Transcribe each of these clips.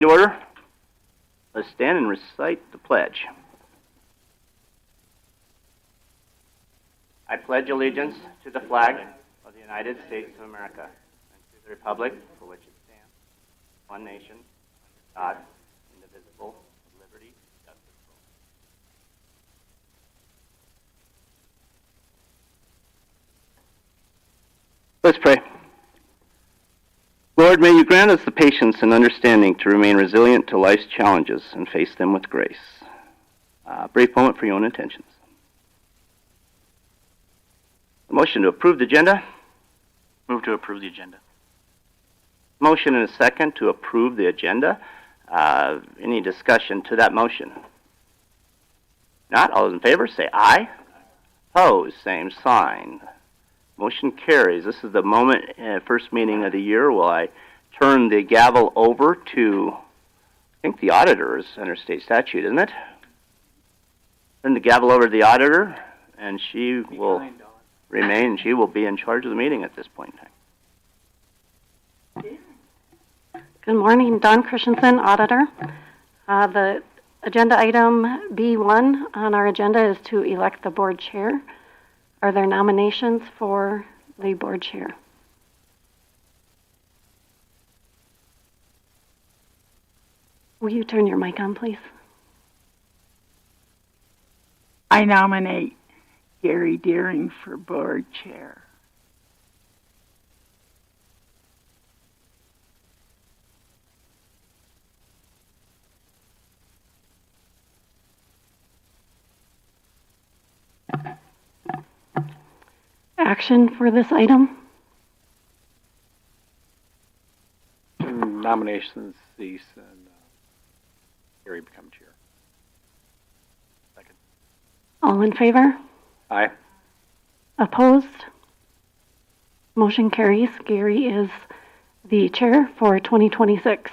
Order. Let's stand and recite the pledge. I pledge allegiance to the flag of the United States of America and to the republic for which it stands, one nation, under God, indivisible, with liberty and justice for all. Let's pray. Lord, may you grant us the patience and understanding to remain resilient to life's challenges and face them with grace. Brief moment for your own intentions. A motion to approve the agenda. Move to approve the agenda. Motion and a second to approve the agenda. Any discussion to that motion? Not. All those in favor say aye. Opposed, same sign. Motion carries. This is the moment, first meeting of the year, will I turn the gavel over to, I think the auditor is under state statute, isn't it? Turn the gavel over to the auditor, and she will remain, she will be in charge of the meeting at this point in time. Good morning, Dawn Christensen, auditor. The agenda item B1 on our agenda is to elect the board chair. Are there nominations for the board chair? Will you turn your mic on, please? I nominate Gary Deering for board chair. Action for this item? Nominations cease and Gary become chair. Second. All in favor? Aye. Opposed? Motion carries. Gary is the chair for 2026.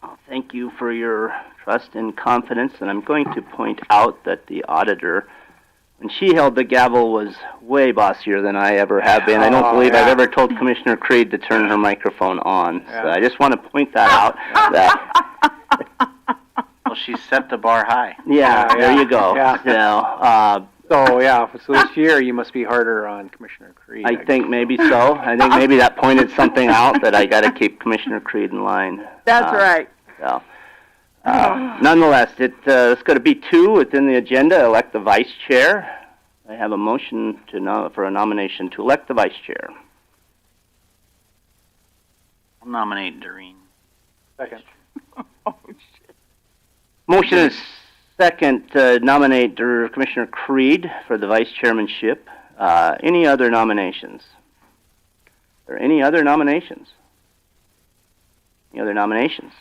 Well, thank you for your trust and confidence, and I'm going to point out that the auditor, when she held the gavel, was way bossier than I ever have been. I don't believe I've ever told Commissioner Creed to turn her microphone on. So I just want to point that out. Well, she set the bar high. There you go. So this year you must be harder on Commissioner Creed. I think maybe so. I think maybe that pointed something out that I got to keep Commissioner Creed in line. That's right. So, nonetheless, let's go to B2 within the agenda, elect the vice chair. I have a motion for a nomination to elect the vice chair. I'll nominate Doreen. Second. Oh, shit. Motion is second to nominate Commissioner Creed for the vice chairmanship. Any other nominations? Are there any other nominations? Any other nominations?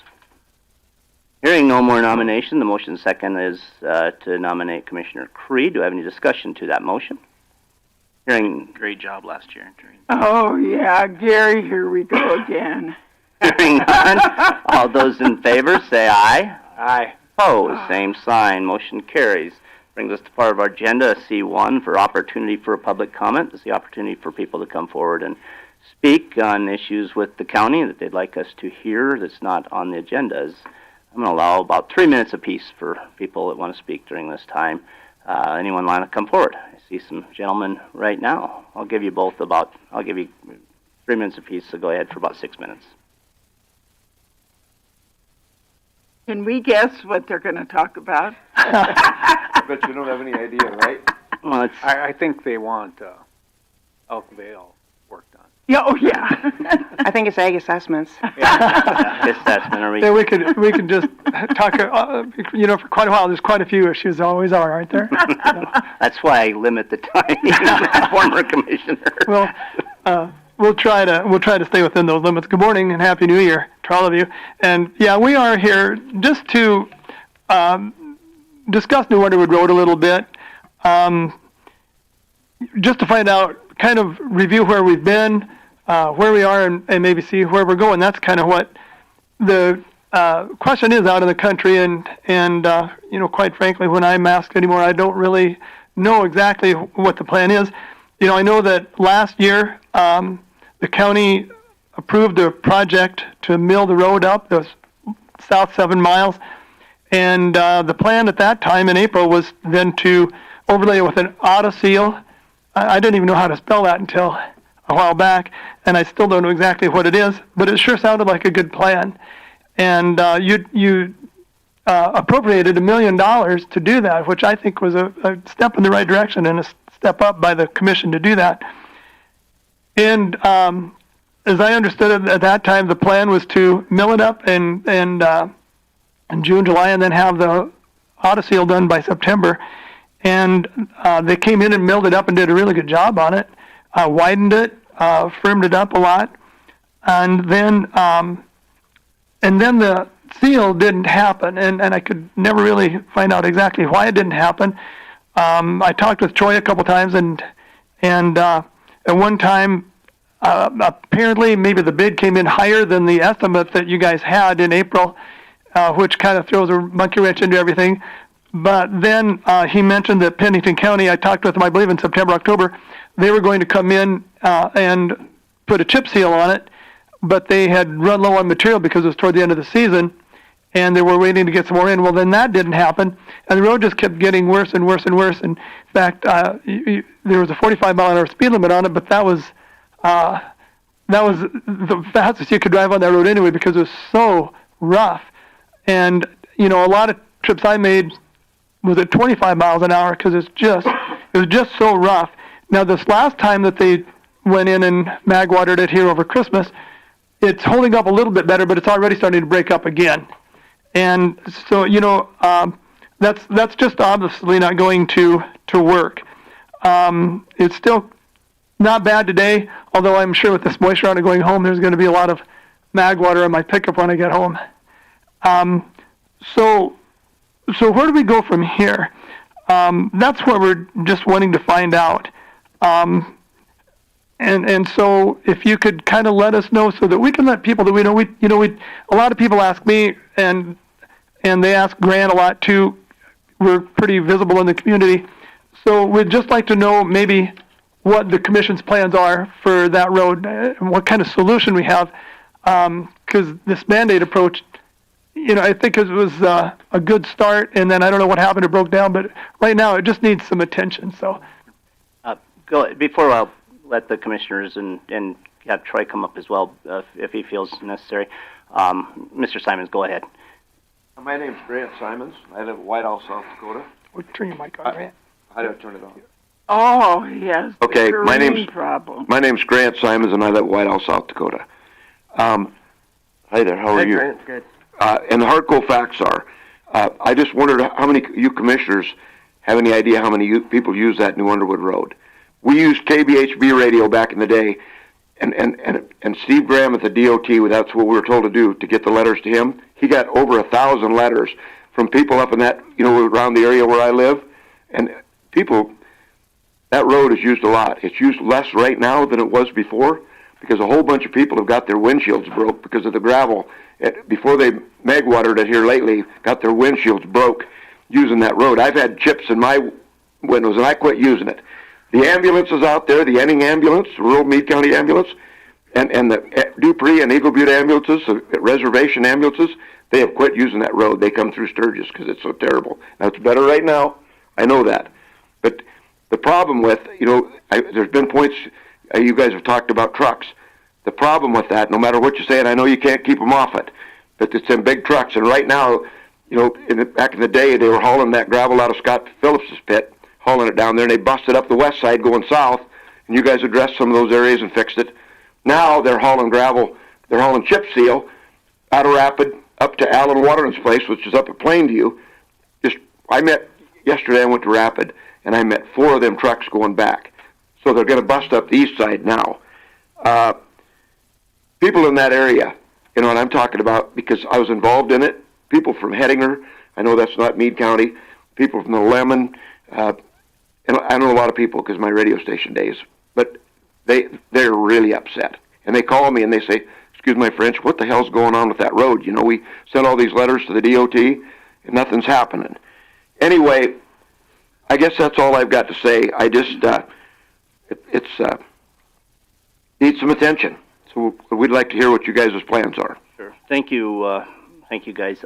Hearing no more nomination, the motion second is to nominate Commissioner Creed. Do I have any discussion to that motion? Hearing Great job last year, Doreen. Oh, yeah, Gary, here we go again. hearing none, all those in favor say aye. Aye. Opposed, same sign. Motion carries. Brings us to part of our agenda, C1, for opportunity for a public comment. This is the opportunity for people to come forward and speak on issues with the county that they'd like us to hear that's not on the agendas. I'm going to allow about 3 minutes apiece for people that want to speak during this time. Anyone want to come forward? I see some gentlemen right now. I'll give you 3 minutes apiece, so go ahead for about 6 minutes. Can we guess what they're going to talk about? But you don't have any idea, right? Well, I think they want Elk Vale work done. Yeah, oh, yeah. I think it's ag assessments. assessment. Are we? Yeah, we could just talk, for quite a while. There's quite a few issues, there always are, aren't there? That's why I limit the time. Former commissioner. Well, we'll try to stay within those limits. Good morning and Happy New Year to all of you. And yeah, we are here just to discuss New Underwood Road a little bit, just to find out, kind of review where we've been, where we are, and maybe see where we're going. That's kind of what the question is out in the country. And quite frankly, when I'm asked anymore, I don't really know exactly what the plan is. I know that last year the county approved a project to mill the road up. It was south 7 miles. And the plan at that time in April was then to overlay it with an auto seal. I didn't even know how to spell that until a while back, and I still don't know exactly what it is, but it sure sounded like a good plan. And you appropriated $1 million to do that, which I think was a step in the right direction and a step up by the commission to do that. And as I understood it at that time, the plan was to mill it up in June, July, and then have the auto seal done by September. And they came in and milled it up and did a really good job on it, widened it, firmed it up a lot, and then the seal didn't happen, and I could never really find out exactly why it didn't happen. I talked with Troy a couple times, and at one time, apparently maybe the bid came in higher than the estimate that you guys had in April, which kind of throws a monkey wrench into everything. But then he mentioned that Pennington County, I talked with them, I believe in September, October, they were going to come in and put a chip seal on it, but they had run low on material because it was toward the end of the season, and they were waiting to get some more in. Well, then that didn't happen, and the road just kept getting worse and worse and worse. In fact, there was a 45-mile-an-hour speed limit on it, but that was the fastest you could drive on that road anyway because it was so rough. And, you know, a lot of trips I made was at 25 miles an hour because it was just so rough. Now, this last time that they went in and mag-watered it here over Christmas, it's holding up a little bit better, but it's already starting to break up again. And so, you know, that's just obviously not going to work. It's still not bad today, although I'm sure with this moisture on it going home, there's going to be a lot of mag water on my pickup when I get home. So where do we go from here? That's what we're just wanting to find out. And so if you could kind of let us know so that we can let people that we know, a lot of people ask me and they ask Grant a lot too. We're pretty visible in the community. So we'd just like to know maybe what the commission's plans are for that road, and what kind of solution we have. Because this Band-Aid approach, you know, I think it was a good start, and then I don't know what happened, it broke down, but right now it just needs some attention. So, before I'll let the commissioners and have Troy come up as well, if he feels necessary. Mr. Simons, go ahead. My name's Grant Simons. I live in Whitehall, South Dakota. Turn your mic on, Grant. How do I turn it on? Oh, yes. Okay, the my green name's problem. My name's Grant Simons, and I live in Whitehall, South Dakota. Hi there. How are you? Grant, good. And the hardcore facts are, I just wondered how many you commissioners have any idea how many people use that New Underwood Road. We used KBHB radio back in the day, and Steve Graham at the DOT, that's what we were told to do to get the letters to him. He got over 1,000 letters from people up in that, you know, around the area where I live, and people. That road is used a lot. It's used less right now than it was before because a whole bunch of people have got their windshields broke because of the gravel. Before they mag watered it here lately, got their windshields broke using that road. I've had chips in my windows, and I quit using it. The ambulances out there, the Enning ambulance, the rural Meade County ambulance, and the Dupree and Eagle Butte ambulances, the reservation ambulances, they have quit using that road. They come through Sturgis because it's so terrible. Now, it's better right now. I know that. But the problem with, you know, there's been points, you guys have talked about trucks. The problem with that, no matter what you say, and I know you can't keep them off it, but it's in big trucks. And right now, you know, back in the day, they were hauling that gravel out of Scott Phillips's pit, hauling it down there, and they busted up the west side going south, and you guys addressed some of those areas and fixed it. Now they're hauling gravel, they're hauling chip seal out of Rapid up to Alan Waterman's place, which is up at Plainview. Yesterday I went to Rapid, and I met 4 of them trucks going back. So they're going to bust up the east side now. People in that area, you know what I'm talking about, because I was involved in it, people from Hettinger, I know that's not Meade County, people from the Lemon, and I know a lot of people because my radio station days, but they're really upset. And they call me and they say, excuse my French, what the hell's going on with that road? You know, we sent all these letters to the DOT, and nothing's happening. Anyway, I guess that's all I've got to say. I just, it's needs some attention. So we'd like to hear what you guys' plans are. Sure. Thank you, Thank you, guys.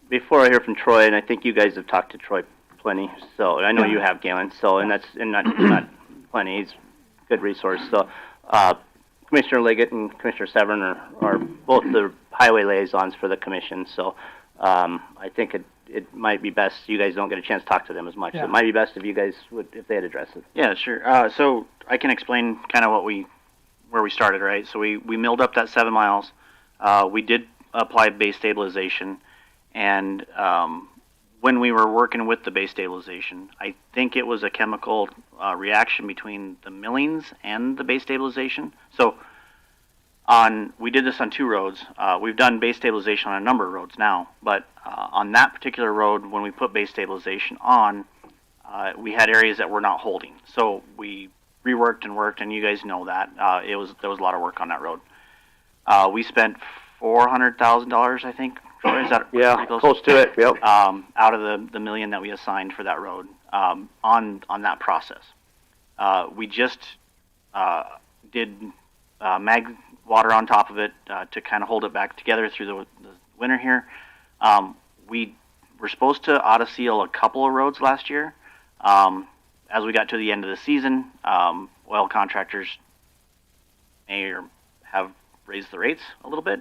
Before I hear from Troy, and I think you guys have talked to Troy plenty, so I know you have, Galen. So, and not plenty. He's a good resource. So, Commissioner Liggett and Commissioner Severn are both the highway liaisons for the commission. So, I think it might be best you guys don't get a chance to talk to them as much. Yeah. It might be best if you guys if they'd address it. Yeah, sure. So I can explain kind of where we started, right? So we milled up that 7 miles. We did apply base stabilization, and when we were working with the base stabilization, I think it was a chemical reaction between the millings and the base stabilization. So we did this on 2 roads. We've done base stabilization on a number of roads now, but on that particular road, when we put base stabilization on, we had areas that were not holding. So we reworked and worked, and you guys know that. There was a lot of work on that road. We spent $400,000, I think. Troy, is that close to it. Yep. Out of the $1 million that we assigned for that road on that process. We just did mag water on top of it to kind of hold it back together through the winter here. We were supposed to auto seal a couple of roads last year. As we got to the end of the season, oil contractors may or have raised the rates a little bit,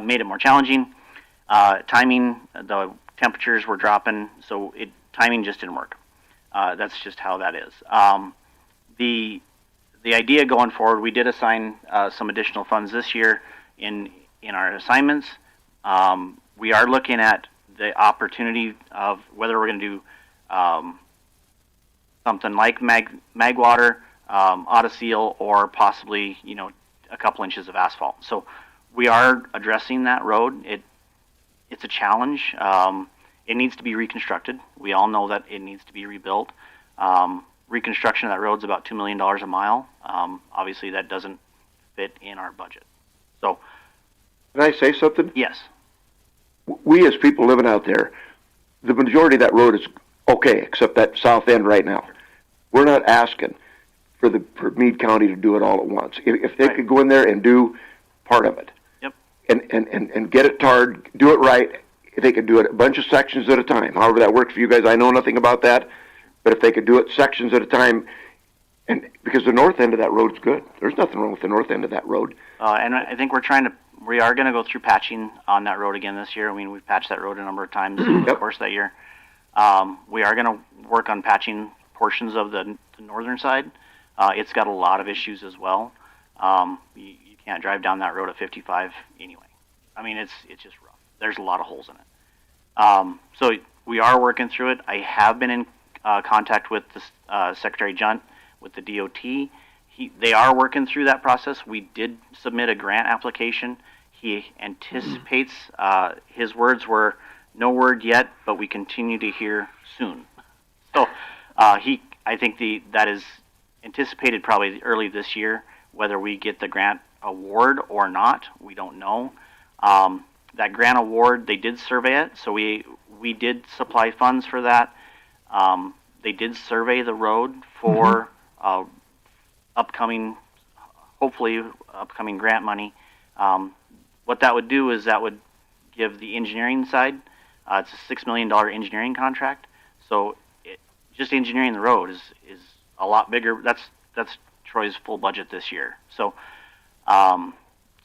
made it more challenging. Timing, the temperatures were dropping, so timing just didn't work. That's just how that is. The idea going forward, we did assign some additional funds this year in our assignments. We are looking at the opportunity of whether we're going to do something like mag water, auto seal, or possibly a couple inches of asphalt. So we are addressing that road. It's a challenge. It needs to be reconstructed. We all know that it needs to be rebuilt. Reconstruction of that road is about $2 million a mile. Obviously, that doesn't fit in our budget. So, Can I say something? yes, We as people living out there, the majority of that road is okay, except that south end right now. We're not asking for Meade County to do it all at once. If they could go in there and do part of it, Yep. and get it tarred, do it right, if they could do it a bunch of sections at a time. However that works for you guys, I know nothing about that, but if they could do it sections at a time, and because the north end of that road's good. There's nothing wrong with the north end of that road. and I think we are going to go through patching on that road again this year. I mean, we've patched that road a number of times over the course of that year. We are going to work on patching portions of the northern side. It's got a lot of issues as well. You can't drive down that road at 55 anyway. I mean, it's just rough. There's a lot of holes in it. So we are working through it. I have been in contact with the Secretary Junt with the DOT. They are working through that process. We did submit a grant application. He anticipates, his words were, no word yet, but we continue to hear soon. So I think that is anticipated probably early this year. Whether we get the grant award or not, we don't know. That grant award, they did survey it, so we did supply funds for that. They did survey the road for hopefully upcoming grant money. What that would do is that would give the engineering side, it's a $6 million engineering contract. So just engineering the road is a lot bigger. That's Troy's full budget this year. So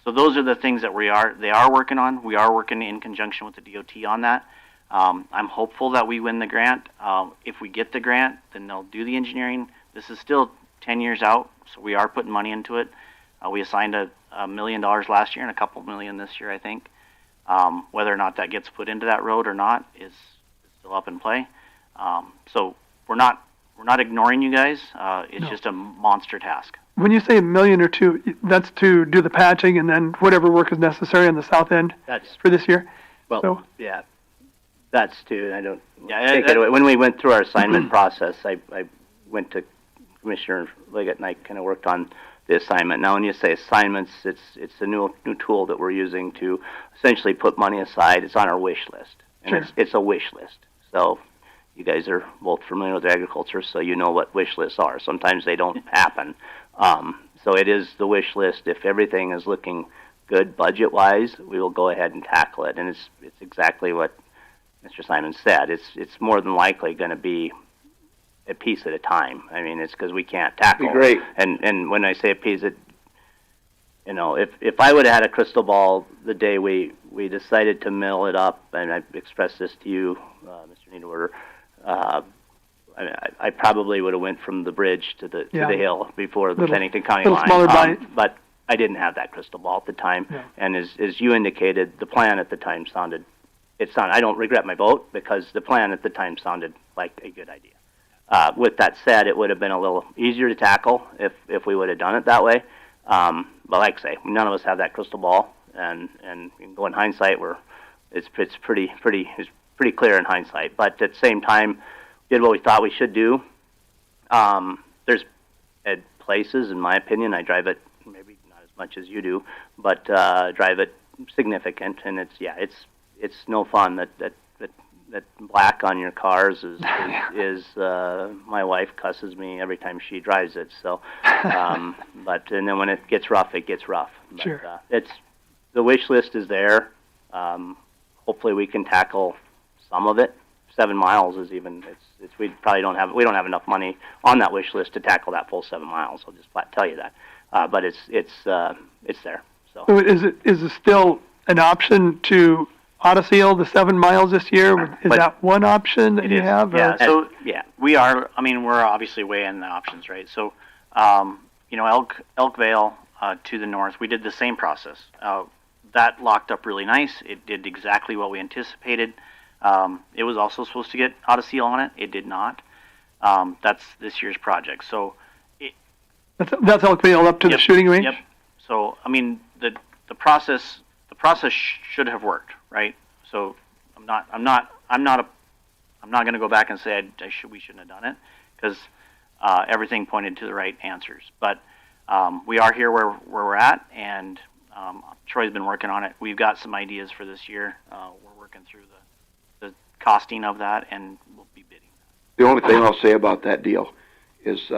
those are the things that they are working on. We are working in conjunction with the DOT on that. I'm hopeful that we win the grant. If we get the grant, then they'll do the engineering. This is still 10 years out, so we are putting money into it. We assigned $1 million last year and a couple million this year, I think. Whether or not that gets put into that road or not is still up in play. So we're not ignoring you guys. It's just a monster task. When you say $1 million or $2 million, that's to do the patching and then whatever work is necessary on the south end for this year? Yeah, that's too. I don't take it away. When we went through our assignment process, I went to Commissioner Liggett and I kind of worked on the assignment. Now, when you say assignments, it's a new tool that we're using to essentially put money aside. It's on our wish list, and it's a wish list. So you guys are both familiar with agriculture, so you know what wish lists are. Sometimes they don't happen. So it is the wish list. If everything is looking good budget-wise, we will go ahead and tackle it. And it's exactly what Mr. Simon said. It's more than likely going to be a piece at a time. I mean, it's because we can't tackle. Great. And when I say a piece, if I would have had a crystal ball the day we decided to mill it up, and I expressed this to you, Mr. Niederwerder, I probably would have went from the bridge to the hill before the Pennington County line. Smaller bite. But I didn't have that crystal ball at the time. Yeah. And as you indicated, the plan at the time sounded. I don't regret my vote because the plan at the time sounded like a good idea. With that said, it would have been a little easier to tackle if we would have done it that way. But like I say, none of us have that crystal ball, and you can go in hindsight, it's pretty clear in hindsight. But at the same time, did what we thought we should do. There's at places, in my opinion, I drive it maybe not as much as you do, but drive it significant, and it's no fun. That black on your cars is my wife cusses me every time she drives it. So, and then when it gets rough, it gets rough. But, sure. The wish list is there. Hopefully, we can tackle some of it. 7 miles is even. We probably don't have enough money on that wish list to tackle that full 7 miles. I'll just flat tell you that. But it's there. So is it still an option to autoseal the 7 miles this year? Is that one option that you have? Yeah. So we are. I mean, we're obviously weighing the options, right? So, Elk Vale to the north, we did the same process. That locked up really nice. It did exactly what we anticipated. It was also supposed to get autoseal on it. It did not. That's this year's project. So that's Elk Vale up to the shooting range. Yep. So I mean the process should have worked, right? So I'm not going to go back and say we shouldn't have done it because everything pointed to the right answers. But we are here where we're at, and Troy's been working on it. We've got some ideas for this year. We're working through the costing of that, and we'll be bidding. The only thing I'll say about that deal is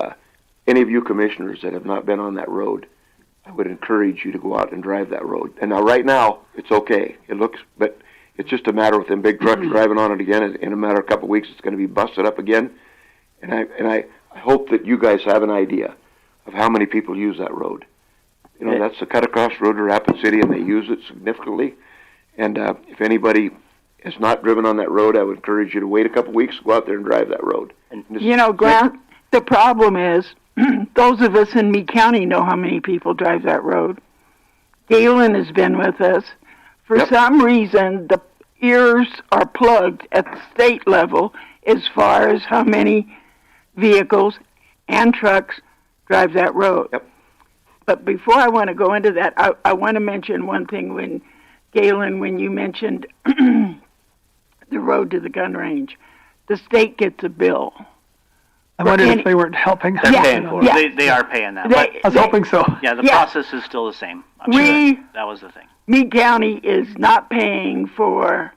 any of you commissioners that have not been on that road, I would encourage you to go out and drive that road. And now, right now, it's okay. But it's just a matter of them big trucks driving on it again. In a matter of a couple of weeks, it's going to be busted up again. And I hope that you guys have an idea of how many people use that road. That's the cut across road to Rapid City, and they use it significantly. And if anybody has not driven on that road, I would encourage you to wait a couple of weeks, go out there and drive that road. Grant, the problem is, those of us in Meade County know how many people drive that road. Galen has been with us. For some reason, the ears are plugged at the state level as far as how many vehicles and trucks drive that road. Yep. But before I want to go into that, I want to mention one thing. When you mentioned the road to the gun range, the state gets a bill. I wondered if they weren't helping. They're paying for it. They are paying that. I was hoping so. Yeah, the process is still the same. I'm sure that was the thing. Meade County is not paying for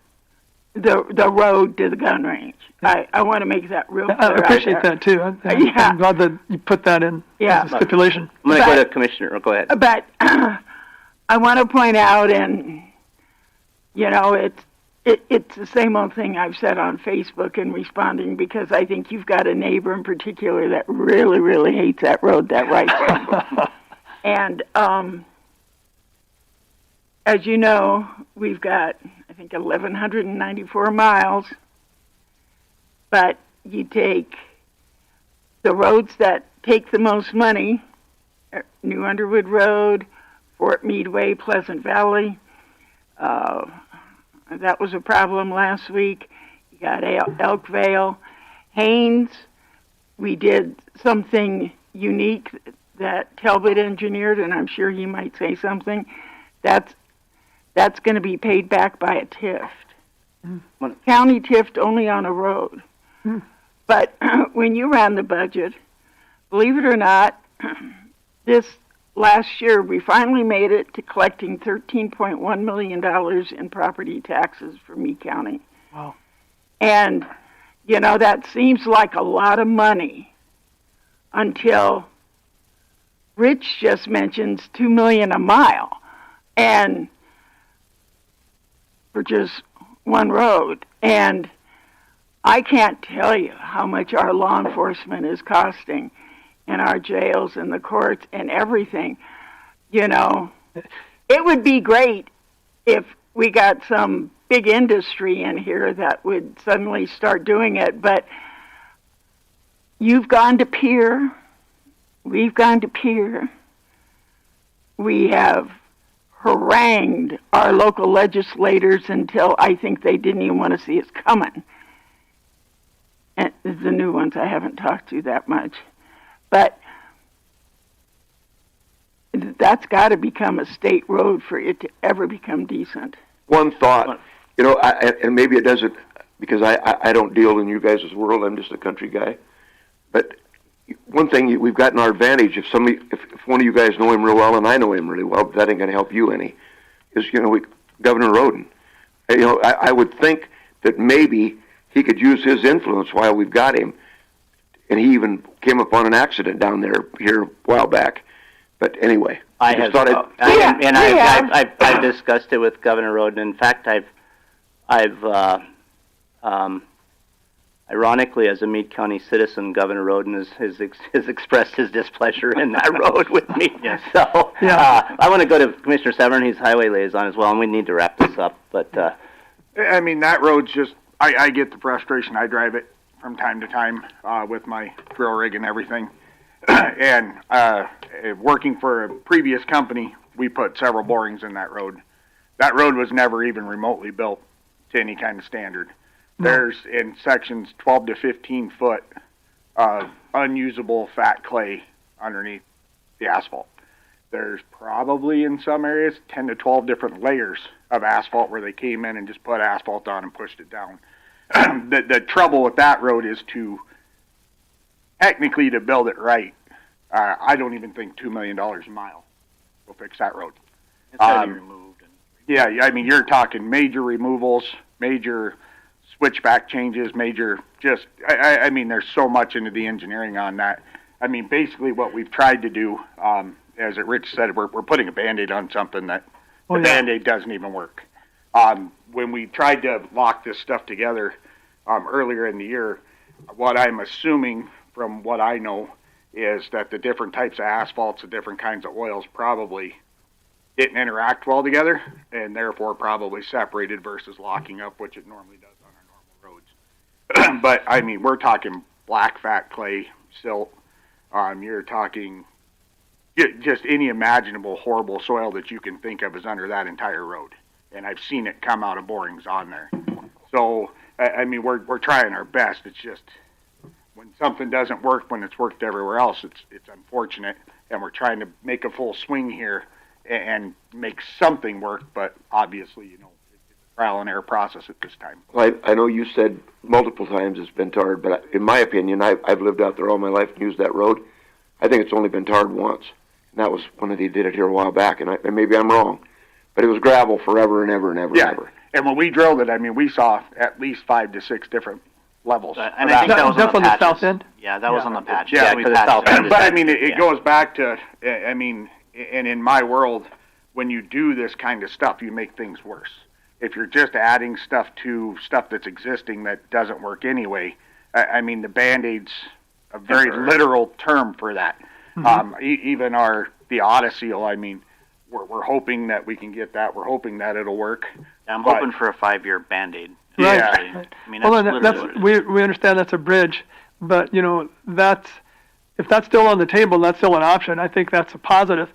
the road to the gun range. I want to make that real clear. I appreciate that, too. I'm glad that you put that in as a stipulation. I'm going to go to Commissioner. Go ahead. But I want to point out, and, it's the same old thing I've said on Facebook in responding, because I think you've got a neighbor in particular that really, really hates that road that right. And as you know, we've got, I think, 1,194 miles, but you take the roads that take the most money, New Underwood Road, Fort Meade Way, Pleasant Valley. That was a problem last week. You got Elk Vale. Haynes, we did something unique that Talbot engineered, and I'm sure he might say something. That's going to be paid back by a TIF. County TIF'd only on a road. But when you ran the budget, believe it or not, this last year we finally made it to collecting $13.1 million in property taxes for Meade County. Wow. And, that seems like a lot of money until Rich just mentions $2 million a mile. and for just one road. And I can't tell you how much our law enforcement is costing in our jails and the courts and everything. You know, it would be great if we got some big industry in here that would suddenly start doing it, but you've gone to Pier, we've gone to Pier, we have harangued our local legislators until I think they didn't even want to see us coming. And the new ones I haven't talked to that much. But that's got to become a state road for it to ever become decent. One thought, you know, and maybe it doesn't, because I don't deal in you guys' world, I'm just a country guy. But one thing we've got in our advantage, if one of you guys know him real well and I know him really well, but that ain't going to help you any, is, you know, Governor Roden. You know, I would think that maybe he could use his influence while we've got him. And he even came upon an accident down there here a while back. But anyway, I've discussed it with Governor Roden. In fact, I've ironically, as a Meade County citizen, Governor Roden has expressed his displeasure in that road with me. Yes. So I want to go to Commissioner Severn. He's highway liaison as well, and we need to wrap this up. But I mean, that road's just, I get the frustration. I drive it from time to time with my drill rig and everything. And working for a previous company, we put several borings in that road. That road was never even remotely built to any kind of standard. There's, in sections, 12 to 15 foot unusable fat clay underneath the asphalt. There's probably, in some areas, 10 to 12 different layers of asphalt where they came in and just put asphalt on and pushed it down. The trouble with that road is technically to build it right, I don't even think $2 million a mile will fix that road. It's got to be removed. Yeah, I mean, you're talking major removals, major switchback changes, major I mean, there's so much into the engineering on that. I mean, basically what we've tried to do, as Rich said, we're putting a Band-Aid on something that the Band-Aid doesn't even work. When we tried to lock this stuff together earlier in the year, what I'm assuming from what I know is that the different types of asphalts, the different kinds of oils probably didn't interact well together, and therefore probably separated versus locking up, which it normally does on our normal roads. But, I mean, we're talking black fat clay, silt. You're talking just any imaginable horrible soil that you can think of is under that entire road. And I've seen it come out of borings on there. So, I mean, we're trying our best. It's just when something doesn't work when it's worked everywhere else, it's unfortunate. And we're trying to make a full swing here and make something work, but obviously, you know, it's a trial and error process at this time. Well, I know you said multiple times it's been tarred, but in my opinion, I've lived out there all my life and used that road. I think it's only been tarred once, and that was when they did it here a while back, and maybe I'm wrong, but it was gravel forever and ever and ever and ever. And when we drilled it, I mean, we saw at least 5 to 6 different levels. And I think that was on the south end? Yeah, that was on the patch. Yeah, we because the south end is But I mean, it goes back to, I mean, and in my world, when you do this kind of stuff, you make things worse. If you're just adding stuff to stuff that's existing that doesn't work anyway, I mean, the Band-Aid's a very literal term for that. Mm-hmm. Even the Autoseal, I mean, we're hoping that we can get that. We're hoping that it'll work. Yeah, I'm hoping for a 5-year Band-Aid. Right. Yeah. I mean, that's we understand that's a bridge, but you know, if that's still on the table, that's still an option. I think that's a positive.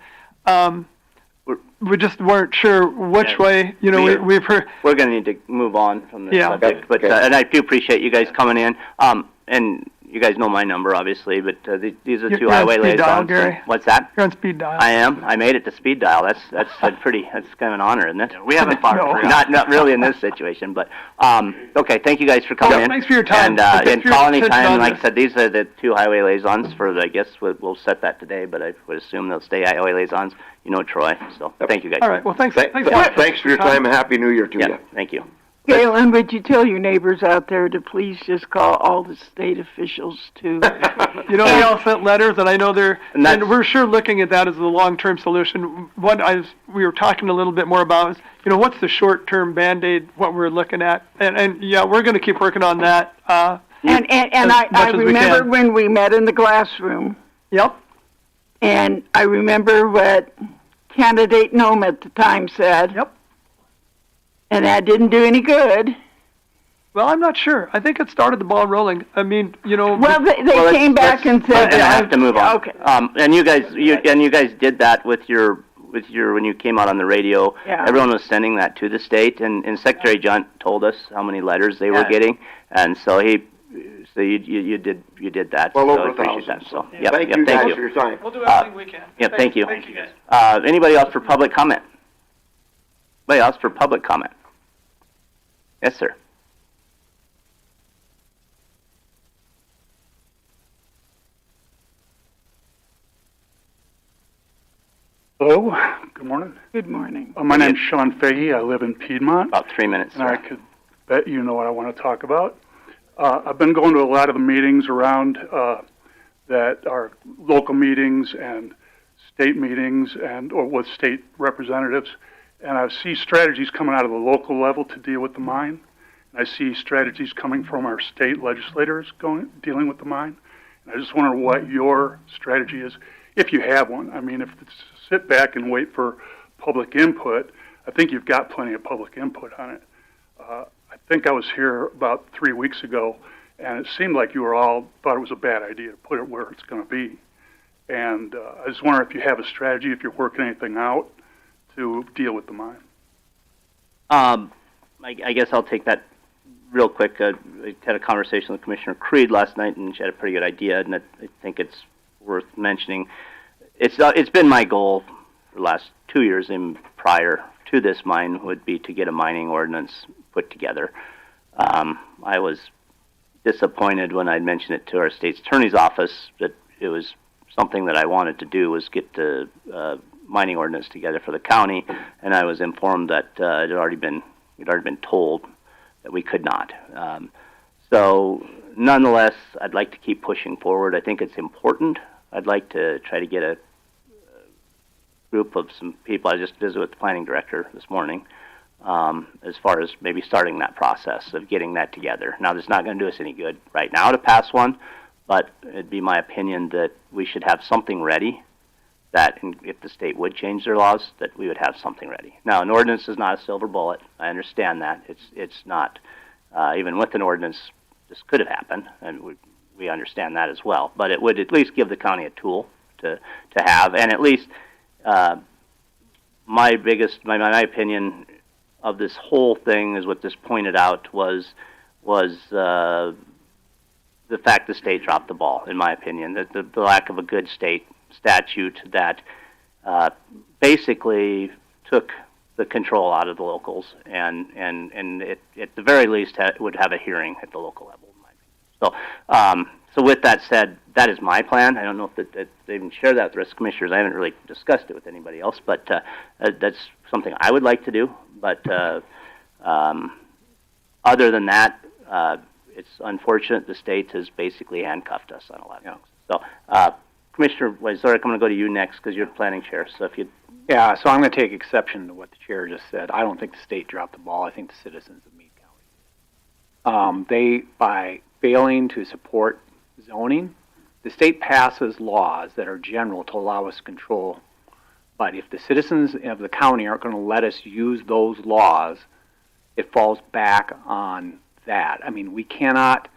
We just weren't sure which way. You know, we've heard. We're going to need to move on from this subject, but and I do appreciate you guys coming in. And you guys know my number, obviously, but these are two highway liaisons. What's that? You're on speed dial. I am. I made it to speed dial. That's kind of an honor, isn't it? Yeah, we haven't fought for it. Not really in this situation, but okay. Thank you guys for coming in. Thanks for your time. And in colony time, like I said, these are the two highway liaisons for. I guess we'll set that today, but I would assume they'll stay highway liaisons. You know Troy, so thank you guys. All right. Well, thanks. Thanks for your time, and Happy New Year to you. Thank you. Galen, would you tell your neighbors out there to please just call all the state officials to... You know, they all sent letters, and I know And we're sure looking at that as a long-term solution. What we were talking a little bit more about is, you know, what's the short-term Band-Aid, what we're looking at, and yeah, we're going to keep working on that. And I remember when we met in the glass room. Yep. And I remember what candidate Nome at the time said. Yep. And that didn't do any good. Well, I'm not sure. I think it started the ball rolling. I mean, you know. Well, they came back and said. I have to move on. Okay. And you guys did that with your when you came out on the radio. Yeah. Everyone was sending that to the state, and Secretary Junt told us how many letters they were getting, and so you did that. Well so over I appreciate 1,000. that. So Yeah. Thank you guys for your time. We'll do everything we can. Yeah, thank you. Thank you, guys. Anybody else for public comment? Anybody else for public comment? Yes, sir. Hello, good morning. Good morning. My name's Sean Fahey. I live in Piedmont. About 3 minutes. And I could bet you know what I want to talk about. I've been going to a lot of the meetings around that are local meetings and state meetings or with state representatives. And I see strategies coming out of the local level to deal with the mine. And I see strategies coming from our state legislators dealing with the mine. And I just wonder what your strategy is, if you have one. I mean, if it's sit back and wait for public input, I think you've got plenty of public input on it. I think I was here about 3 weeks ago, and it seemed like you were all thought it was a bad idea to put it where it's going to be. And I just wonder if you have a strategy, if you're working anything out to deal with the mine. I guess I'll take that real quick. I had a conversation with Commissioner Creed last night, and she had a pretty good idea, and I think it's worth mentioning. It's been my goal for the last 2 years and prior to this mine would be to get a mining ordinance put together. I was disappointed when I mentioned it to our state's attorney's office that it was something that I wanted to do was get the mining ordinance together for the county, and I was informed that it had already been told that we could not. So nonetheless, I'd like to keep pushing forward. I think it's important. I'd like to try to get a group of some people. I just visited with the planning director this morning as far as maybe starting that process of getting that together. Now, it's not going to do us any good right now to pass one, but it'd be my opinion that we should have something ready that if the state would change their laws, that we would have something ready. Now, an ordinance is not a silver bullet. I understand that. It's not, even with an ordinance, this could have happened, and we understand that as well. But it would at least give the county a tool to have, and at least my opinion of this whole thing is what this pointed out was the fact the state dropped the ball, in my opinion, that the lack of a good state statute that basically took the control out of the locals, and it, at the very least would have a hearing at the local level. So with that said, that is my plan. I don't know if they even share that with the rest of the commissioners. I haven't really discussed it with anybody else, but that's something I would like to do. But other than that, it's unfortunate the state has basically handcuffed us on a lot of things. So, Commissioner Wazorek, I'm going to go to you next because you're the planning chair. So if you... Yeah, so I'm going to take exception to what the chair just said. I don't think the state dropped the ball. I think the citizens of Meade County. They, by failing to support zoning, the state passes laws that are general to allow us control. But if the citizens of the county aren't going to let us use those laws, it falls back on that. I mean, we cannot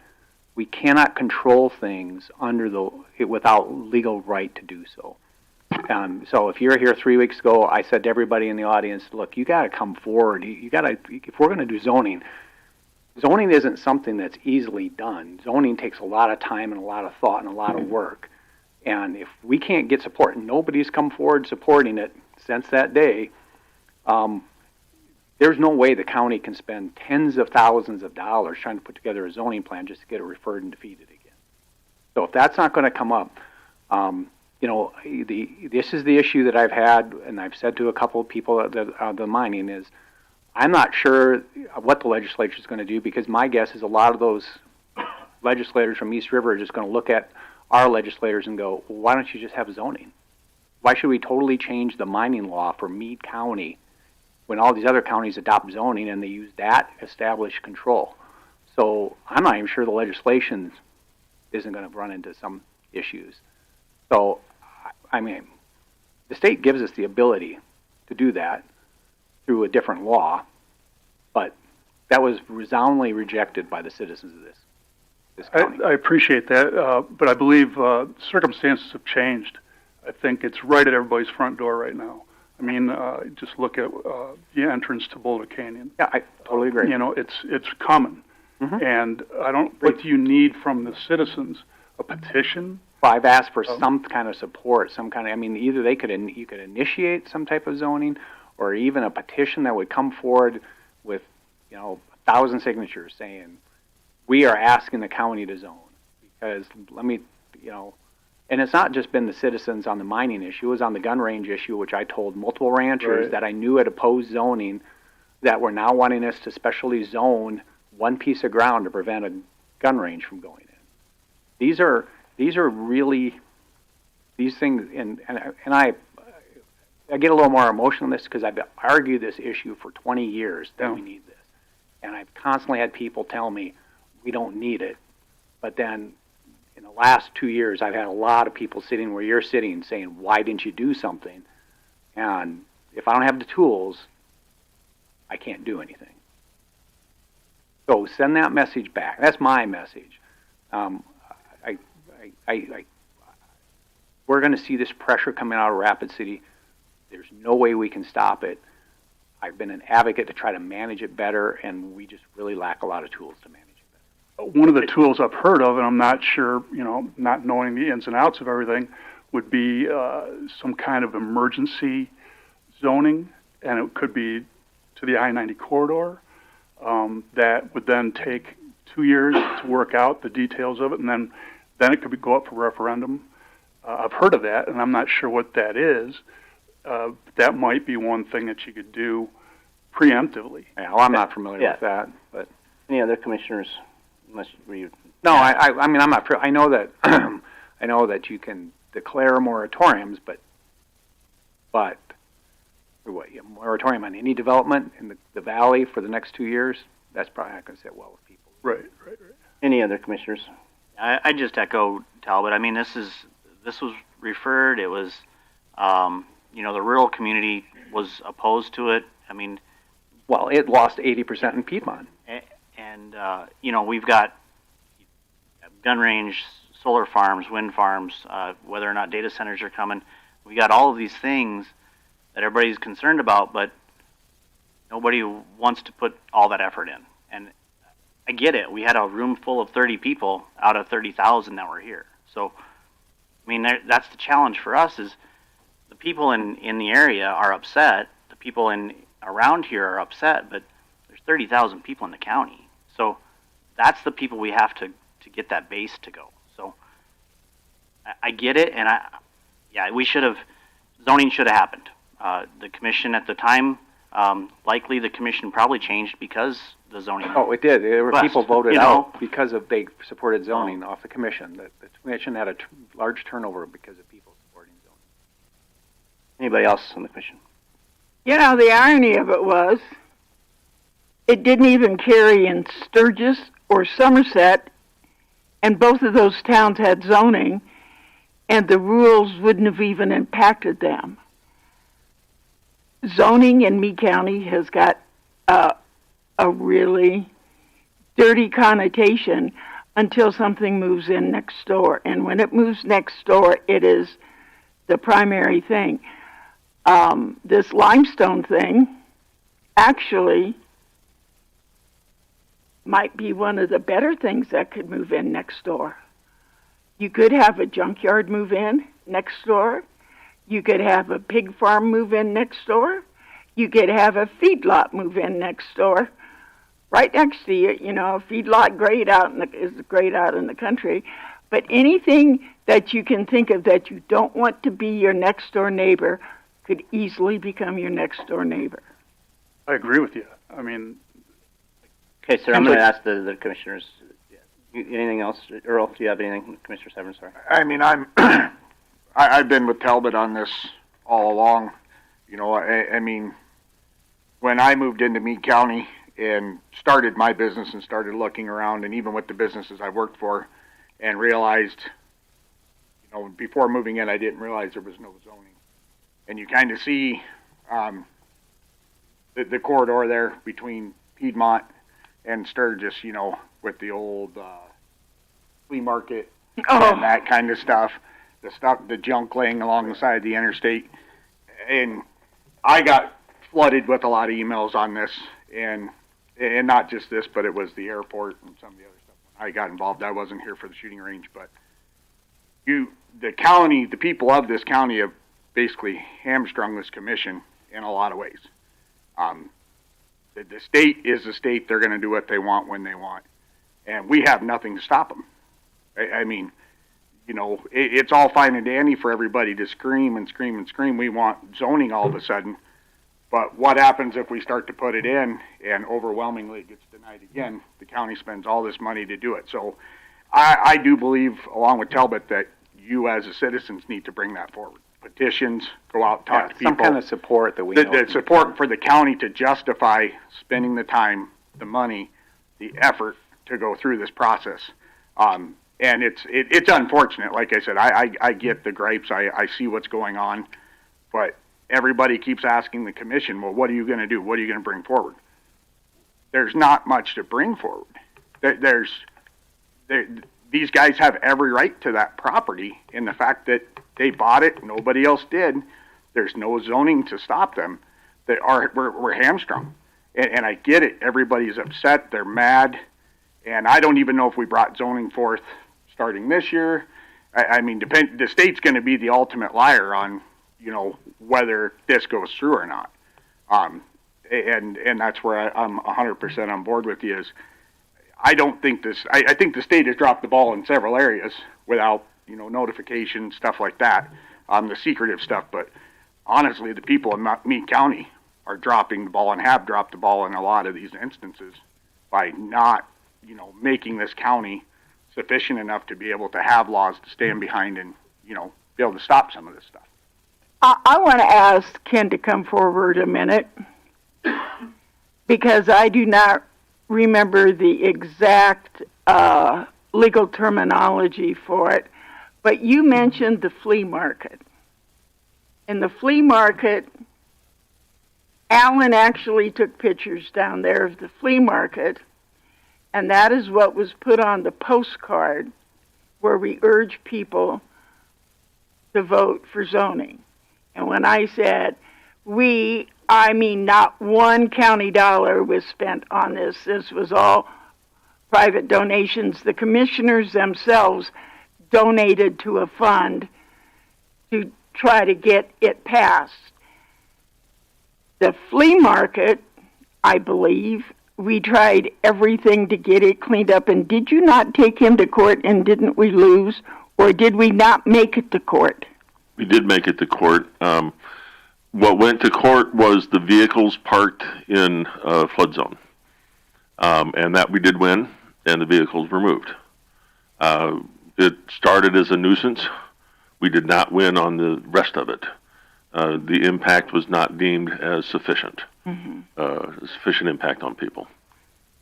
control things without legal right to do so. So if you're here 3 weeks ago, I said to everybody in the audience, look, you got to come forward. You got to, if we're going to do zoning isn't something that's easily done. Zoning takes a lot of time and a lot of thought and a lot of work. And if we can't get support, and nobody's come forward supporting it since that day, there's no way the county can spend tens of thousands of dollars trying to put together a zoning plan just to get it referred and defeated again. So if that's not going to come up, this is the issue that I've had, and I've said to a couple of people at the mining is, I'm not sure what the legislature is going to do, because my guess is a lot of those legislators from East River are just going to look at our legislators and go, well, why don't you just have zoning? Why should we totally change the mining law for Meade County when all these other counties adopt zoning and they use that established control? So I'm not even sure the legislation isn't going to run into some issues. So, I mean, the state gives us the ability to do that through a different law, but that was resoundingly rejected by the citizens of this county. I appreciate that, but I believe circumstances have changed. I think it's right at everybody's front door right now. I mean, just look at the entrance to Boulder Canyon. Yeah, I totally agree. You know, it's common, and I don't. What do you need from the citizens? A petition? Well, I've asked for some kind of support, some kind of. I mean, either you could initiate some type of zoning, or even a petition that would come forward with, 1,000 signatures saying, we are asking the county to zone. Because and it's not just been the citizens on the mining issue, it was on the gun range issue, which I told multiple ranchers that I knew had opposed zoning, that were now wanting us to specially zone one piece of ground to prevent a gun range from going in. These are really, these things, and I get a little more emotional on this because I've argued this issue for 20 years that we need this. And I've constantly had people tell me, we don't need it. But then in the last 2 years, I've had a lot of people sitting where you're sitting saying, why didn't you do something? And if I don't have the tools, I can't do anything. So send that message back. That's my message. We're going to see this pressure coming out of Rapid City. There's no way we can stop it. I've been an advocate to try to manage it better, and we just really lack a lot of tools to manage it better. One of the tools I've heard of, and I'm not sure, not knowing the ins and outs of everything, would be some kind of emergency zoning, and it could be to the I-90 corridor. That would then take 2 years to work out the details of it, and then it could go up for referendum. I've heard of that, and I'm not sure what that is. That might be one thing that you could do preemptively. Yeah, well, I'm not familiar with that. But any other commissioners? Unless you no, I mean, I'm not. I know that I know that you can declare moratoriums, but what? Moratorium on any development in the valley for the next 2 years? That's probably not going to sit well with people. Right. Any other commissioners? I just echo Talbot. I mean, this was referred. It was, the rural community was opposed to it. I mean, well, it lost 80% in Piedmont. And we've got gun range, solar farms, wind farms, whether or not data centers are coming. We got all of these things that everybody's concerned about, but nobody wants to put all that effort in. And I get it. We had a room full of 30 people out of 30,000 that were here. So, I mean, that's the challenge for us is the people in the area are upset. The people around here are upset, but there's 30,000 people in the county. So that's the people we have to get that base to go. So I get it, and zoning should have happened. The commission at the time, likely the commission probably changed because the zoning. Oh, it did. There were people voted out because they supported zoning off the commission. The commission had a large turnover because of people supporting zoning. Anybody else on the commission? The irony of it was, it didn't even carry in Sturgis or Somerset, and both of those towns had zoning, and the rules wouldn't have even impacted them. Zoning in Meade County has got a really dirty connotation until something moves in next door. And when it moves next door, it is the primary thing. This limestone thing actually might be one of the better things that could move in next door. You could have a junkyard move in next door. You could have a pig farm move in next door. You could have a feedlot move in next door. Right next to you, a feedlot is great out in the country. But anything that you can think of that you don't want to be your next door neighbor could easily become your next door neighbor. I agree with you. I mean, Okay, sir, I'm Seems going to like- ask the commissioners. Anything else? Earl, do you have anything? Commissioner Severance, sorry. I mean, I've been with Talbot on this all along. You know, I mean, when I moved into Meade County and started my business and started looking around, and even with the businesses I worked for, and realized, you know, before moving in, I didn't realize there was no zoning. And you kind of see the corridor there between Piedmont and Sturgis, you know, with the old flea market and that kind of stuff, the junk laying along the side of the interstate. And I got flooded with a lot of emails on this, and not just this, but it was the airport and some of the other stuff. When I got involved, I wasn't here for the shooting range, but the county, the people of this county have basically hamstrung this commission in a lot of ways. The state is the state. They're going to do what they want when they want. And we have nothing to stop them. I mean, you know, it's all fine and dandy for everybody to scream and scream and scream. We want zoning all of a sudden. But what happens if we start to put it in and overwhelmingly it gets denied again? The county spends all this money to do it. So I do believe, along with Talbot, that you as a citizens need to bring that forward. Petitions, go out, talk to people. Some kind of support that we know. The support for the county to justify spending the time, the money, the effort to go through this process. And it's unfortunate. Like I said, I get the gripes. I see what's going on. But everybody keeps asking the commission, well, what are you going to do? What are you going to bring forward? There's not much to bring forward. These guys have every right to that property, in the fact that they bought it, nobody else did. There's no zoning to stop them. We're hamstrung. And I get it. Everybody's upset. They're mad. And I don't even know if we brought zoning forth starting this year. I mean, the state's going to be the ultimate liar on, you know, whether this goes through or not. And that's where I'm 100% on board with you. Is I don't think I think the state has dropped the ball in several areas without, you know, notification, stuff like that, the secretive stuff. But honestly, the people in Meade County are dropping the ball and have dropped the ball in a lot of these instances by not, you know, making this county sufficient enough to be able to have laws to stand behind and, you know, be able to stop some of this stuff. I want to ask Ken to come forward a minute, because I do not remember the exact legal terminology for it, but you mentioned the flea market. In the flea market, Alan actually took pictures down there of the flea market, and that is what was put on the postcard where we urge people to vote for zoning. And when I said I mean not one county dollar was spent on this. This was all private donations. The commissioners themselves donated to a fund to try to get it passed. The flea market, I believe, we tried everything to get it cleaned up. And did you not take him to court, and didn't we lose? Or did we not make it to court? We did make it to court. What went to court was the vehicles parked in a flood zone. And that we did win, and the vehicles were moved. It started as a nuisance. We did not win on the rest of it. The impact was not deemed as sufficient, sufficient impact on people.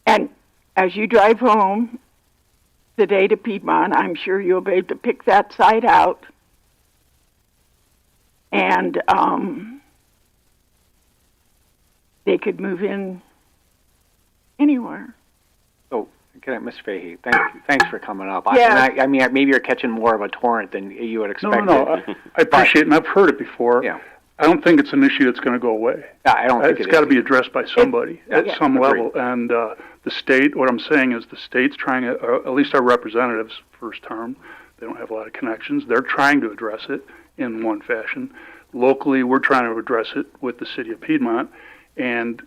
And as you drive home today to Piedmont, I'm sure you'll be able to pick that site out. And they could move in anywhere. So, Ms. Fahey, thanks for coming up. Yeah. I mean, maybe you're catching more of a torrent than you would expect. No, I appreciate it, and I've heard it before. Yeah. I don't think it's an issue that's going to go away. I don't think it's got to be addressed by somebody at some level. And the state, what I'm saying is the state's trying to, at least our representatives, first term, they don't have a lot of connections. They're trying to address it in one fashion. Locally, we're trying to address it with the city of Piedmont. And,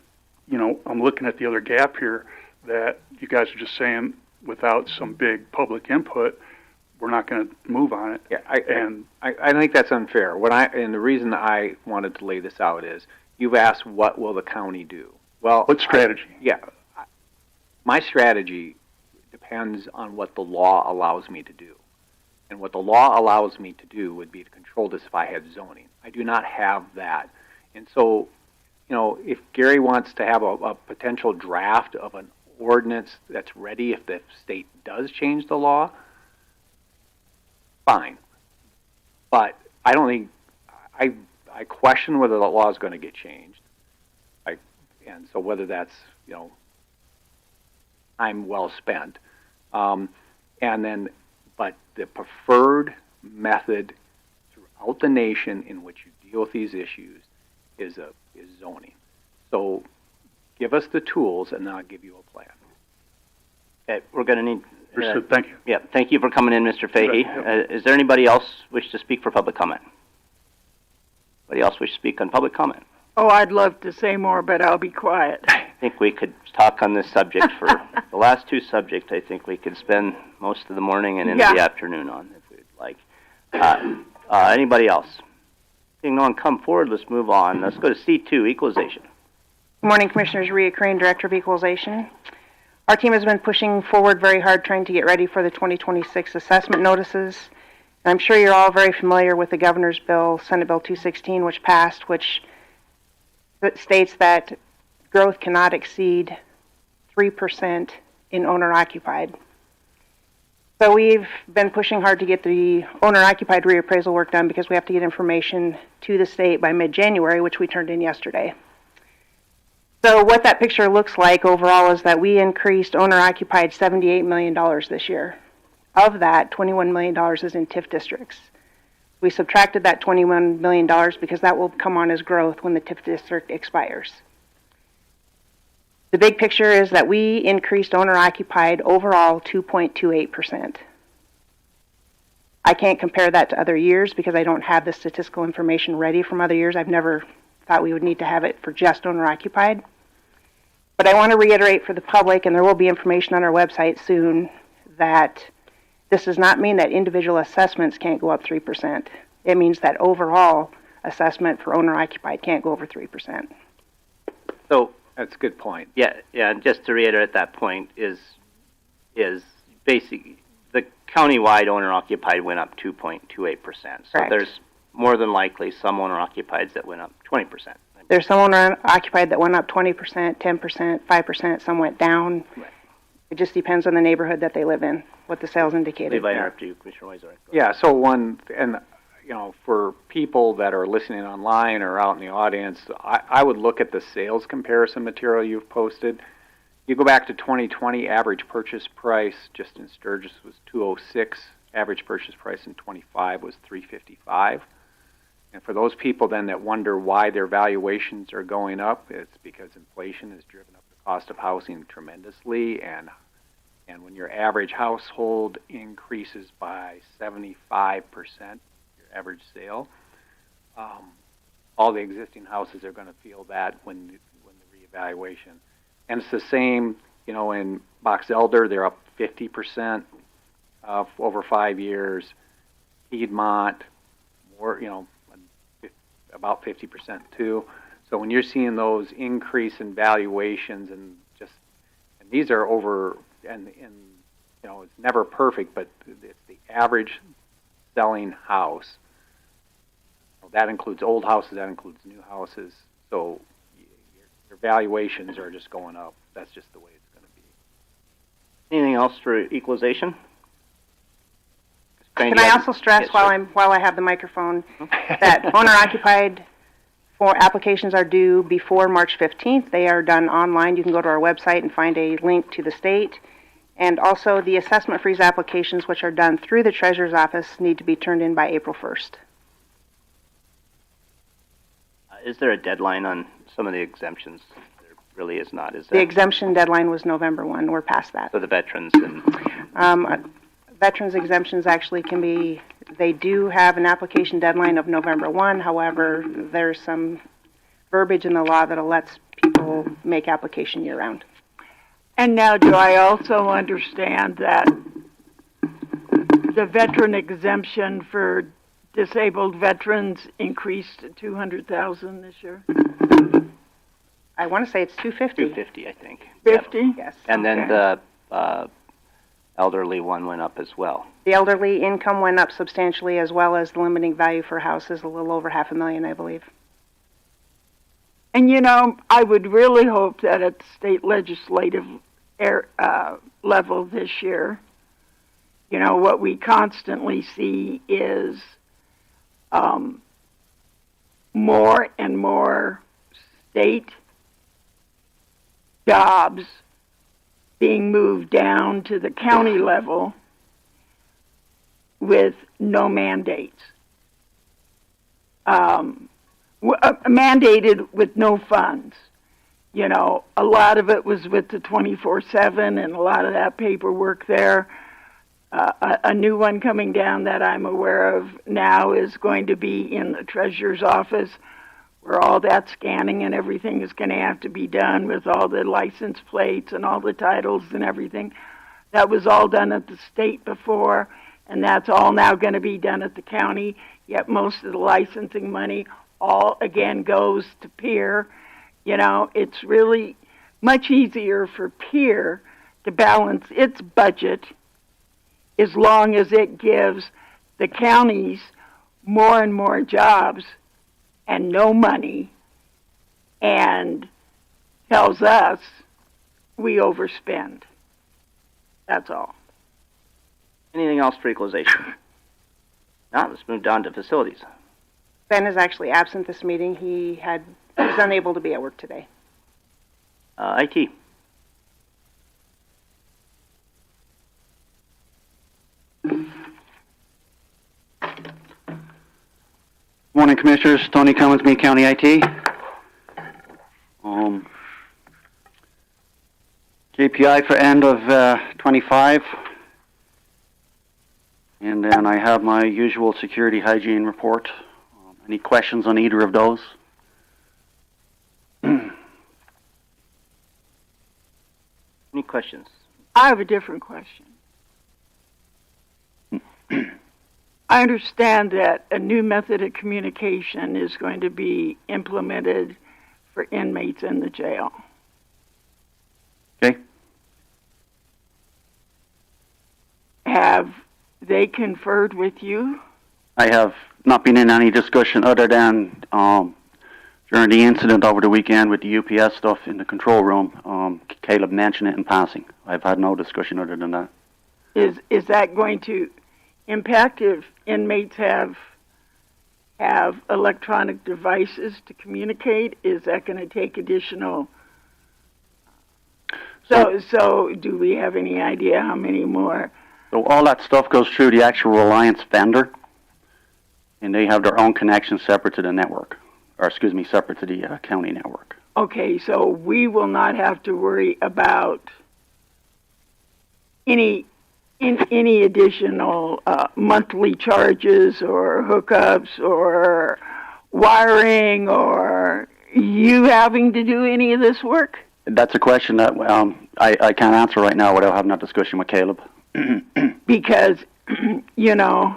you know, I'm looking at the other gap here that you guys are just saying without some big public input, we're not going to move on it. Yeah, I think that's unfair. And the reason I wanted to lay this out is you've asked what will the county do. Well, What strategy? My strategy depends on what the law allows me to do. And what the law allows me to do would be to control this if I had zoning. I do not have that. And so, if Gary wants to have a potential draft of an ordinance that's ready if the state does change the law, fine. But I don't think, I question whether the law is going to get changed. And so whether that's, time well spent. But the preferred method throughout the nation in which you deal with these issues is zoning. So give us the tools and then I'll give you a plan. Okay, we're going to need... Understood. Thank you. Yeah, thank you for coming in, Mr. Fahey. Is there anybody else wish to speak for public comment? Anybody else wish to speak on public comment? Oh, I'd love to say more, but I'll be quiet. I think we could talk on this subject for the last two subjects. I think we could spend most of the morning and into the afternoon on, if we'd like. Anybody else? Seeing no one come forward, let's move on. Let's go to C2, equalization. Good morning, Commissioners. Rhea Crane, Director of Equalization. Our team has been pushing forward very hard trying to get ready for the 2026 assessment notices. And I'm sure you're all very familiar with the Governor's Bill, Senate Bill 216, which passed, which states that growth cannot exceed 3% in owner-occupied. So we've been pushing hard to get the owner-occupied reappraisal work done because we have to get information to the state by mid-January, which we turned in yesterday. So what that picture looks like overall is that we increased owner-occupied $78 million this year. Of that, $21 million is in TIF districts. We subtracted that $21 million because that will come on as growth when the TIF district expires. The big picture is that we increased owner-occupied overall 2.28%. I can't compare that to other years because I don't have the statistical information ready from other years. I've never thought we would need to have it for just owner-occupied. But I want to reiterate for the public, and there will be information on our website soon, that this does not mean that individual assessments can't go up 3%. It means that overall assessment for owner-occupied can't go over 3%. So that's a good point. Yeah, and just to reiterate that point is basically the countywide owner-occupied went up 2.28%. So there's more than likely some owner-occupieds that went up 20%. There's some owner-occupied that went up 20%, 10%, 5%, some went down. Right. It just depends on the neighborhood that they live in, what the sales indicated. If I interrupt you, Commissioner Weiser. Yeah, so for people that are listening online or out in the audience, I would look at the sales comparison material you've posted. You go back to 2020, average purchase price just in Sturgis was $206. Average purchase price in 25 was $355. And for those people then that wonder why their valuations are going up, it's because inflation has driven up the cost of housing tremendously, and when your average household increases by 75%, your average sale, all the existing houses are going to feel that when the reevaluation. And it's the same, in Box Elder, they're up 50% over 5 years. Piedmont, more, about 50% too. So when you're seeing those increase in valuations and these are over, and it's never perfect, but it's the average selling house. That includes old houses, that includes new houses. So your valuations are just going up. That's just the way it's going to be. Anything else for equalization? Can I also stress while I have the microphone that owner-occupied applications are due before March 15th. They are done online. You can go to our website and find a link to the state. And also the assessment freeze applications, which are done through the Treasurer's Office, need to be turned in by April 1st. Is there a deadline on some of the exemptions? There really is not, is there? The exemption deadline was November 1. We're past that. So the veterans and... veterans exemptions actually they do have an application deadline of November 1. However, there's some verbiage in the law that lets people make application year-round. And now, do I also understand that the veteran exemption for disabled veterans increased to $200,000 this year? I want to say it's 250. 250, I think. 50? Yes. And then Okay. the elderly one went up as well. The elderly income went up substantially, as well as the limiting value for houses, a little over $500,000, I believe. And you know, I would really hope that at the state legislative level this year, you know, what we constantly see is more and more state jobs being moved down to the county level with no mandates. Mandated with no funds. You know, a lot of it was with the 24/7 and a lot of that paperwork there. A new one coming down that I'm aware of now is going to be in the treasurer's office, where all that scanning and everything is going to have to be done with all the license plates and all the titles and everything. That was all done at the state before, and that's all now going to be done at the county, yet most of the licensing money all again goes to Pier. You know, it's really much easier for Pier to balance its budget as long as it gives the counties more and more jobs and no money and tells us we overspend. That's all. Anything else for equalization? Now, let's move down to facilities. Ben is actually absent this meeting. He was unable to be at work today. IT. Morning, Commissioners. Tony Cummins, Meade County IT. KPI for end of 25. And then I have my usual security hygiene report. Any questions on either of those? Any questions? I have a different question. I understand that a new method of communication is going to be implemented for inmates in the jail. Okay. Have they conferred with you? I have not been in any discussion other than during the incident over the weekend with the UPS stuff in the control room. Caleb mentioned it in passing. I've had no discussion other than that. Is that going to impact if inmates have electronic devices to communicate? Is that going to take additional? So do we have any idea how many more? So all that stuff goes through the actual Reliance vendor, and they have their own connection separate to the network, or excuse me, separate to the county network. Okay, so we will not have to worry about any additional monthly charges or hookups or wiring or you having to do any of this work? That's a question that I can't answer right now without having that discussion with Caleb. Because, you know,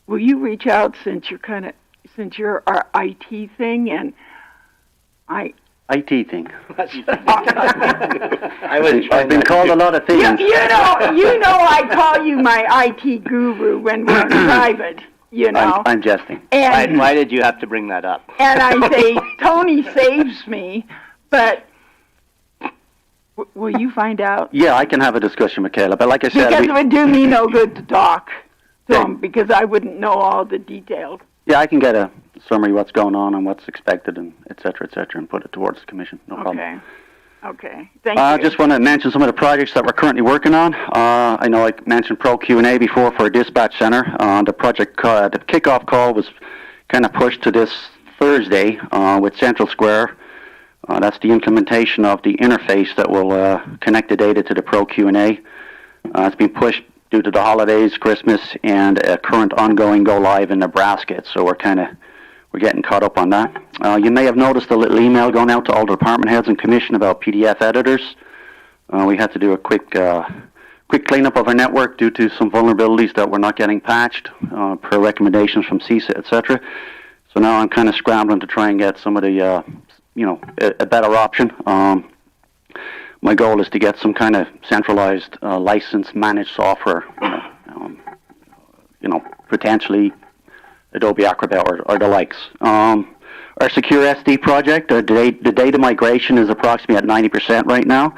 will you reach out since you're our IT thing and IT thing. I've been called a lot of things. You know, I call you my IT guru when we're in private. You know, I'm jesting. And why did you have to bring that up? And I say Tony saves me, but will you find out? Yeah, I can have a discussion with Caleb. But like I said, because it would do me no good to talk to him because I wouldn't know all the details. Yeah, I can get a summary of what's going on and what's expected and et cetera, and put it towards the commission. No problem. Okay. Thank you. I just want to mention some of the projects that we're currently working on. I know I mentioned Pro Q&A before for a dispatch center. The project, the kickoff call was kind of pushed to this Thursday with Central Square. That's the implementation of the interface that will connect the data to the Pro Q&A. It's been pushed due to the holidays, Christmas, and a current ongoing go live in Nebraska. So we're getting caught up on that. You may have noticed a little email going out to all the department heads and commission about PDF editors. We had to do a quick cleanup of our network due to some vulnerabilities that were not getting patched per recommendations from CISA, etc. So now I'm kind of scrambling to try and get some of the, a better option. My goal is to get some kind of centralized, licensed, managed software, potentially Adobe Acrobat or the likes. Our secure SD project, the data migration is approximately at 90% right now,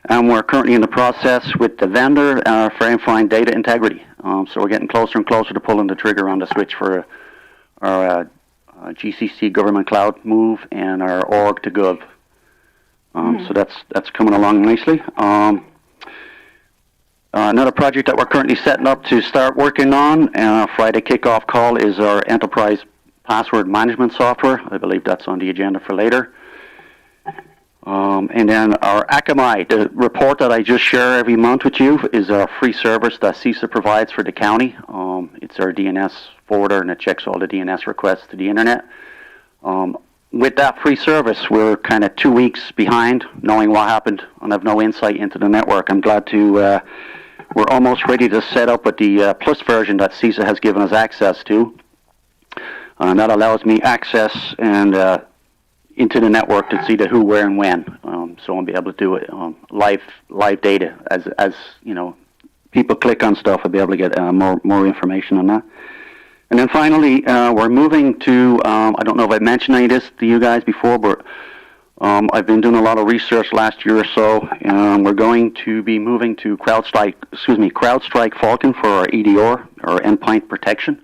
and we're currently in the process with the vendor for verifying data integrity. So we're getting closer and closer to pulling the trigger on the switch for our GCC government cloud move and our org to gov. So that's coming along nicely. Another project that we're currently setting up to start working on, Friday kickoff call, is our enterprise password management software. I believe that's on the agenda for later. And then our Akamai, the report that I just share every month with you, is a free service that CISA provides for the county. It's our DNS forwarder, and it checks all the DNS requests to the internet. With that free service, we're kind of 2 weeks behind knowing what happened and have no insight into the network. I'm glad to, we're almost ready to set up with the plus version that CISA has given us access to. And that allows me access and into the network to see the who, where, and when. So I'll be able to do it live data. As people click on stuff, I'll be able to get more information on that. And then finally, we're moving to, I don't know if I mentioned any of this to you guys before, but I've been doing a lot of research last year or so, and we're going to be moving to CrowdStrike Falcon for our EDR, or endpoint protection.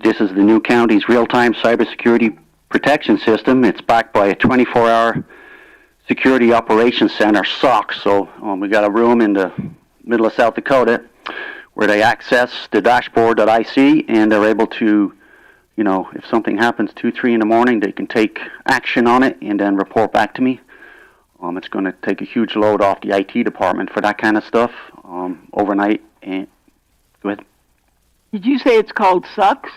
This is the new county's real-time cybersecurity protection system. It's backed by a 24-hour security operations center, SOC. So we got a room in the middle of South Dakota where they access the dashboard that I see, and they're able to, if something happens 2, 3 in the morning, they can take action on it and then report back to me. It's going to take a huge load off the IT department for that kind of stuff overnight. And go ahead. Did you say it's called SUCS?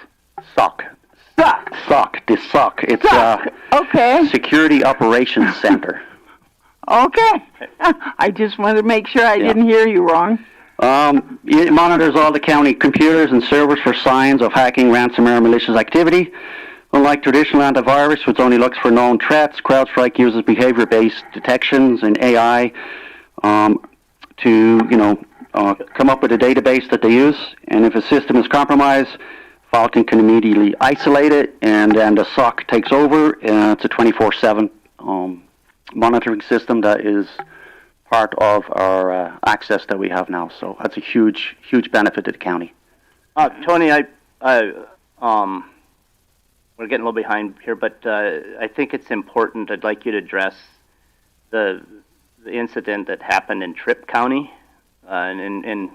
SOC. SUCS. SOC. The SOC. It's okay. Security Operations Center. Okay. I just wanted to make sure I didn't hear you wrong. It monitors all the county computers and servers for signs of hacking, ransomware, malicious activity. Unlike traditional antivirus, which only looks for known threats, CrowdStrike uses behavior-based detections and AI to, come up with a database that they use. And if a system is compromised, Falcon can immediately isolate it, and then the SOC takes over. It's a 24/7 monitoring system that is part of our access that we have now. So that's a huge benefit to the county. Tony, we're getting a little behind here, but I think it's important. I'd like you to address the incident that happened in Tripp County, and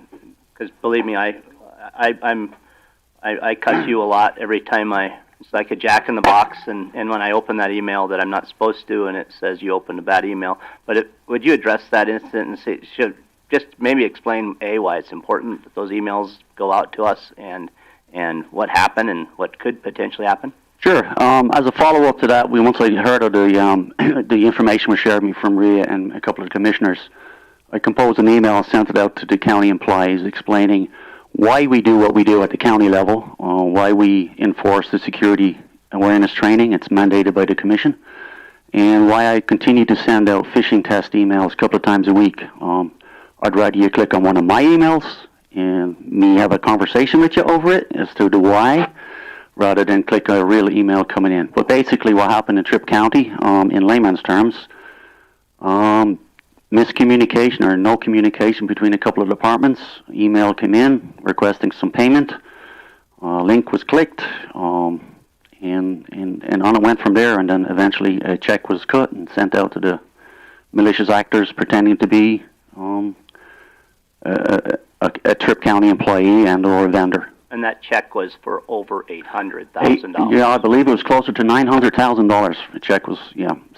because believe me, I cuss you a lot every time it's like a jack in the box, and when I open that email that I'm not supposed to, and it says you opened a bad email. But would you address that incident and just maybe explain why it's important that those emails go out to us, and what happened and what could potentially happen? Sure. As a follow-up to that, once I heard of the information was shared with me from Rhea and a couple of commissioners, I composed an email and sent it out to the county employees explaining why we do what we do at the county level, why we enforce the security awareness training. It's mandated by the commission, and why I continue to send out phishing test emails a couple of times a week. I'd rather you click on one of my emails and me have a conversation with you over it as to the why, rather than click a real email coming in. But basically what happened in Tripp County, in layman's terms, miscommunication or no communication between a couple of departments. Email came in requesting some payment. Link was clicked, and on it went from there. And then eventually a check was cut and sent out to the malicious actors pretending to be a Tripp County employee and or a vendor. And that check was for over $800,000. Yeah, I believe it was closer to $900,000. The check was,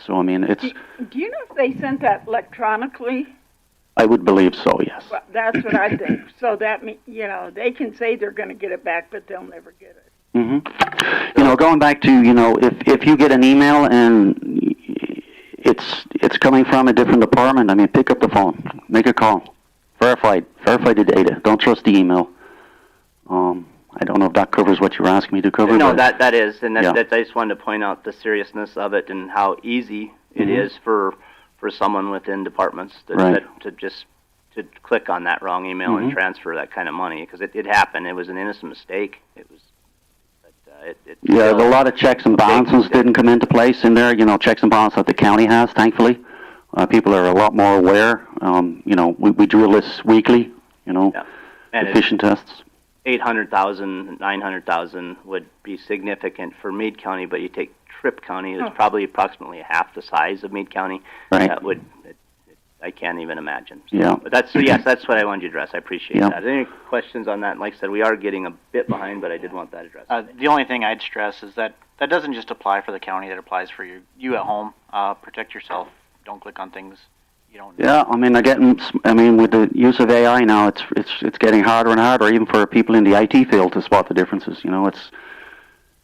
So, I mean, it's... Do you know if they sent that electronically? I would believe so, yes. Well, that's what I think. So that means, they can say they're going to get it back, but they'll never get it. Mm-hmm. Going back to, if you get an email and it's coming from a different department, I mean, pick up the phone, make a call, verify the data. Don't trust the email. I don't know if that covers what you were asking me to cover. No, but that is, and Yeah. I just wanted to point out the seriousness of it and how easy it Mhm. is for someone within departments Right. to just to click on that wrong email and Mhm. transfer that kind of money, because it happened. It was an innocent mistake. It was, but it Yeah, still- a lot of checks and balances didn't come into place in there. You know, checks and balances that the county has, thankfully. People are a lot more aware. You know, we drill this weekly, you know, Yeah. And efficient tests. 800,000, 900,000 would be significant for Meade County, but you take Tripp County, it's probably approximately half the size of Meade County. Right. That would, I can't even imagine. So, Yeah. But yes, that's what I wanted to address. I appreciate Yeah. that. Any questions on that? And like I said, we are getting a bit behind, but I did want that addressed. The only thing I'd stress is that doesn't just apply for the county, that applies for you at home. Protect yourself. Don't click on things you don't need. Yeah, I mean, with the use of AI now, it's getting harder and harder, even for people in the IT field, to spot the differences. You know,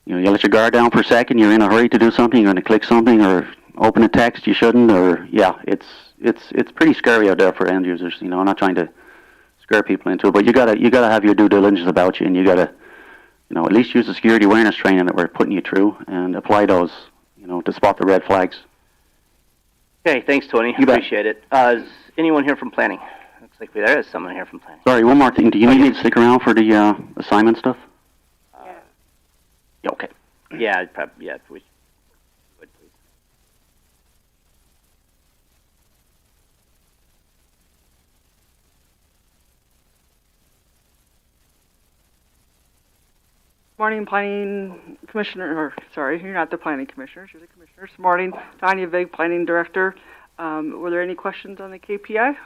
you let your guard down for a second, you're in a hurry to do something, you're going to click something or open a text you shouldn't, or it's pretty scary out there for end users. You know, I'm not trying to scare people into it, but you gotta have your due diligence about you, and you gotta, you know, at least use the security awareness training that we're putting you through and apply those, you know, to spot the red flags. Okay, thanks, Tony. You bet. Appreciate it. Is anyone here from planning? Looks like there is someone here from planning. Sorry, one more thing. Do you need me to stick around for the assignment stuff? Yeah, okay. Yeah, if we would, please. Morning, Planning Commissioner, or sorry, you're not the Planning Commissioners, you're the Commissioners. Morning, Tanya Vig, Planning Director. Were there any questions on the KPI?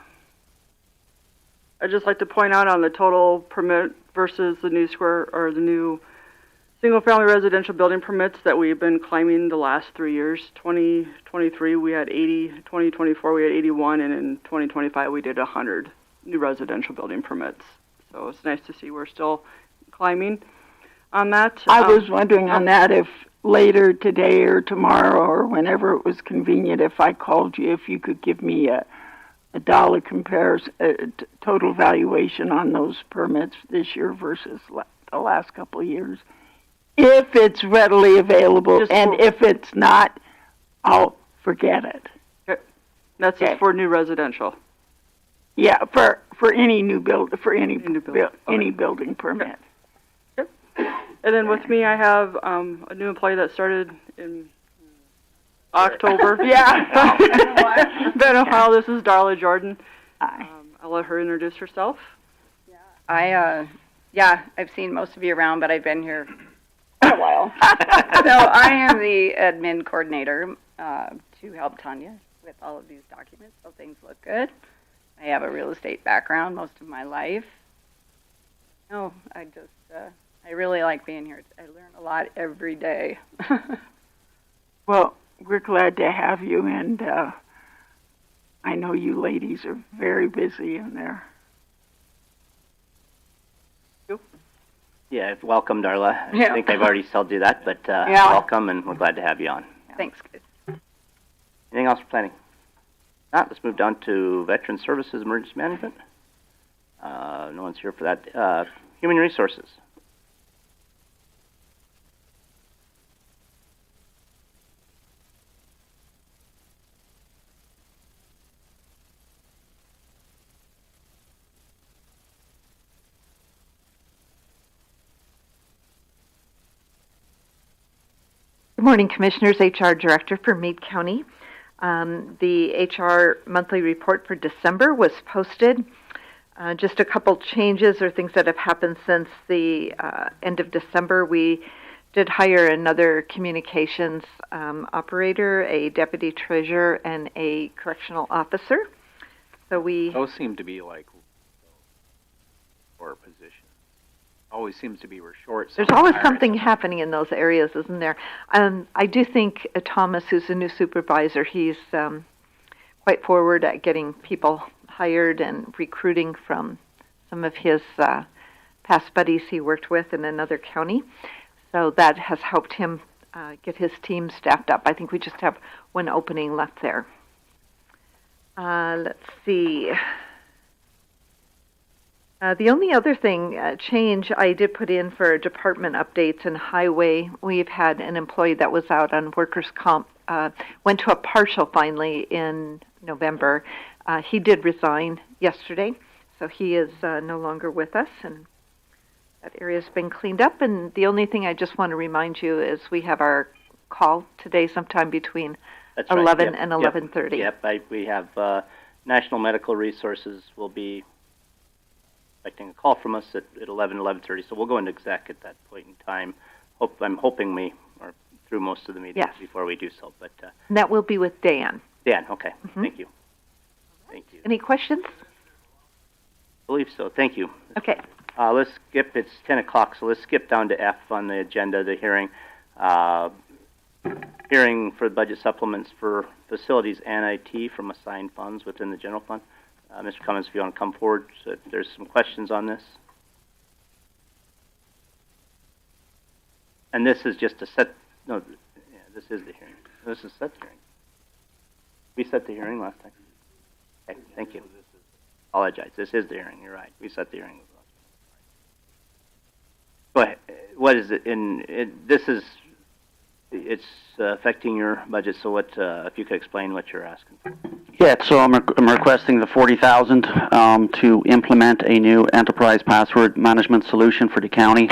I'd just like to point out on the total permit versus the new the new single-family residential building permits that we've been climbing the last 3 years. 2023 we had 80, 2024 we had 81, and in 2025 we did 100 new residential building permits. So it's nice to see we're still climbing on that. I was wondering on that if later today or tomorrow or whenever it was convenient, if I called you, if you could give me a dollar comparison, total valuation on those permits this year versus the last couple of years. If it's readily available, and if it's not, I'll forget it. Okay. That's just for new residential. Yeah, for any new build, for any Okay. building permit. Okay. And then with me, I have a new employee that started in October. Yeah. Been a while. This is Darla Jordan. Hi. I'll let her introduce herself. I've seen most of you around, but I've been here for a while. So I am the admin coordinator to help Tanya with all of these documents, so things look good. I have a real estate background most of my life. No, I really like being here. I learn a lot every day. Well, we're glad to have you, and I know you ladies are very busy in there. Yeah, welcome, Darla. Yeah. I think I've already told you that, but Yeah. welcome, and we're glad to have you on. Thanks, guys. Anything else for planning? Not. Let's move down to Veteran Services Emergency Management. No one's here for that. Human Resources. Good morning, Commissioners. HR Director for Meade County. The HR monthly report for December was posted. Just a couple changes or things that have happened since the end of December. We did hire another communications operator, a deputy treasurer, and a correctional officer. So Those seem to be like for positions. Always seems to be we're short. There's always something happening in those areas, isn't there? I do think Thomas, who's the new supervisor, he's quite forward at getting people hired and recruiting from some of his past buddies he worked with in another county. So that has helped him get his team staffed up. I think we just have one opening left there. Let's see. The only other thing, change I did put in for department updates in highway, we've had an employee that was out on workers' comp, went to a partial finally in November. He did resign yesterday, so he is no longer with us, and that area's been cleaned up. And the only thing I just want to remind you is we have our call today sometime between That's 11 right. and 11:30. Yep, we have National Medical Resources will be expecting a call from us at 11:30. So we'll go into exec at that point in time. I'm hoping we are through most of the meetings before we do so. But and that will be with Dan. Dan, okay. Mm-hmm. Thank you. Thank you. Any questions? I believe so. Thank you. Okay. Let's skip. It's 10 o'clock, so let's skip down to F on the agenda, the hearing. Hearing for budget supplements for facilities and IT from assigned funds within the general fund. Mr. Cummins, if you want to come forward, so if there's some questions on this. And this is just a set, no, yeah, this is the hearing. This is set the hearing. We set the hearing last time. Okay, thank you. Apologize. This is the hearing. You're right. We set the hearing. Go ahead. What is it it's affecting your budget, so what, if you could explain what you're asking for. Yeah, so I'm requesting the $40,000 to implement a new enterprise password management solution for the county.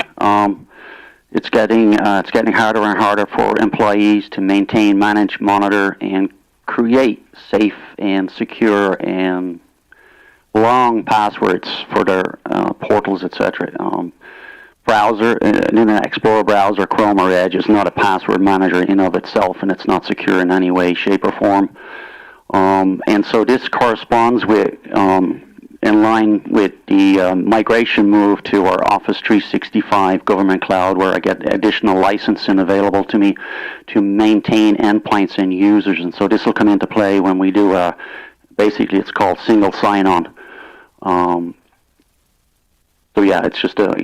It's getting harder and harder for employees to maintain, manage, monitor, and create safe and secure and long passwords for their portals, etc. Browser, an Internet Explorer browser, Chrome or Edge is not a password manager in of itself, and it's not secure in any way, shape, or form. And so this corresponds with, in line with the migration move to our Office 365 government cloud, where I get additional licensing available to me to maintain endpoints and users. And so this will come into play when we do basically it's called single sign-on. So yeah, it's just a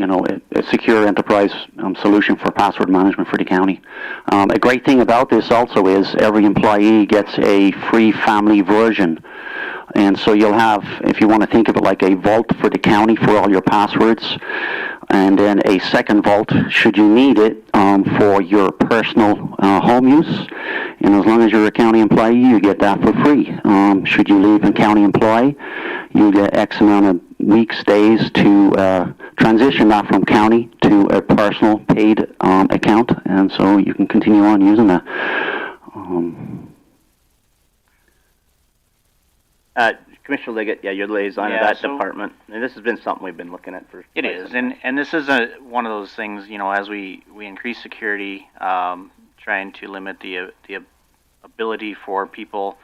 secure enterprise solution for password management for the county. A great thing about this also is every employee gets a free family version. And so you'll have, if you want to think of it like a vault for the county for all your passwords, and then a second vault should you need it for your personal home use. And as long as you're a county employee, you get that for free. Should you leave a county employee, you get X amount of weeks, days to transition that from county to a personal paid account, and so you can continue on using that. Commissioner Liggett, you're the liaison of that department, and this has been something we've been looking at for. It is, and this is one of those things. As we increase security, trying to limit the ability for people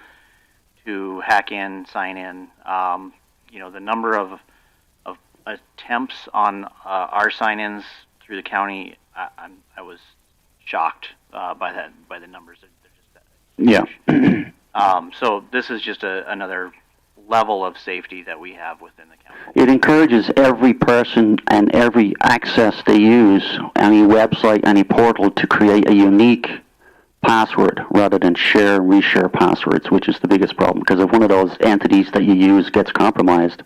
to hack in, sign in. The number of attempts on our sign-ins through the county, I was shocked by the numbers. They're just Yeah. So this is just another level of safety that we have within the county. It encourages every person and every access they use, any website, any portal, to create a unique password rather than share and reshare passwords, which is the biggest problem. Because if one of those entities that you use gets compromised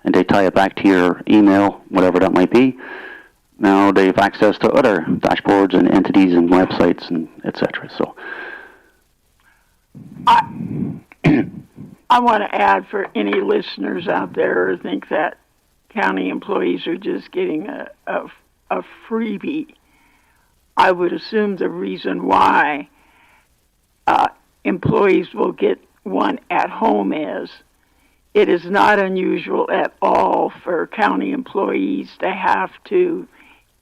and they tie it back to your email, whatever that might be, now they have access to other dashboards and entities and websites and etc. So I want to add for any listeners out there who think that county employees are just getting a freebie. I would assume the reason why employees will get one at home is it is not unusual at all for county employees to have to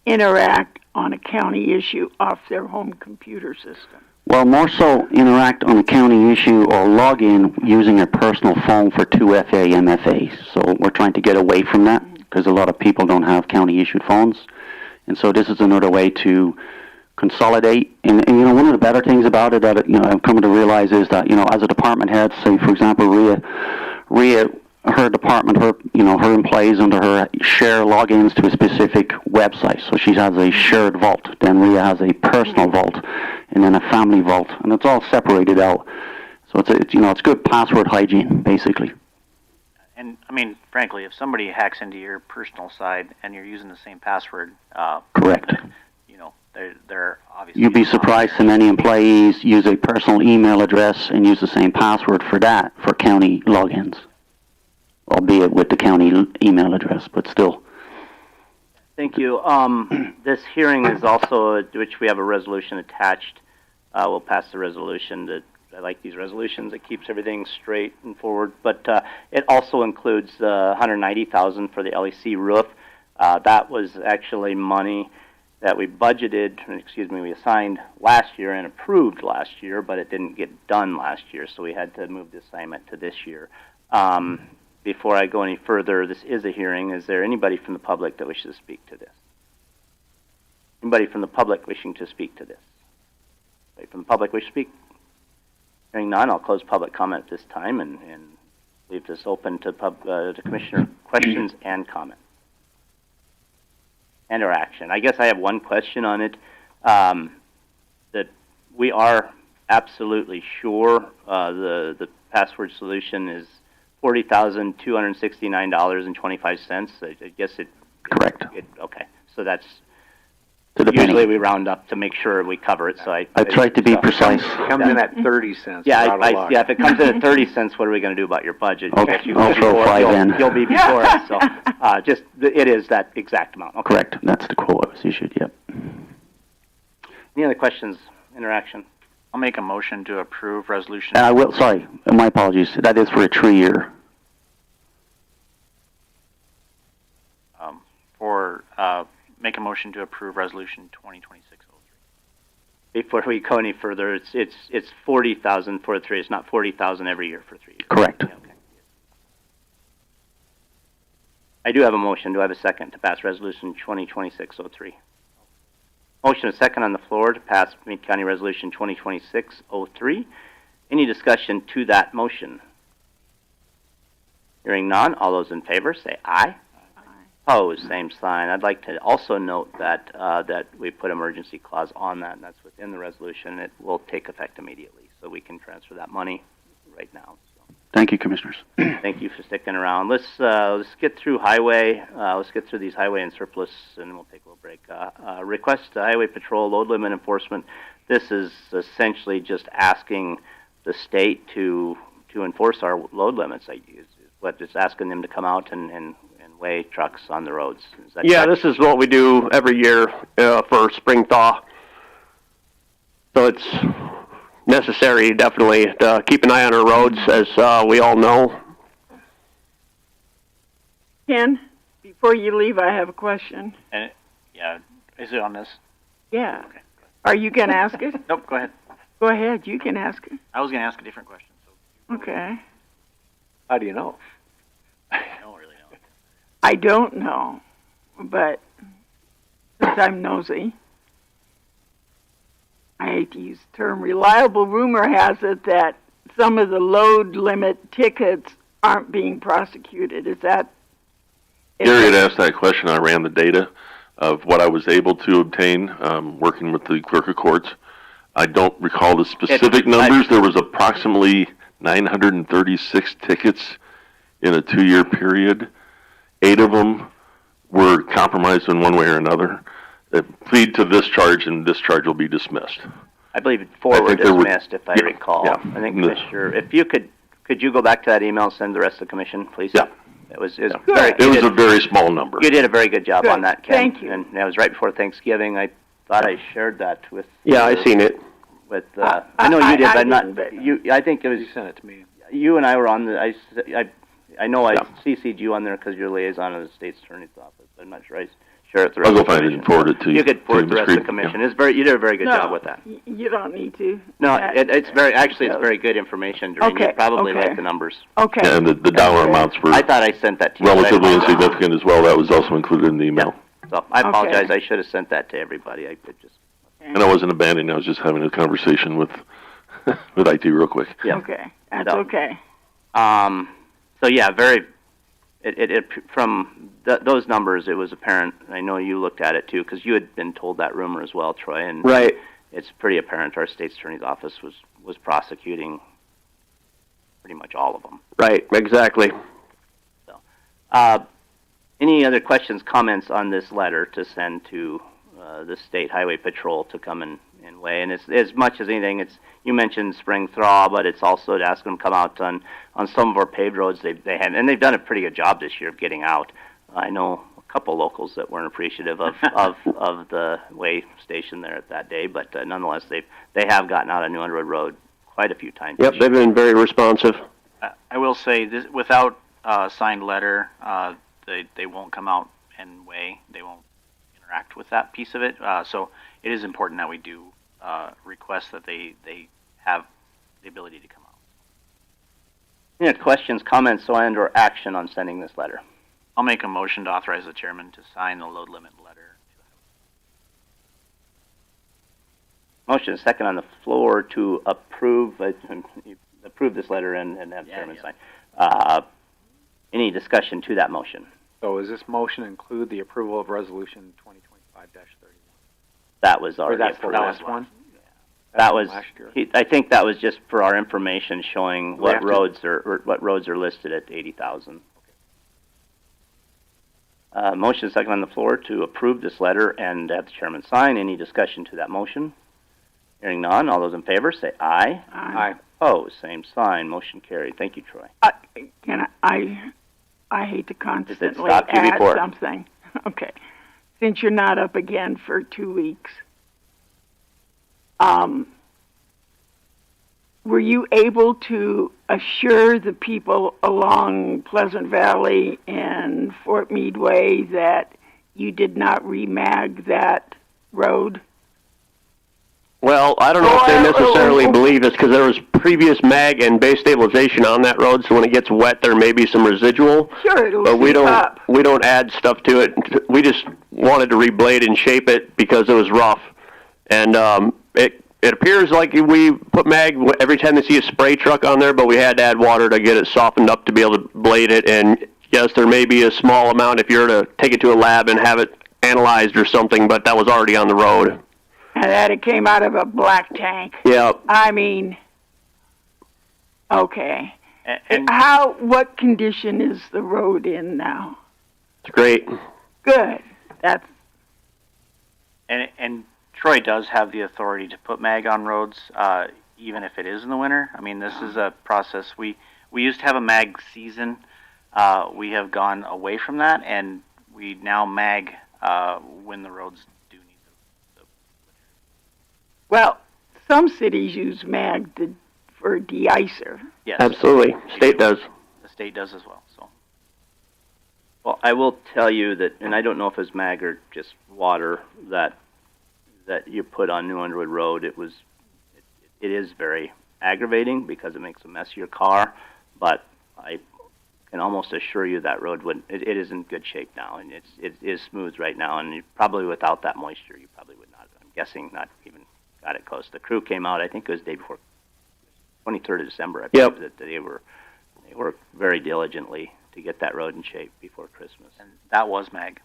interact on a county issue off their home computer system. Well, more so interact on a county issue or log in using a personal phone for 2FA, MFA. So we're trying to get away from that because a lot of people don't have county issued phones. And so this is another way to consolidate. And one of the better things about it that I've come to realize is that, as a department head, say for example, Rhea, her department, her employees under her share logins to a specific website. So she has a shared vault. Then Rhea has a personal vault, and then a family vault, and it's all separated out. So it's good password hygiene, basically. And I mean, frankly, if somebody hacks into your personal side and you're using the same password, Correct. you know, they're obviously. You'd be surprised how many employees use a personal email address and use the same password for that for county logins, albeit with the county email address, but still. Thank you. This hearing is also, which we have a resolution attached. We'll pass the resolution. I like these resolutions. It keeps everything straight and forward. But it also includes the $190,000 for the LEC roof. That was actually money that we budgeted, we assigned last year and approved last year, but it didn't get done last year, so we had to move the assignment to this year. Before I go any further, this is a hearing. Is there anybody from the public that wishes to speak to this? Anybody from the public wishing to speak to this? Anybody from the public wish to speak? Hearing none, I'll close public comment at this time and leave this open to Commissioner questions and comment. And or action. I guess I have one question on it. That we are absolutely sure the password solution is $40,269.25. I guess it. Correct. Okay, so that's Usually penny. We round up to make sure we cover it. So I tried to be precise. Comes in at 30 cents. Yeah, yeah. If it comes in at 30 cents, what are we going to do about your budget? Okay, I'll throw 5 in. You'll be before us. So it is that exact amount. Okay. Correct. That's the quote that was issued. Yep. Any other questions? Interaction. I'll make a motion to approve resolution. I will. Sorry, my apologies. That is for a 3-year. Make a motion to approve resolution 2026-03. Before we go any further, it's 40,000 for 3. It's not 40,000 every year for 3 years. Correct. Yeah, okay. I do have a motion. Do I have a second to pass resolution 2026-03? Motion a second on the floor to pass Meade County Resolution 2026-03. Any discussion to that motion? Hearing none, all those in favor say aye. Opposed, same sign. I'd like to also note that that we put emergency clause on that, and that's within the resolution. It will take effect immediately, so we can transfer that money right now. So. Thank you, Commissioners. Thank you for sticking around. Let's get through highway. Let's get through these highway and surplus, and we'll take a little break. Request to Highway Patrol load limit enforcement. This is essentially just asking the state to enforce our load limits. What it's asking them to come out and weigh trucks on the roads. Is that correct? This is what we do every year for spring thaw. So it's necessary, definitely, to keep an eye on our roads, as we all know. Ken, before you leave, I have a question. And is it on this? Yeah. Okay. Are you going to ask it? Nope. Go ahead. Go ahead. You can ask it. I was going to ask a different question. So. Okay. How do you know? I don't really know. I don't know, but since I'm nosy, I hate to use the term, reliable rumor has it that some of the load limit tickets aren't being prosecuted. Is that? Gary had asked that question. I ran the data of what I was able to obtain working with the clerk of courts. I don't recall the specific numbers. There was approximately 936 tickets in a 2-year period. 8 of them were compromised in one way or another. They plead to this charge, and this charge will be dismissed. I believe 4 were dismissed, if I recall. Yeah. I think, Commissioner, if you could you go back to that email and send the rest of the commission, please? Yeah. It was a very small number. You did a very good job on that, Ken. Thank you. And that was right before Thanksgiving. I thought I shared that with. Yeah, I seen it. With I know you did, but not you. I think it was. You sent it to me. You and I were on the. I know I CC'd you on there because you're liaison of the state's attorney's office. I'm not sure I share it the rest I'll of go the find it and forward it to you. You could forward the rest of the commission. It's you did a very good job with that. You don't need to. No, it's very good information. Doreen. Okay, You probably okay. like the numbers. Okay. Yeah, and the dollar amounts were I thought I sent that to you. relatively insignificant as well. That was also included in the email. Yeah. So I apologize. I should have sent that to everybody. I could just. And I wasn't abandoning. I was just having a conversation with with IT real quick. Yeah. Okay. That's okay. So yeah, very. It from those numbers, it was apparent. I know you looked at it too, because you had been told that rumor as well, Troy. And Right. It's pretty apparent our state's attorney's office was prosecuting pretty much all of them. Right, exactly. Any other questions, comments on this letter to send to the State Highway Patrol to come and weigh? And it's, as much as anything, it's, you mentioned spring thaw, but it's also to ask them to come out on some of our paved roads. They have, and they've done a pretty good job this year of getting out. I know a couple locals that weren't appreciative of the weigh station there at that day, but nonetheless, they have gotten out on New Underwood Road quite a few times. Yep, they've been very responsive. I will say this, without a signed letter, they won't come out and weigh. They won't interact with that piece of it. So it is important that we do request that they have the ability to come out. Any questions, comments, or action on sending this letter? I'll make a motion to authorize the chairman to sign the load limit letter. Motion is second on the floor to approve this letter and have the chairman sign. Any discussion to that motion? So does this motion include the approval of resolution 2025-31? That was already that's approved. the last one? That was, last year. I think that was just for our information showing We what have to- roads are listed at 80,000. Motion is second on the floor to approve this letter and have the chairman sign. Any discussion to that motion? Hearing none, all those in favor say aye. Aye. Opposed, same sign. Motion carried. Thank you, Troy. I hate to constantly stopped you add before? something. Okay. Since you're not up again for 2 weeks, were you able to assure the people along Pleasant Valley and Fort Meade Way that you did not remag that road? Well, I don't know if they necessarily believe this because there was previous mag and base stabilization on that road, so when it gets wet, there may be some residual. Sure, it'll But we seep up. don't add stuff to it. We just wanted to reblade and shape it because it was rough, and it appears like we put mag every time they see a spray truck on there, but we had to add water to get it softened up to be able to blade it. And yes, there may be a small amount if you were to take it to a lab and have it analyzed or something, but that was already on the road. And that it came out of a black tank. Yeah. I mean, okay. And What condition is the road in now? It's great. Good. That's and Troy does have the authority to put mag on roads, even if it is in the winter. I mean, this is a process. We used to have a mag season. We have gone away from that, and we now mag when the roads do need them. well. Some cities use mag for de-icer. Yes, Absolutely. State does. the state does as well. So Well, I will tell you that, and I don't know if it's mag or just water that you put on New Underwood Road. It is very aggravating because it makes a mess of your car, but I can almost assure you that road it is in good shape now, and it is smooth right now, and you probably without that moisture, you probably would not, I'm guessing, not even got it close. The crew came out, I think it was the day before, 23rd of December, I believe, that they worked very diligently to get that road in shape before Christmas. and that was mag.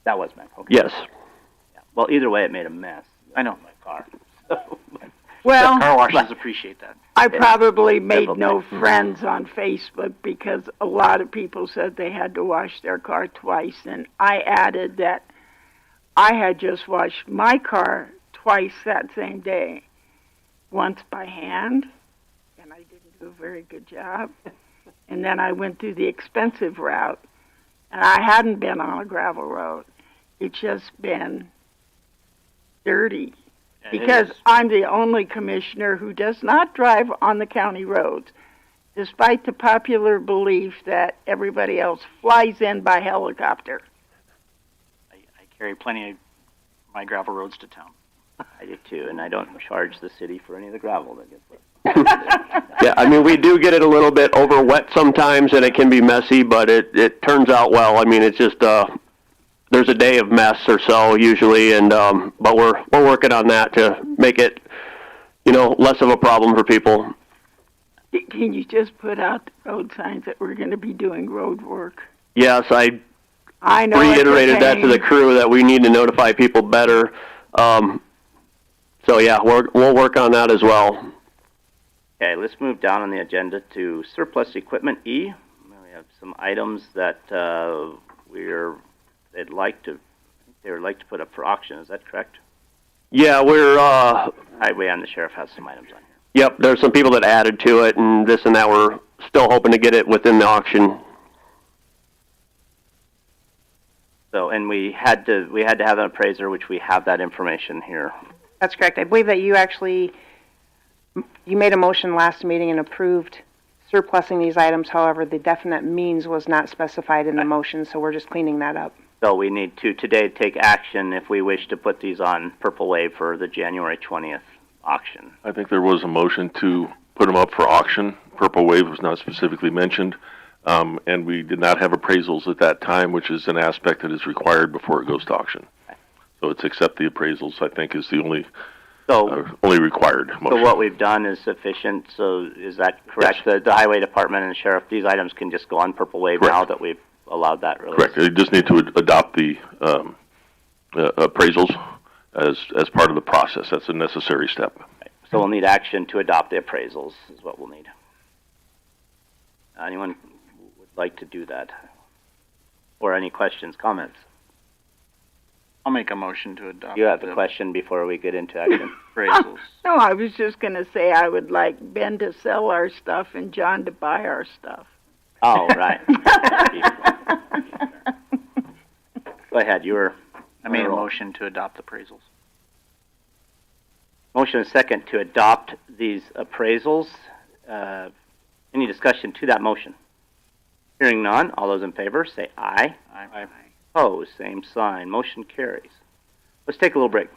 That was mag. Okay. Yes. Yeah. Well, either way, it made a mess. I know. My car. So, Well, Car washes appreciate that. I probably made Several no times. friends on Facebook because a lot of people said they had to wash their car twice, and I added that I had just washed my car twice that same day, once by hand, and I didn't do a very good job, and then I went through the expensive route, and I hadn't been on a gravel road. It's just been dirty. And it Because is. I'm the only commissioner who does not drive on the county roads, despite the popular belief that everybody else flies in by helicopter. I carry plenty of my gravel roads to town. I do too, and I don't charge the city for any of the gravel that gets left. Yeah, I mean, we do get it a little bit over wet sometimes, and it can be messy, but it turns out well. I mean, it's just there's a day of mess or so usually, and but we're working on that to make it, less of a problem for people. Can you just put out the road signs that we're going to be doing road work? Yes, I know reiterated it's a that to the pain. crew that we need to notify people better. So yeah, we'll work on that as well. Okay, let's move down on the agenda to surplus equipment E. We We have some items that they'd like to put up for auction. Is that correct? Yeah, we're, Highway and the sheriff has some items on here. yep, there's some people that added to it and this and that. We're still hoping to get it within the auction. So, and we had to have an appraiser, which we have that information here. That's correct. I believe that you made a motion last meeting and approved surplusing these items. However, the definite means was not specified in the motion, so we're just cleaning that up. So we need to today take action if we wish to put these on Purple Wave for the January 20th auction. I think there was a motion to put them up for auction. Purple Wave was not specifically mentioned, and we did not have appraisals at that time, which is an aspect that is required before it goes to auction. So it's accept the appraisals, I think, is the only required motion. So what we've done is sufficient. So is that correct? Yes. The highway department and the sheriff, these items can just go on Purple Wave Correct. now that we've allowed that release. Correct. You just need to adopt the appraisals as part of the process. That's a necessary step. Right. So we'll need action to adopt the appraisals is what we'll need. Anyone would like to do that? Or any questions, comments? I'll make a motion to adopt. You have a question before we get into action? Appraisals. No, I was just going to say I would like Ben to sell our stuff and John to buy our stuff. Oh, right. Go ahead. I made a motion to adopt the appraisals. Motion and second to adopt these appraisals. Any discussion to that motion? Hearing none, all those in favor say aye. Aye. Opposed, same sign. Motion carries. Let's take a little break.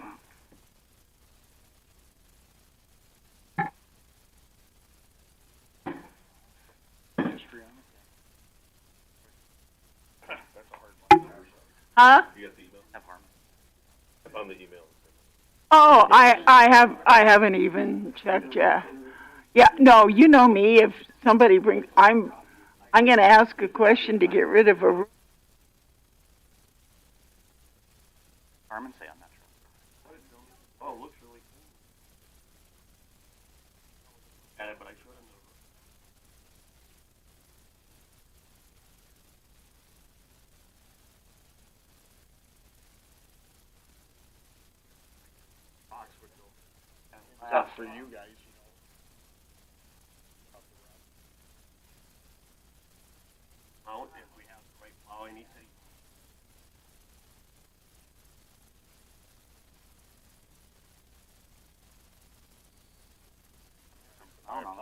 Huh? You got the email? I found the email. Oh, I haven't even checked yet. Yeah, no, you know me. If somebody brings, I'm going to ask a question to get rid of a. Carmen, say on that. Oh, it looks really cool. Got it, but I showed him That's for you guys. Mount if we have the right plowing. He said I don't know.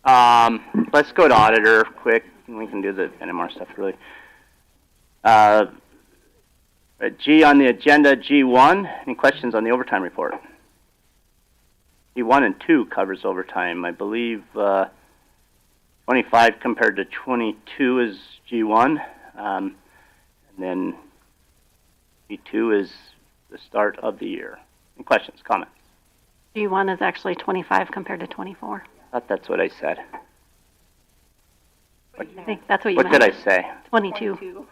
Let's go to auditor quick. We can do the NMR stuff really. G on the agenda, G1. Any questions on the overtime report? G1 and 2 covers overtime. I believe 25 compared to 22 is G1. And then G2 is the start of the year. Any questions, comments? G1 is actually 25 compared to 24. I thought that's what I said. I think that's what you What meant. did I say? 22.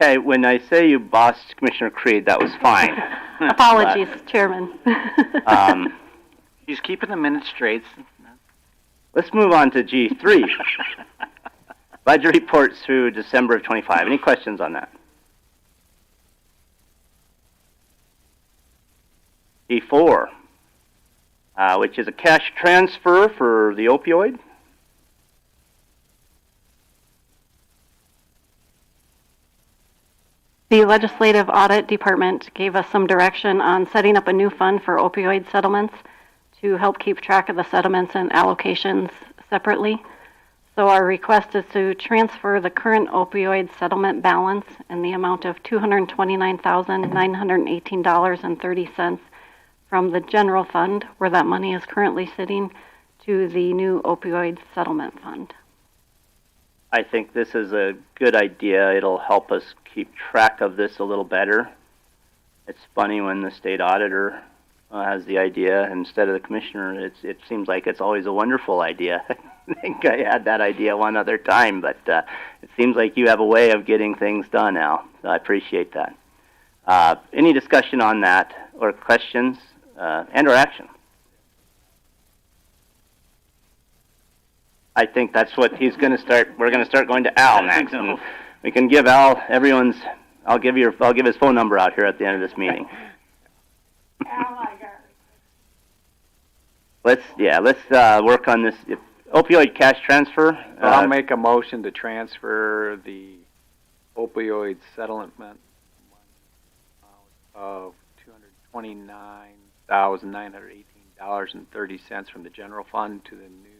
Okay, when I say you bossed Commissioner Creed, that was fine. Apologies, Chairman. He's keeping the minutes straight. Let's move on to G3. Budget reports through December of 25. Any questions on that? G4, which is a cash transfer for the opioid. The Legislative Audit Department gave us some direction on setting up a new fund for opioid settlements to help keep track of the settlements and allocations separately. So our request is to transfer the current opioid settlement balance in the amount of $229,918.30 from the general fund, where that money is currently sitting, to the new opioid settlement fund. I think this is a good idea. It'll help us keep track of this a little better. It's funny when the state auditor has the idea instead of the commissioner. It seems like it's always a wonderful idea. I think I had that idea one other time, but it seems like you have a way of getting things done, Al. So I appreciate that. Any discussion on that or questions and or action? I think that's what he's going to start. We're going to start going to Al next. And we can give Al I'll give his phone number out here at the end of this meeting. Let's work on this opioid cash transfer. I'll make a motion to transfer the opioid settlement of $229,918.30 from the general fund to the new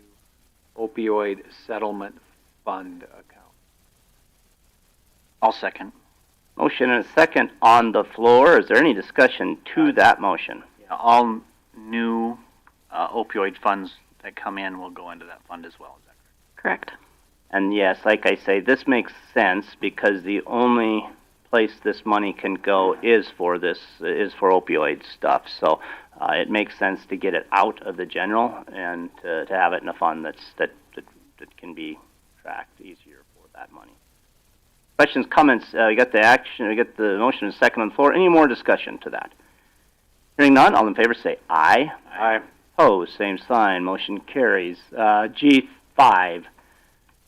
opioid settlement fund account. I'll second. Motion and a second on the floor. Is there any discussion to that motion? Yeah, all new opioid funds that come in will go into that fund as well. Is that correct? And yes, like I say, this makes sense because the only place this money can go is for opioid stuff. So it makes sense to get it out of the general and to have it in a fund that can be tracked easier for that money. Questions, comments? We got the action. We got the motion and second on the floor. Any more discussion to that? Hearing none, all in favor say aye. Aye. Opposed, same sign. Motion carries. G5,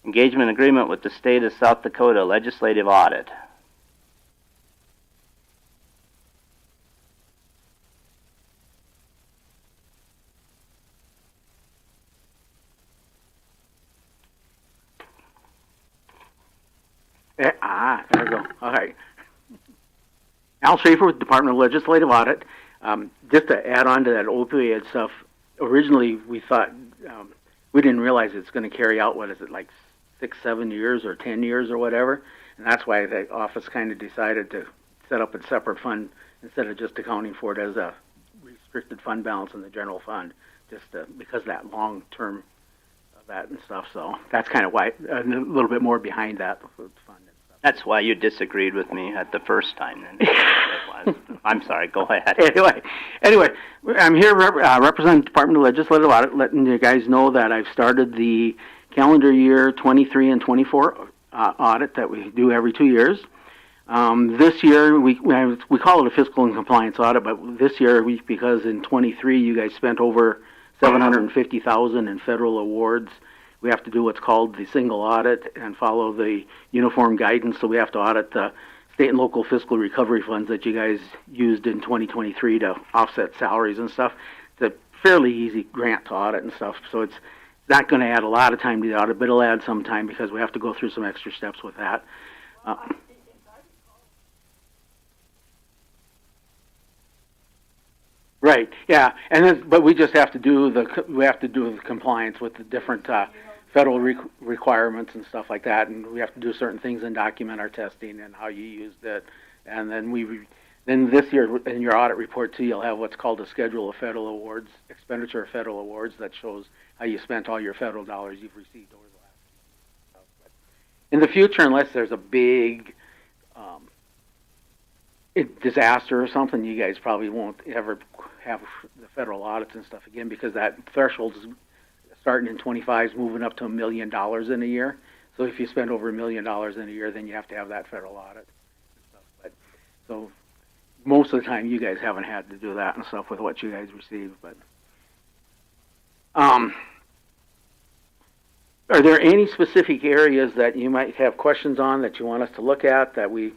engagement agreement with the state of South Dakota legislative audit. There we go. All right. Al Schaefer with Department of Legislative Audit. Just to add on to that opioid stuff, originally we thought, we didn't realize it's going to carry out, like 6, 7 years or 10 years or whatever. And that's why the office kind of decided to set up a separate fund instead of just accounting for it as a restricted fund balance in the general fund, just because of that long term of that and stuff. So that's kind of why, a little bit more behind that fund. That's why you disagreed with me at the first time. Then I'm sorry. Go ahead. Anyway, I'm here representing the Department of Legislative Audit, letting you guys know that I've started the calendar year 23 and 24 audit that we do every 2 years. This year we call it a fiscal and compliance audit, but this year because in 23 you guys spent over $750,000 in federal awards. We have to do what's called the single audit and follow the uniform guidance, so we have to audit the state and local fiscal recovery funds that you guys used in 2023 to offset salaries and stuff. It's a fairly easy grant to audit and stuff, so it's not going to add a lot of time to the audit, but it'll add some time because we have to go through some extra steps with that. Right, yeah, and then, but we just have to do the compliance with the different, federal requirements and stuff like that, and we have to do certain things and document our testing and how you used it. And then then this year in your audit report too, you'll have what's called a schedule of federal awards, expenditure of federal awards, that shows how you spent all your federal dollars you've received over the last year. But in the future, unless there's a big disaster or something, you guys probably won't ever have the federal audits and stuff again, because that threshold is starting in 25 is moving up to $1 million in a year. So if you spend over $1 million in a year, then you have to have that federal audit and stuff. But so most of the time, you guys haven't had to do that and stuff with what you guys receive. But are there any specific areas that you might have questions on that you want us to look at, that we,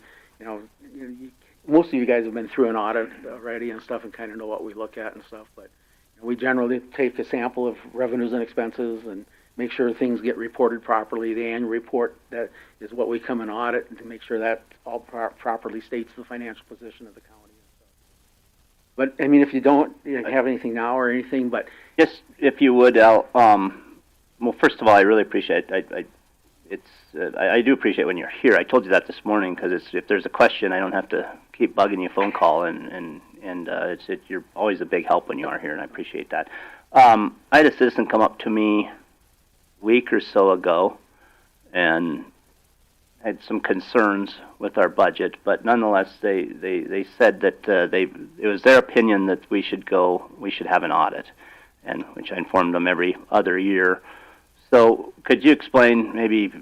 most of you guys have been through an audit already and stuff and kind of know what we look at and stuff, but we generally take a sample of revenues and expenses and make sure things get reported properly. The annual report, that is what we come and audit to make sure that all properly states the financial position of the county and stuff. But I mean, if you don't have anything now or anything, but just if you would, Al, well, first of all, I really appreciate it. I do appreciate when you're here. I told you that this morning, because if there's a question, I don't have to keep bugging you phone call, and you're always a big help when you are here, and I appreciate that. I had a citizen come up to me a week or so ago and had some concerns with our budget, but nonetheless, they said that it was their opinion that we should have an audit, and which I informed them every other year. So could you explain maybe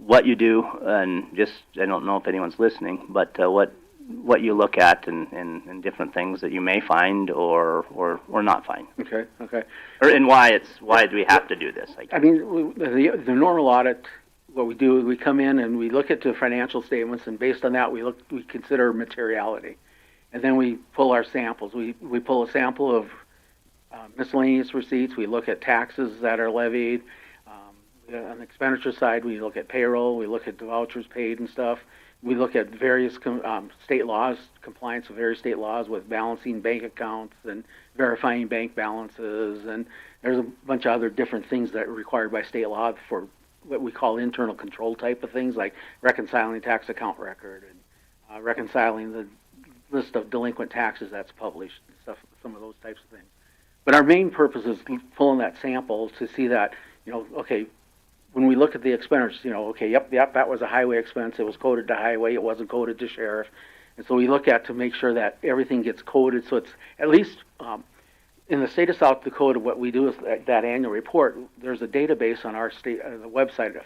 what you do, and just, I don't know if anyone's listening, but what you look at and different things that you may find or not find. Okay. And why do we have to do this? I mean, the normal audit, what we do is we come in and we look at the financial statements, and based on that we consider materiality, and then we pull our samples. We pull a sample of miscellaneous receipts. We look at taxes that are levied. On the expenditure side, we look at payroll. We look at the vouchers paid and stuff. We look at various state laws, compliance with various state laws with balancing bank accounts and verifying bank balances. And there's a bunch of other different things that are required by state law for what we call internal control type of things, like reconciling tax account record and reconciling the list of delinquent taxes that's published and stuff, some of those types of things. But our main purpose is pulling that sample to see that, okay, when we look at the expenditures, yep, that was a highway expense. It was coded to highway. It wasn't coded to sheriff. And so we look at to make sure that everything gets coded. So it's at least in the state of South Dakota, what we do is that annual report, there's a database on our state, the website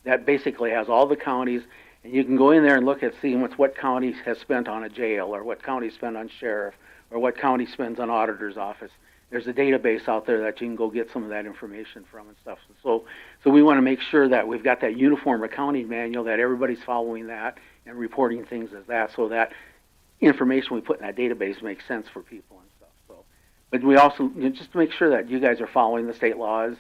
that basically has all the counties, and you can go in there and look at seeing what county has spent on a jail, or what county spent on sheriff, or what county spends on auditor's office. There's a database out there that you can go get some of that information from and stuff. So we want to make sure that we've got that uniform accounting manual, that everybody's following that and reporting things as that, so that information we put in that database makes sense for people and stuff. So, but we also, just to make sure that you guys are following the state laws,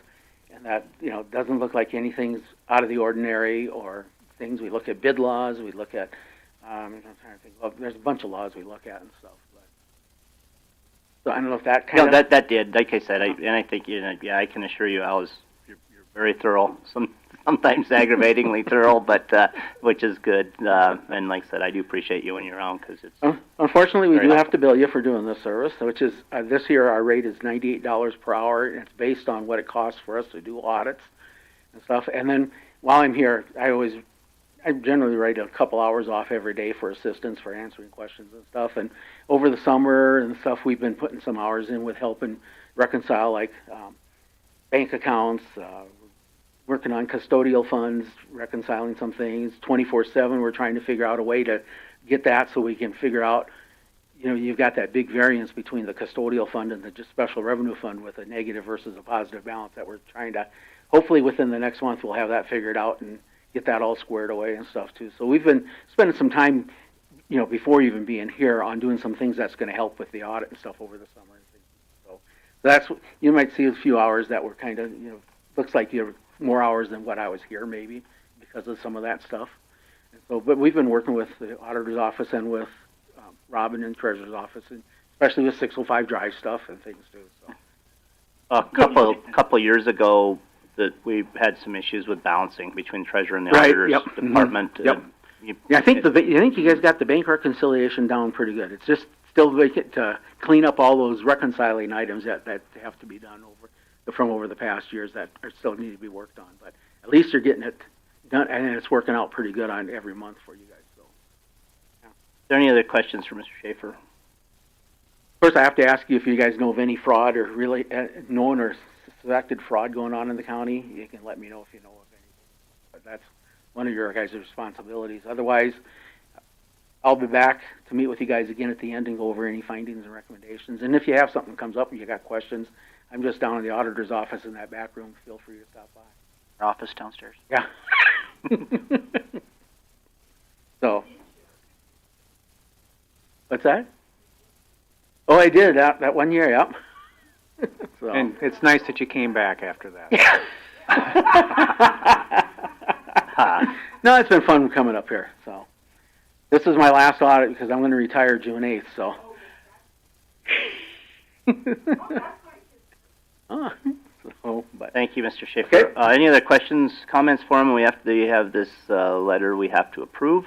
and that, it doesn't look like anything's out of the ordinary or things. We look at bid laws. We look at, I'm trying to think, there's a bunch of laws we look at and stuff. So I don't know if that kind of... No, that did. Like I said, I think, I can assure you, Al, you're very thorough. Sometimes aggravatingly thorough, but which is good. And like I said, I do appreciate you when you're around, because it's... Unfortunately, we do have to bill you for doing this service, which is, this year our rate is $98 per hour, and it's based on what it costs for us to do audits and stuff. And then while I'm here, I generally write a couple hours off every day for assistance, for answering questions and stuff. And over the summer and stuff, we've been putting some hours in with helping reconcile, like bank accounts, working on custodial funds, reconciling some things. 24/7, we're trying to figure out a way to get that so we can figure out, you've got that big variance between the custodial fund and the just special revenue fund with a negative versus a positive balance that we're trying to, hopefully within the next month, we'll have that figured out and get that all squared away and stuff too. So we've been spending some time, before even being here, on doing some things that's going to help with the audit and stuff over the summer and things. So that's, you might see a few hours that were kind of, looks like you have more hours than what I was here maybe because of some of that stuff. And so, but we've been working with the auditor's office and with Robin in Treasurer's office, and especially with 605 drive stuff and things too. So. A couple years ago, that we had some issues with balancing between treasurer and the Right, auditor's yep, department. Yep. Yeah, I think you guys got the bank reconciliation down pretty good. It's just still to clean up all those reconciling items that have to be done from over the past years that are still need to be worked on. But at least you're getting it done, and it's working out pretty good on every month for you guys. So, yeah. Are there any other questions for Mr. Schaefer? First, I have to ask you if you guys know of any fraud or really known or suspected fraud going on in the county. You can let me know if you know of any. But that's one of your guys' responsibilities. Otherwise, I'll be back to meet with you guys again at the end and go over any findings and recommendations. And if you have something comes up and you got questions, I'm just down in the auditor's office in that back room. Feel free to stop by. Our office downstairs. Yeah. So, what's that? Oh, I did that 1 year. Yep. So. And it's nice that you came back after that. No, it's been fun coming up here. So, this is my last audit because I'm going to retire June 8th. So. But thank you, Mr. Schaefer. Okay. Any other questions, comments for him? We have this letter we have to approve.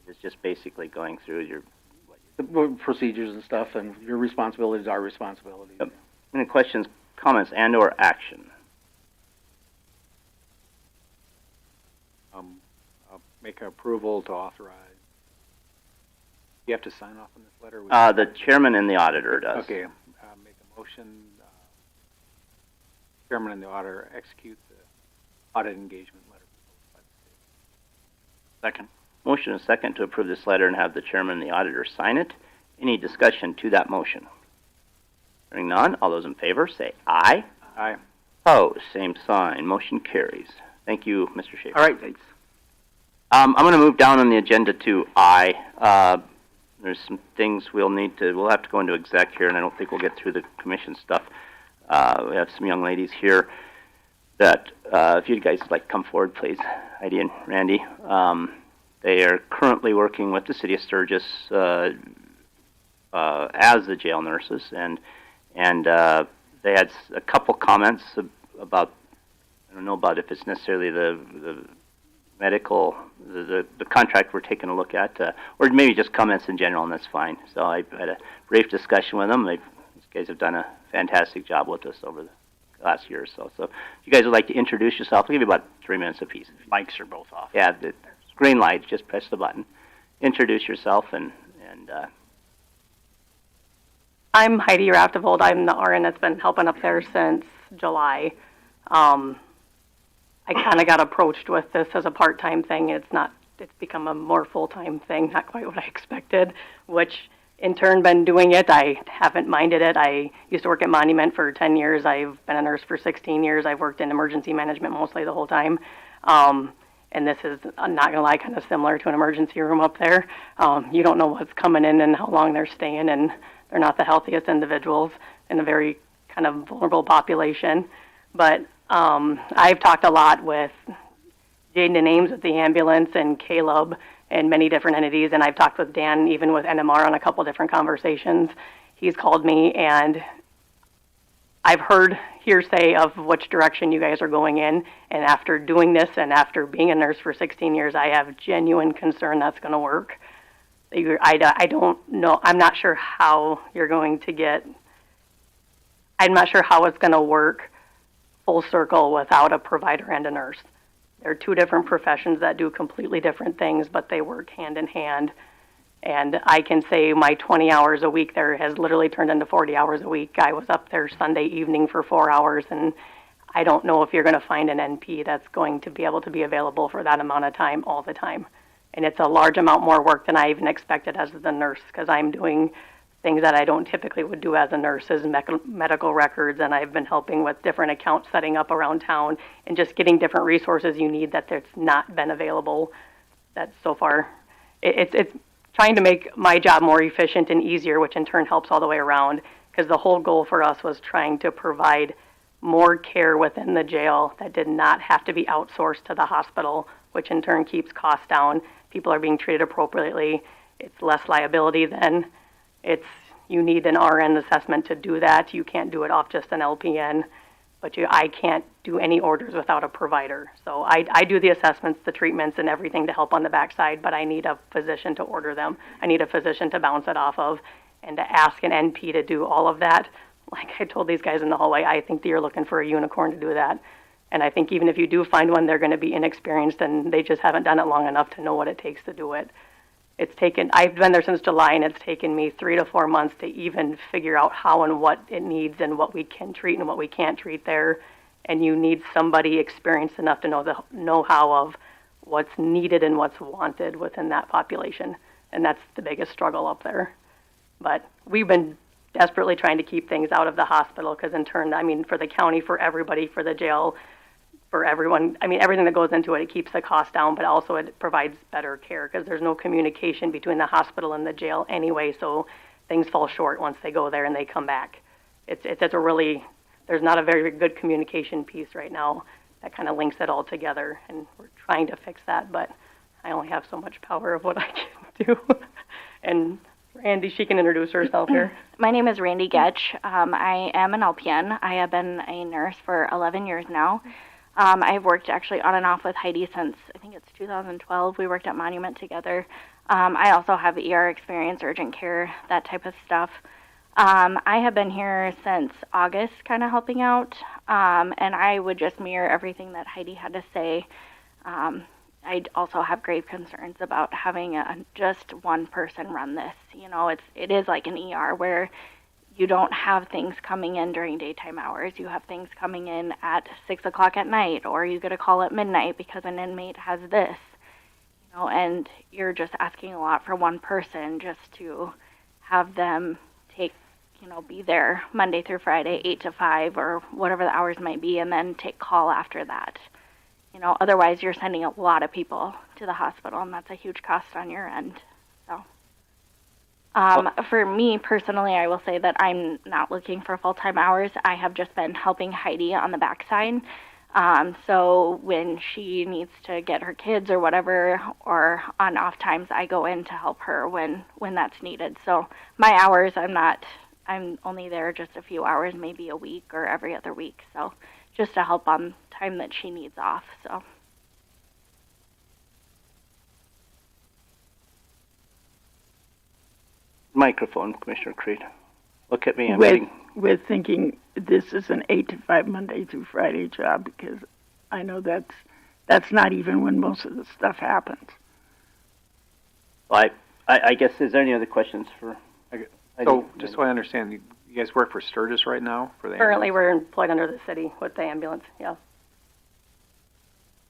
It's just basically going through the procedures and stuff, and your responsibilities are responsibilities. Yep. Any questions, comments, and/or action? I'll make an approval to authorize. You have to sign off on this letter? The chairman and the auditor does. Okay. Make a motion. Chairman and the auditor execute the audit engagement letter. Second. Motion and second to approve this letter and have the chairman and the auditor sign it. Any discussion to that motion? Hearing none, all those in favor say aye. Aye. Opposed, same sign. Motion carries. Thank you, Mr. Schaefer. All right, thanks. I'm going to move down on the agenda to I. There's some things we'll have to go into exec here, and I don't think we'll get through the commission stuff. We have some young ladies here that, if you guys like come forward, please, Heidi and Randy. They are currently working with the city of Sturgis as the jail nurses, and they had a couple comments about, I don't know about if it's necessarily the medical, the contract we're taking a look at, or maybe just comments in general, and that's fine. So I had a brief discussion with them. These guys have done a fantastic job with us over the last year or so. So if you guys would like to introduce yourself, I'll give you about 3 minutes apiece. Mics are both off. Yeah, the green light, just press the button. Introduce yourself and I'm Heidi Raftevold. I'm the RN that's been helping up there since July. I kind of got approached with this as a part-time thing. It's become a more full-time thing, not quite what I expected, which in turn been doing it. I haven't minded it. I used to work at Monument for 10 years. I've been a nurse for 16 years. I've worked in emergency management mostly the whole time. And this is, I'm not going to lie, kind of similar to an emergency room up there. You don't know what's coming in and how long they're staying, and they're not the healthiest individuals in a very kind of vulnerable population. But I've talked a lot with Jaden and Ames with the ambulance and Caleb and many different entities, and I've talked with Dan even with NMR on a couple different conversations. He's called me, and I've heard hearsay of which direction you guys are going in, and after doing this and after being a nurse for 16 years, I have genuine concern that's going to work. I don't know. I'm not sure how you're going to get, I'm not sure how it's going to work full circle without a provider and a nurse. They're two different professions that do completely different things, but they work hand in hand. And I can say my 20 hours a week there has literally turned into 40 hours a week. I was up there Sunday evening for 4 hours, and I don't know if you're going to find an NP that's going to be able to be available for that amount of time all the time. And it's a large amount more work than I even expected as the nurse, because I'm doing things that I don't typically would do as a nurse, as medical records, and I've been helping with different accounts setting up around town and just getting different resources you need that that's not been available. That so far, it's trying to make my job more efficient and easier, which in turn helps all the way around, because the whole goal for us was trying to provide more care within the jail that did not have to be outsourced to the hospital, which in turn keeps costs down. People are being treated appropriately, it's less liability then. You need an RN assessment to do that. You can't do it off just an LPN, but I can't do any orders without a provider. So I do the assessments, the treatments, and everything to help on the backside, but I need a physician to order them. I need a physician to bounce it off of, and to ask an NP to do all of that. Like I told these guys in the hallway, I think that you're looking for a unicorn to do that. And I think even if you do find one, they're going to be inexperienced, and they just haven't done it long enough to know what it takes to do it. I've been there since July, and it's taken me 3 to 4 months to even figure out how and what it needs and what we can treat and what we can't treat there. And you need somebody experienced enough to know the know-how of what's needed and what's wanted within that population. And that's the biggest struggle up there. But we've been desperately trying to keep things out of the hospital because in turn, I mean, for the county, for everybody, for the jail, for everyone, I mean, everything that goes into it, it keeps the cost down, but also it provides better care because there's no communication between the hospital and the jail anyway, so things fall short once they go there and they come back. There's not a very good communication piece right now that kind of links it all together, and we're trying to fix that, but I only have so much power of what I can do. And Randy, she can introduce herself here. My name is Randy Getch. I am an LPN. I have been a nurse for 11 years now. I've worked actually on and off with Heidi since, I think it's 2012. We worked at Monument together. I also have ER experience, urgent care, that type of stuff. I have been here since August kind of helping out, and I would just mirror everything that Heidi had to say. I also have grave concerns about having just one person run this. You know, it is like an ER where you don't have things coming in during daytime hours. You have things coming in at 6 o'clock at night, or you get a call at midnight because an inmate has this. You know, and you're just asking a lot for one person just to have them be there Monday through Friday, 8 to 5, or whatever the hours might be, and then take call after that. You know, otherwise you're sending a lot of people to the hospital, and that's a huge cost on your end. So, for me personally, I will say that I'm not looking for full-time hours. I have just been helping Heidi on the backside. So when she needs to get her kids or whatever, or on off times, I go in to help her when that's needed. So my hours, I'm only there just a few hours, maybe a week or every other week. So just to help on time that she needs off. So. Microphone, Commissioner Creed. Look at me. With thinking this is an 8 to 5 Monday through Friday job, because I know that's not even when most of the stuff happens. Well, I guess, is there any other questions for? So, just so I understand, you guys work for Sturgis right now for the Currently, ambulance? we're employed under the city with the ambulance. Yeah.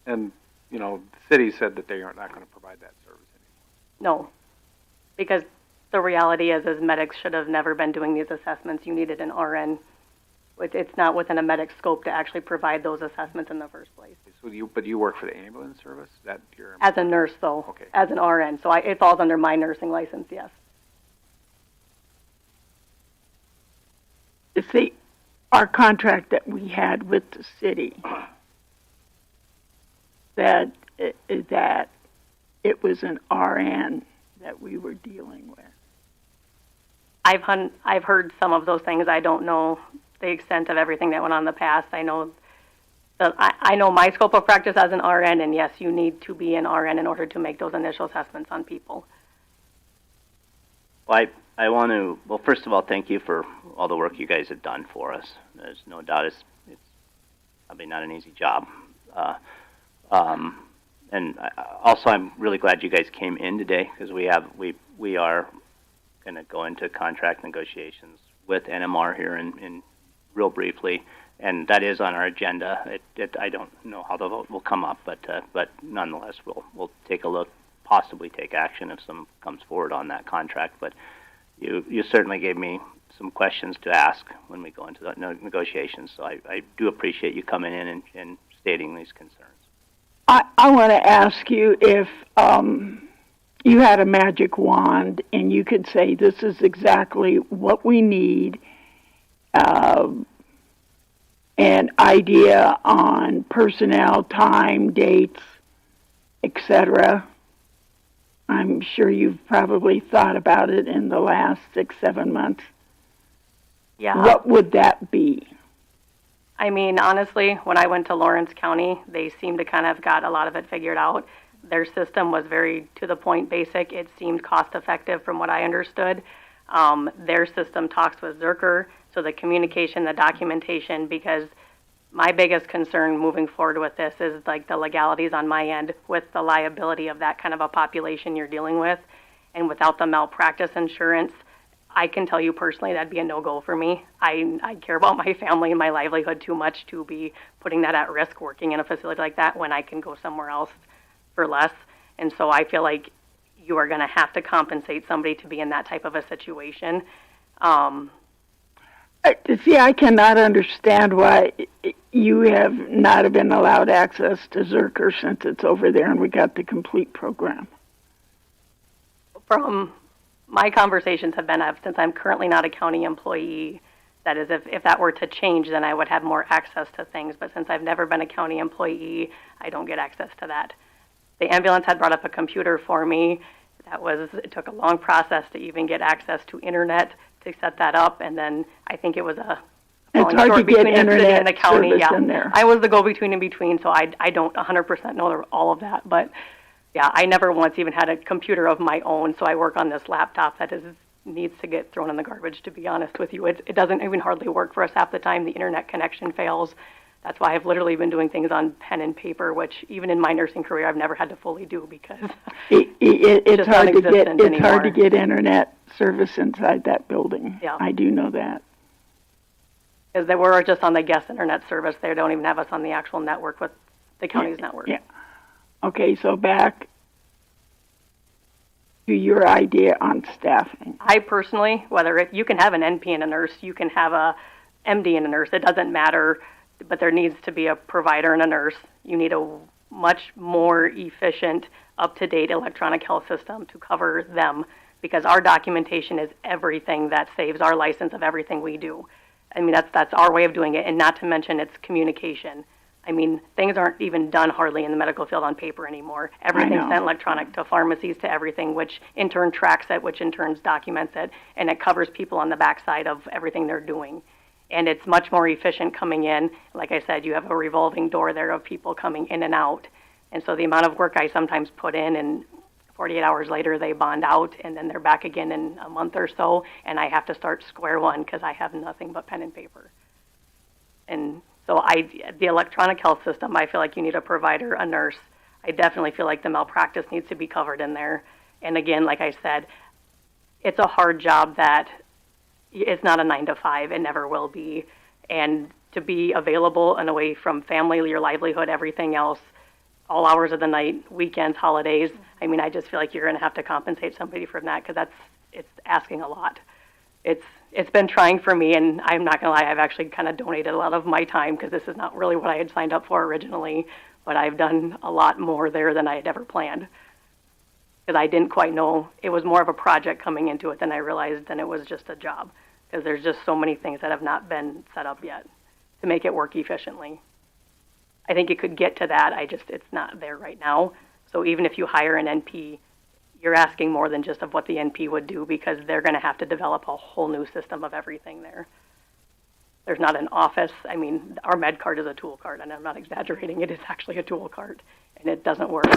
And the city said that they are not going to provide that service anymore. No, because the reality is medics should have never been doing these assessments. You needed an RN. It's not within a medic's scope to actually provide those assessments in the first place. So you work for the ambulance service? Is that your As a nurse, though. Okay. As an RN, so it falls under my nursing license. Yes. See, our contract that we had with the city, that it was an RN that we were dealing with. I've heard some of those things. I don't know the extent of everything that went on in the past. I know my scope of practice as an RN, and yes, you need to be an RN in order to make those initial assessments on people. Well, I want to, first of all, thank you for all the work you guys have done for us. There's no doubt it's probably not an easy job. And also, I'm really glad you guys came in today, because we are going to go into contract negotiations with NMR here in real briefly, and that is on our agenda. I don't know how the vote will come up, but nonetheless, we'll take a look, possibly take action if some comes forward on that contract. But you certainly gave me some questions to ask when we go into the negotiations, so I do appreciate you coming in and stating these concerns. I want to ask you if you had a magic wand and you could say this is exactly what we need, an idea on personnel, time, dates, etc. I'm sure you've probably thought about it in the last 6-7 months. Yeah. What would that be? I mean, honestly, when I went to Lawrence County, they seemed to kind of got a lot of it figured out. Their system was very to the point basic. It seemed cost effective from what I understood. Their system talks with Zerker, so the communication, the documentation, because my biggest concern moving forward with this is like the legalities on my end with the liability of that kind of a population you're dealing with. And without the malpractice insurance, I can tell you personally that'd be a no-go for me. I care about my family and my livelihood too much to be putting that at risk working in a facility like that when I can go somewhere else for less. And so I feel like you are going to have to compensate somebody to be in that type of a situation. See, I cannot understand why you have not been allowed access to Zerker since it's over there and we got the complete program. From my conversations have been, since I'm currently not a county employee, that is, if that were to change, then I would have more access to things. But since I've never been a county employee, I don't get access to that. The ambulance had brought up a computer for me. It took a long process to even get access to internet to set that up, and then I think it was it's hard to get internet in the county. service Yeah, in there. I was the go-between in between, so I don't 100% know all of that. But yeah, I never once even had a computer of my own, so I work on this laptop that needs to get thrown in the garbage. To be honest with you, it doesn't even hardly work for us half the time. The internet connection fails. That's why I've literally been doing things on pen and paper, which even in my nursing career I've never had to fully do because it's hard to get anymore. hard to get internet service inside that building. Yeah. I do know that. Because they were just on the guest internet service. They don't even have us on the actual network with the county's network. Yeah. Okay, so back to your idea on staffing. I personally, you can have an NP and a nurse, you can have a MD and a nurse, it doesn't matter, but there needs to be a provider and a nurse. You need a much more efficient, up-to-date electronic health system to cover them because our documentation is everything that saves our license of everything we do. I mean, that's our way of doing it, and not to mention it's communication. I mean, things aren't even done hardly in the medical field on paper anymore. Everything's sent electronic to pharmacies, to everything, which in turn tracks it, which in turn documents it, and it covers people on the backside of everything they're doing. And it's much more efficient coming in. Like I said, you have a revolving door there of people coming in and out. And so the amount of work I sometimes put in, and 48 hours later they bond out, and then they're back again in a month or so, and I have to start square one because I have nothing but pen and paper. And so the electronic health system, I feel like you need a provider, a nurse. I definitely feel like the malpractice needs to be covered in there. And again, like I said, it's a hard job that it's not a 9 to 5. It never will be. And to be available and away from family, your livelihood, everything else, all hours of the night, weekends, holidays. I mean, I just feel like you're going to have to compensate somebody for that because it's asking a lot. It's been trying for me, and I'm not going to lie, I've actually kind of donated a lot of my time because this is not really what I had signed up for originally, but I've done a lot more there than I had ever planned because I didn't quite know. It was more of a project coming into it than I realized, and it was just a job because there's just so many things that have not been set up yet to make it work efficiently. I think it could get to that. It's not there right now. So even if you hire an NP, you're asking more than just of what the NP would do because they're going to have to develop a whole new system of everything there. There's not an office. I mean, our med card is a tool card, and I'm not exaggerating. It is actually a tool card, and it doesn't work.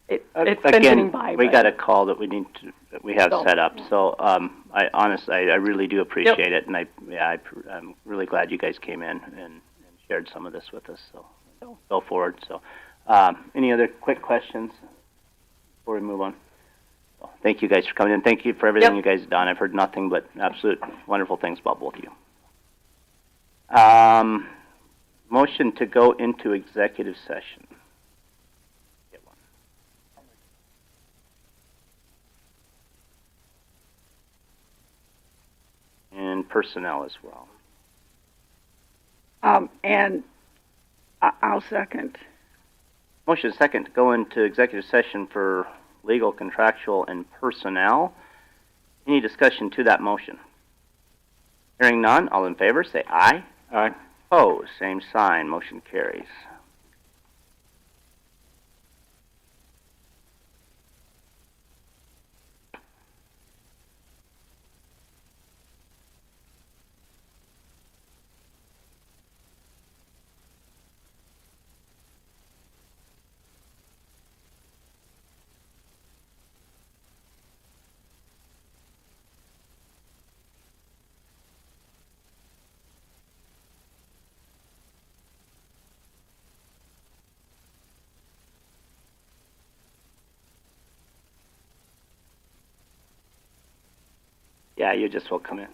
It's been getting by. We got a call that we have set up. So I honestly, I really do appreciate it, and I'm really glad you guys came in and shared some of this with us. So go forward. So any other quick questions before we move on? Well, thank you guys for coming in. Thank you for everything you guys have done. I've heard nothing but absolute wonderful things about both of you. Motion to go into executive session. Get one. And personnel as well. And I'll second. Motion second to go into executive session for legal, contractual, and personnel. Any discussion to that motion? Hearing none, all in favor say aye. Aye. Opposed, same sign. Motion carries. Yeah, you just will come in.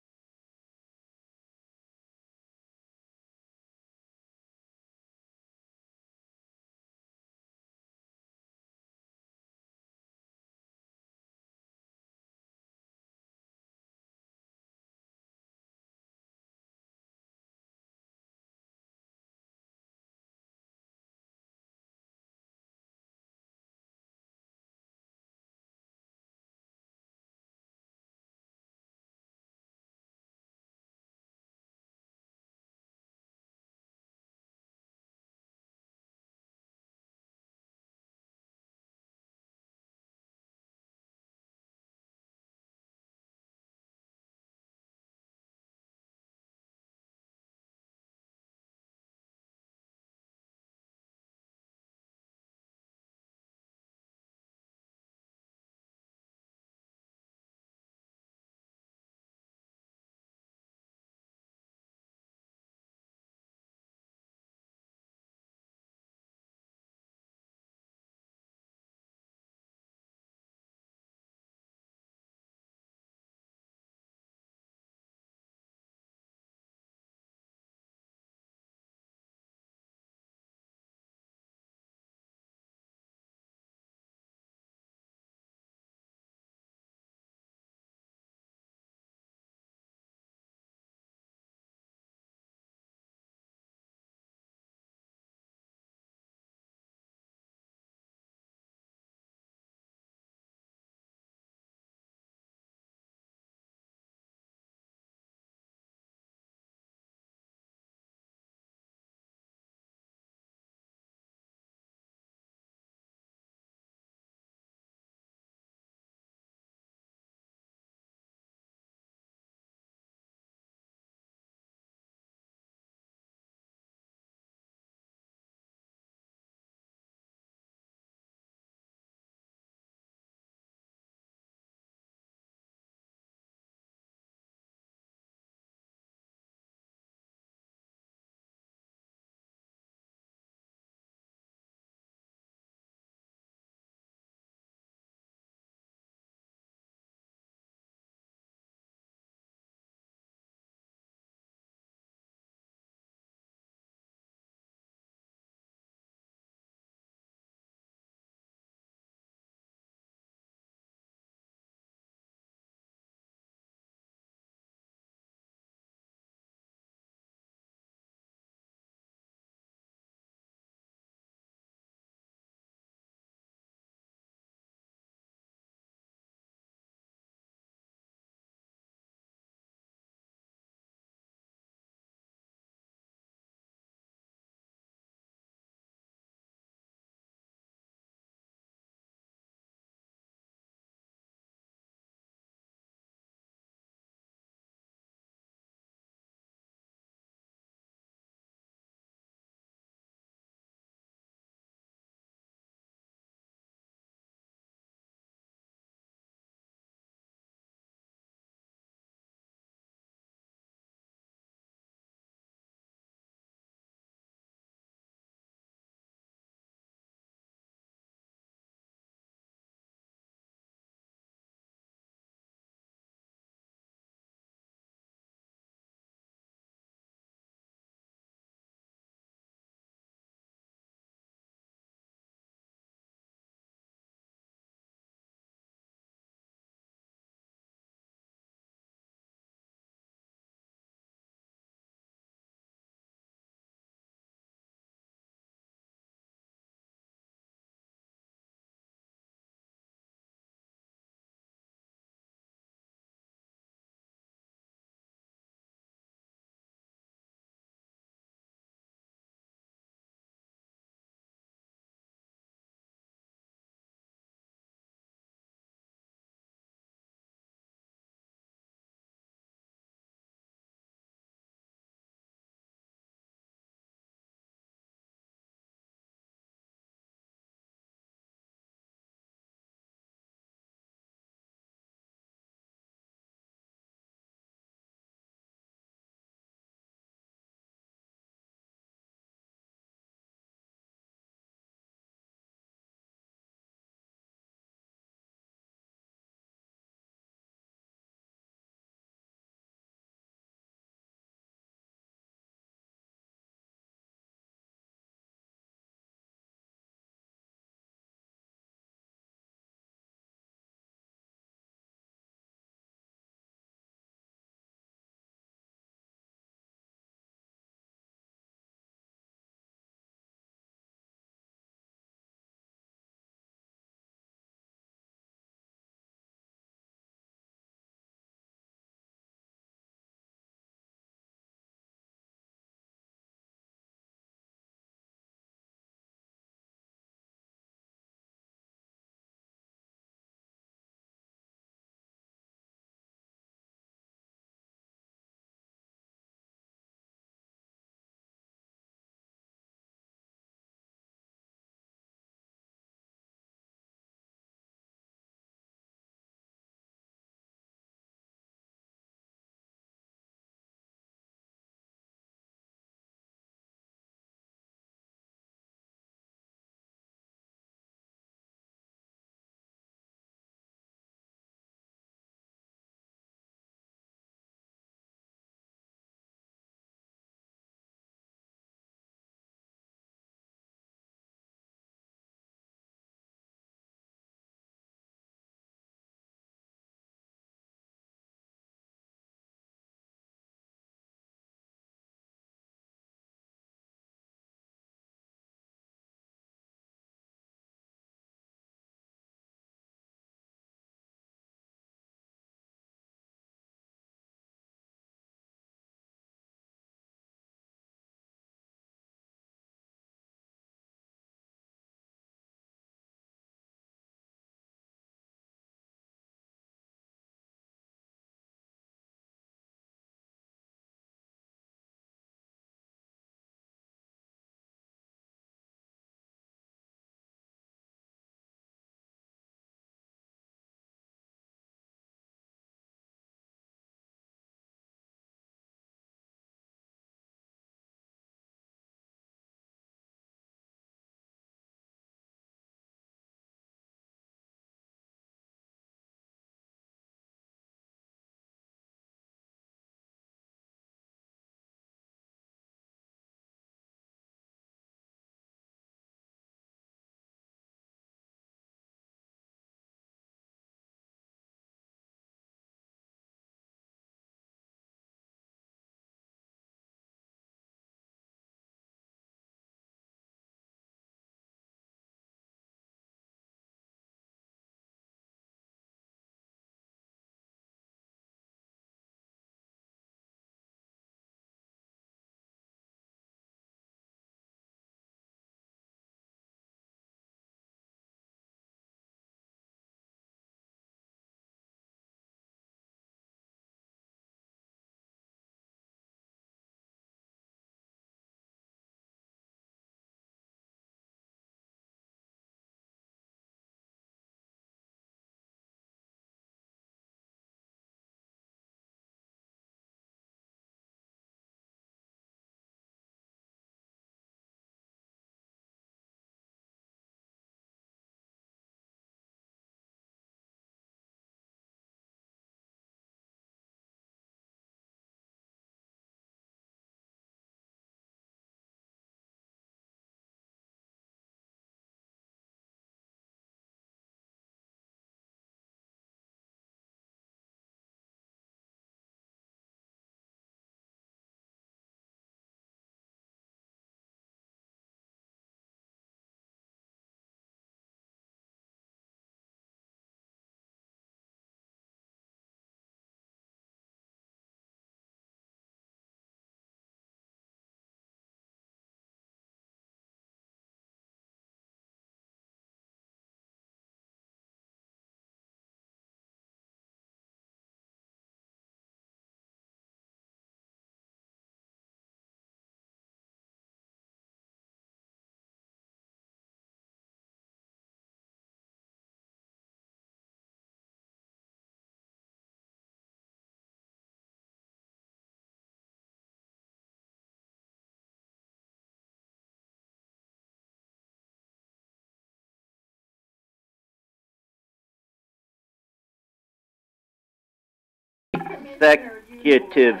executive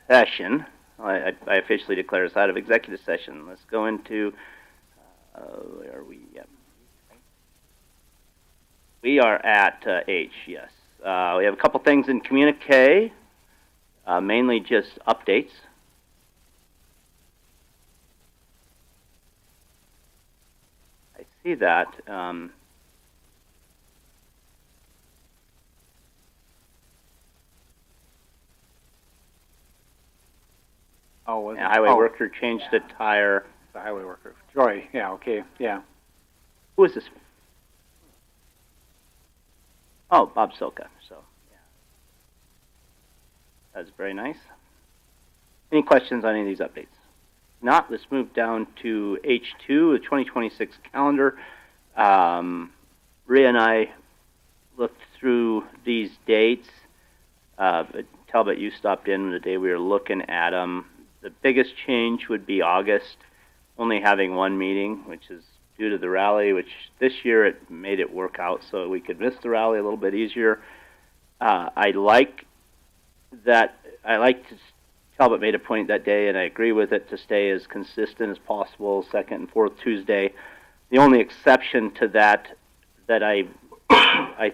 session. I officially declare us out of executive session. Let's go into, where are we? Yep. We are at H, yes. We have a couple things in communique, mainly just updates. I see that. Oh, was Yeah, highway worker changed the tire. The highway worker. Joy, yeah, okay, yeah. Who is this? Oh, Bob Silka. So, yeah. That's very nice. Any questions on any of these updates? Not, let's move down to H2, the 2026 calendar. Rhea and I looked through these dates. But Talbot, you stopped in the day we were looking at them. The biggest change would be August, only having one meeting, which is due to the rally, which this year it made it work out so we could miss the rally a little bit easier. I like Talbot made a point that day, and I agree with it, to stay as consistent as possible, second and fourth Tuesday. The only exception to that I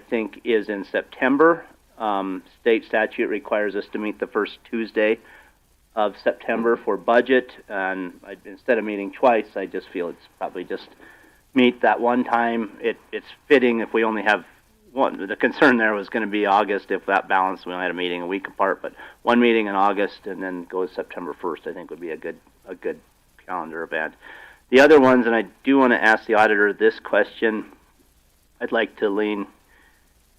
think is in September. State statute requires us to meet the first Tuesday of September for budget, and instead of meeting twice, I just feel it's probably just meet that one time. It's fitting if we only have one. The concern there was going to be August, if that balance, we only had a meeting a week apart, but one meeting in August and then go September 1st, I think would be a good calendar event. The other ones, and I do want to ask the auditor this question, I'd like to lean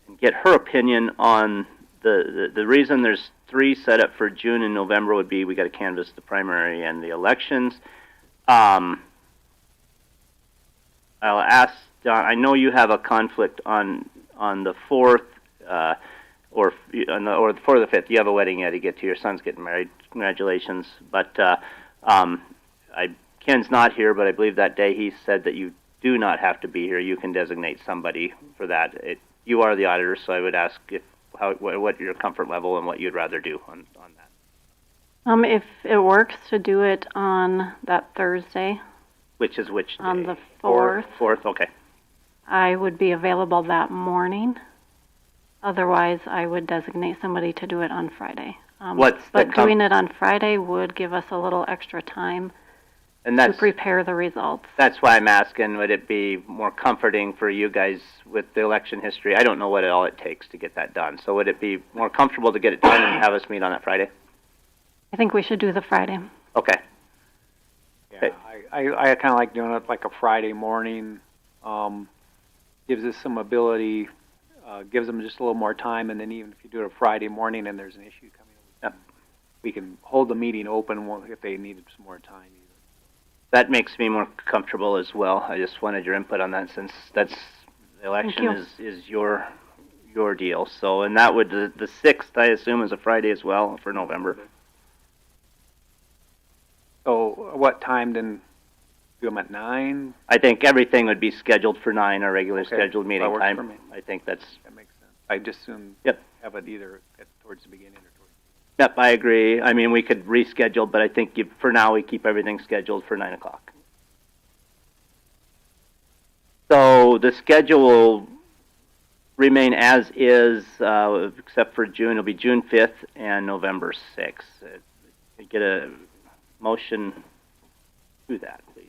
and get her opinion on the reason there's 3 set up for June and November would be we got to canvass the primary and the elections. I'll ask Don, I know you have a conflict on the 4th, or the 4th or the 5th. You have a wedding yet to get to. Your son's getting married. Congratulations. But Ken's not here, but I believe that day he said that you do not have to be here. You can designate somebody for that. You are the auditor, so I would ask what your comfort level and what you'd rather do on that. If it works to do it on that Thursday. Which is which day? On the 4th. 4th, okay. I would be available that morning. Otherwise, I would designate somebody to do it on Friday. But doing it on Friday would give us a little extra time to prepare the results. That's why I'm asking, would it be more comforting for you guys with the election history? I don't know what all it takes to get that done. So would it be more comfortable to get it done and have us meet on that Friday? I think we should do the Friday. Okay. Yeah, I kind of like doing it like a Friday morning. Gives us some ability, gives them just a little more time, and then even if you do it a Friday morning and there's an issue coming up, we can hold the meeting open if they needed some more time. That makes me more comfortable as well. I just wanted your input on that, since the election is your deal. So, and that would the 6th, I assume, is a Friday as well for November. So, what time then? Do them at 9? I think everything would be scheduled for 9, our regular scheduled meeting that works time. For me. I think that makes sense. I just assume have it either towards the beginning or towards. Yep, I agree. I mean, we could reschedule, but I think for now we keep everything scheduled for 9 o'clock. So the schedule will remain as is, except for June. It'll be June 5th and November 6th. Get a motion to that, please.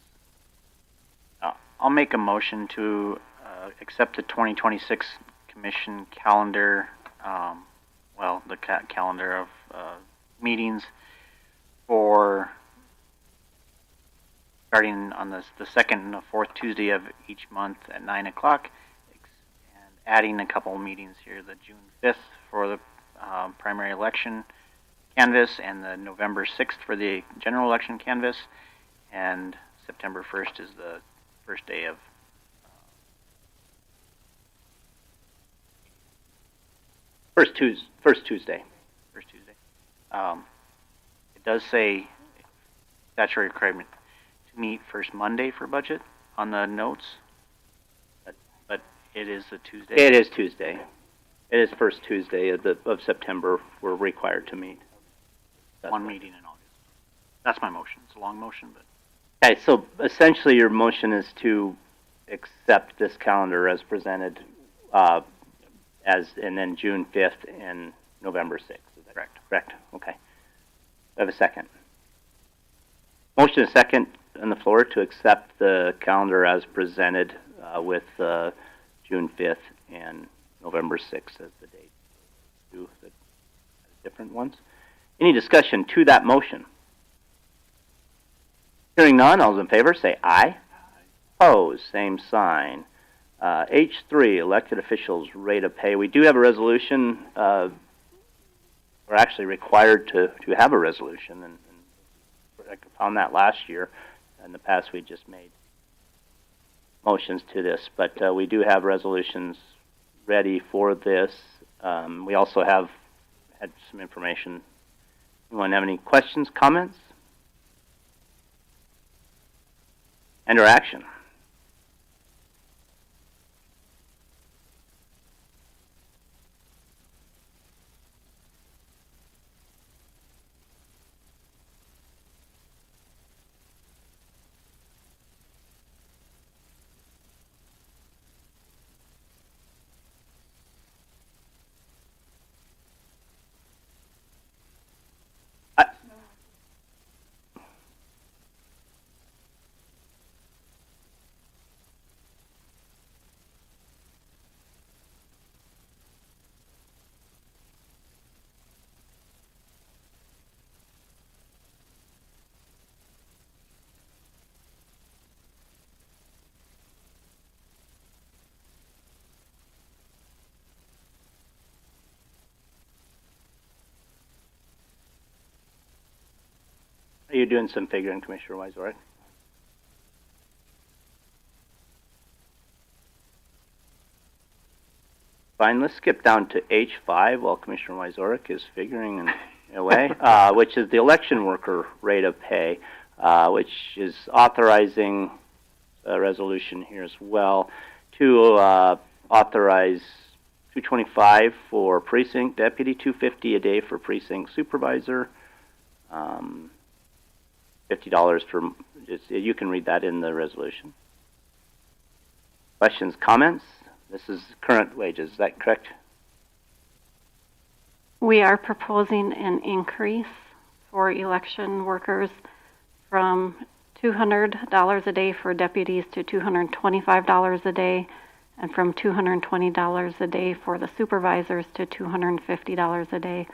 I'll make a motion to accept the 2026 Commission calendar, the calendar of meetings for starting on the 2nd and the 4th Tuesday of each month at 9 o'clock, and adding a couple meetings here, the June 5th for the primary election canvass, and the November 6th for the general election canvass, and September 1st is the first day of First Tuesday. It does say statutory requirement to meet first Monday for budget on the notes, but it is a Tuesday. It is Tuesday. It is first Tuesday of September. We're required to meet. One meeting in August. That's my motion. It's a long motion, but. Okay, so essentially your motion is to accept this calendar as presented, and then June 5th and November 6th. Is that correct? Correct. Okay. I have a second. Motion is second on the floor to accept the calendar as presented with June 5th and November 6th as the date. Do the different ones. Any discussion to that motion? Hearing none, all those in favor say aye. Opposed, same sign. H3, elected officials rate of pay. We do have a resolution. We're actually required to have a resolution, and I found that last year. In the past, we just made motions to this, but we do have resolutions ready for this. We also have had some information. Anyone have any questions, comments? And or action? Are you doing some figuring, Commissioner Wysorick? Fine, let's skip down to H5 while Commissioner Wysorick is figuring away, which is the election worker rate of pay, which is authorizing a resolution here as well to authorize $225 for precinct deputy, $250 a day for precinct supervisor, $50 for, you can read that in the resolution. Questions, comments? This is current wages, is that correct? We are proposing an increase for election workers from $200 a day for deputies to $225 a day, and from $220 a day for the supervisors to $250 a day.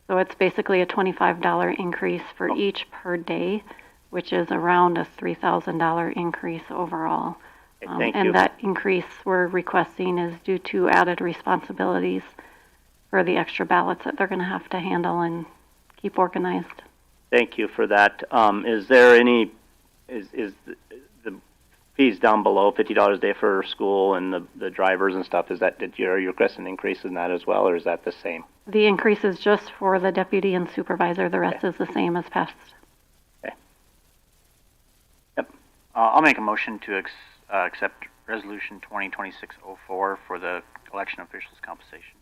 So it's basically a $25 increase for each per day, which is around a $3,000 increase overall. Thank you. And that increase we're requesting is due to added responsibilities for the extra ballots that they're going to have to handle and keep organized. Thank you for that. Is there any, is the fees down below $50 a day for school and the drivers and stuff, is that, are you requesting an increase in that as well, or is that the same? The increase is just for the deputy and supervisor. The rest is the same as past. Okay. Yep. I'll make a motion to accept Resolution 2026-04 for the election officials' compensation.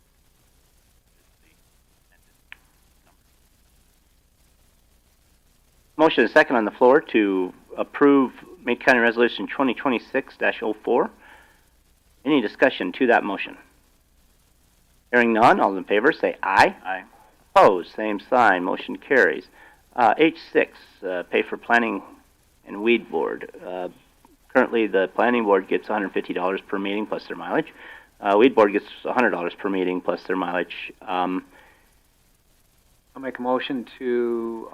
Motion is second on the floor to approve Meade County Resolution 2026-04. Any discussion to that motion? Hearing none, all in favor say aye. Aye. Opposed, same sign, motion carries. H6, pay for planning and weed board. Currently, the planning board gets $150 per meeting plus their mileage. Weed board gets $100 per meeting plus their mileage. I'll make a motion to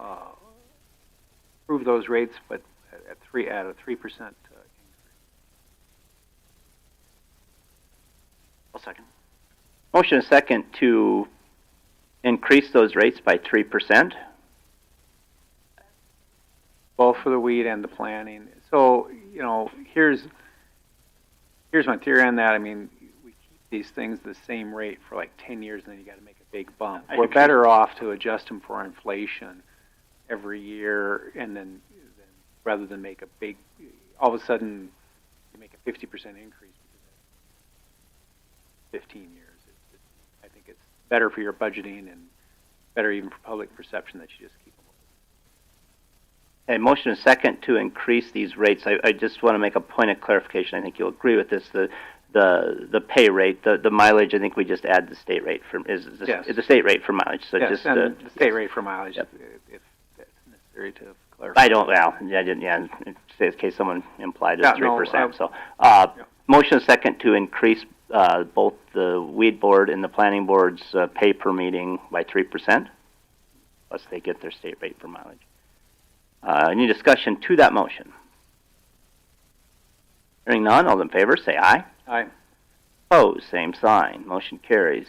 approve those rates, but at a 3% increase. I'll second. Motion is second to increase those rates by 3%. Both for the weed and the planning. So, you know, here's my theory on that. I mean, we keep these things the same rate for like 10 years, and then you got to make a big bump. We're better off to adjust them for inflation every year, and then rather than make a big, all of a sudden, you make a 50% increase because 15 years. better for your budgeting and better even for public perception that you just keep them. A motion and second to increase these rates. I just want to make a point of clarification. I think you'll agree with this. The pay rate, the mileage. I think we just add the state rate for is the state rate for mileage. So yes, just and the state rate for mileage, yep. if that's necessary to clarify. I don't. Well, I didn't. Yeah, in case someone implied it's 3%. So, motion and second to increase both the weed board and the planning board's pay per meeting by 3%, plus they get their state rate for mileage. Any discussion to that motion? Hearing none, all in favor say aye. Aye. Opposed, same sign. Motion carries.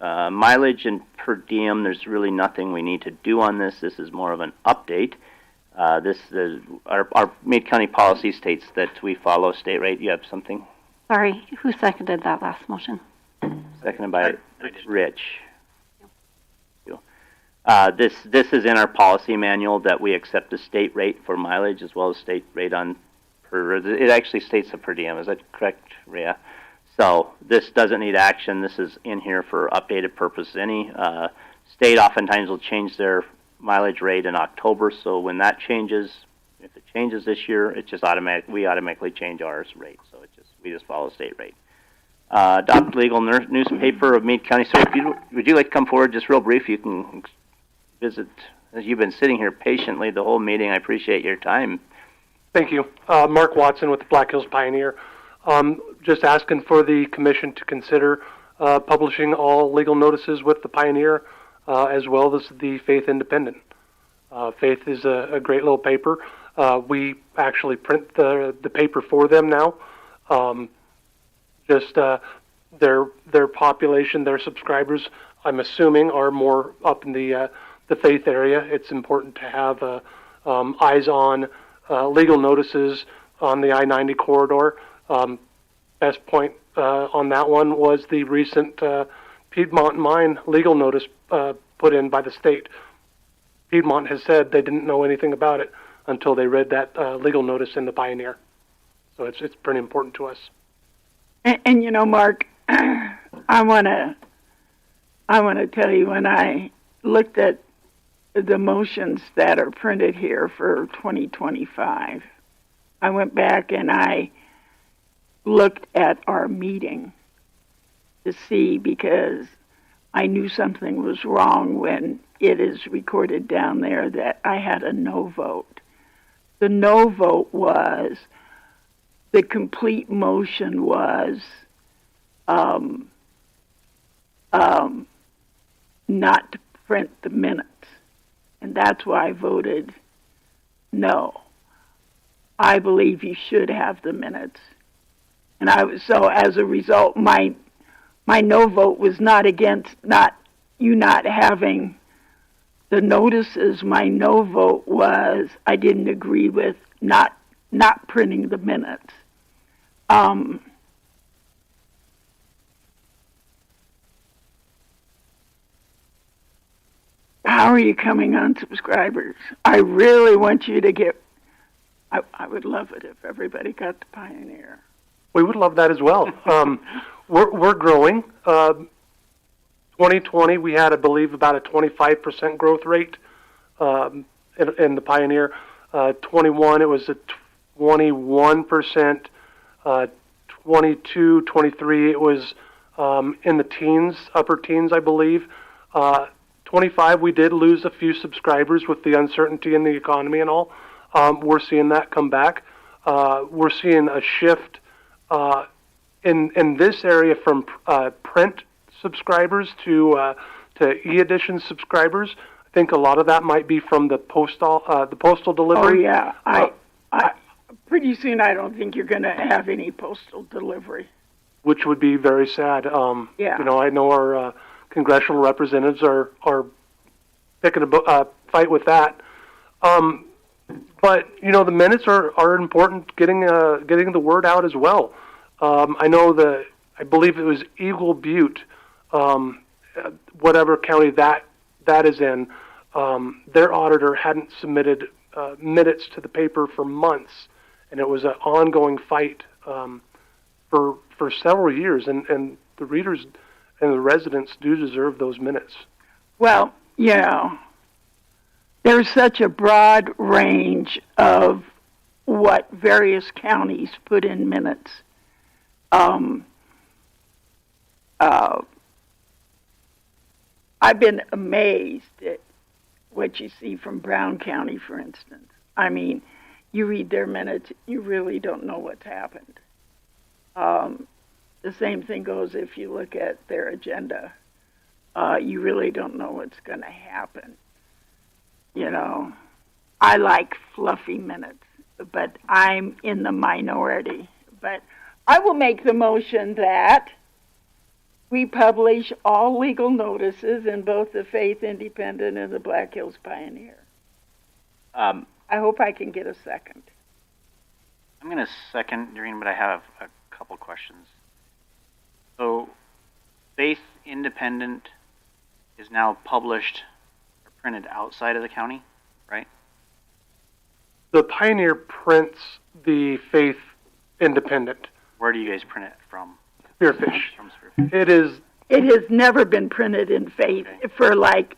Mileage and per diem, there's really nothing we need to do on this. This is more of an update. Our Meade County policy states that we follow state rate. You have something? Sorry, who seconded that last motion? Seconded by Rich. This is in our policy manual that we accept the state rate for mileage as well as state rate on per. It actually states the per diem. Is that correct, Rhea? So this doesn't need action. This is in here for updated purpose. Any state oftentimes will change their mileage rate in October. So when that changes, if it changes this year, it's just automatic. We automatically change ours rate. So we just follow state rate. Adopt legal newspaper of Meade County. So would you like to come forward just real brief? You can visit, as you've been sitting here patiently the whole meeting. I appreciate your time. Thank you. Mark Watson with the Black Hills Pioneer. Just asking for the commission to consider publishing all legal notices with the Pioneer as well as the Faith Independent. Faith is a great little paper. We actually print the paper for them now. Their population, their subscribers, I'm assuming, are more up in the Faith area. It's important to have eyes on legal notices on the I-90 corridor. Best point on that one was the recent Piedmont mine legal notice put in by the state. Piedmont has said they didn't know anything about it until they read that legal notice in the Pioneer. So it's pretty important to us. And you know, Mark, I wanna tell you, when I looked at the motions that are printed here for 2025, I went back and I looked at our meeting to see, because I knew something was wrong when it is recorded down there that I had a no vote. The no vote was, the complete motion was not to print the minutes. And that's why I voted no. I believe you should have the minutes. And so as a result, my no vote was not against not having the notices. My no vote was I didn't agree with not printing the minutes. How are you coming on subscribers? I really want you to get, I would love it if everybody got the Pioneer. We would love that as well. We're growing. 2020, we had, I believe, about a 25% growth rate in the Pioneer. 21, it was a 21%. 22, 23, it was in the teens, upper teens, I believe. 25, we did lose a few subscribers with the uncertainty in the economy and all. We're seeing that come back. We're seeing a shift in this area from print subscribers to e-edition subscribers. I think a lot of that might be from the postal delivery. Oh yeah, I pretty soon I don't think you're going to have any postal delivery. Which would be very sad. Yeah. You know, I know our congressional representatives are picking a fight with that. But you know, the minutes are important. Getting the word out as well. I know I believe it was Eagle Butte, whatever county that is in. Their auditor hadn't submitted minutes to the paper for months, and it was an ongoing fight for several years. And the readers and the residents do deserve those minutes. Well, there's such a broad range of what various counties put in minutes. I've been amazed at what you see from Brown County, for instance. I mean, you read their minutes, you really don't know what's happened. The same thing goes if you look at their agenda. You really don't know what's going to happen. I like fluffy minutes, but I'm in the minority. But I will make the motion that we publish all legal notices in both the Faith Independent and the Black Hills Pioneer. I hope I can get a second. I'm going to second, Doreen, but I have a couple questions. So, Faith Independent is now published or printed outside of the county, right? The Pioneer prints the Faith Independent. Where do you guys print it from? Spearfish. From Spearfish. It has never been printed in Faith for like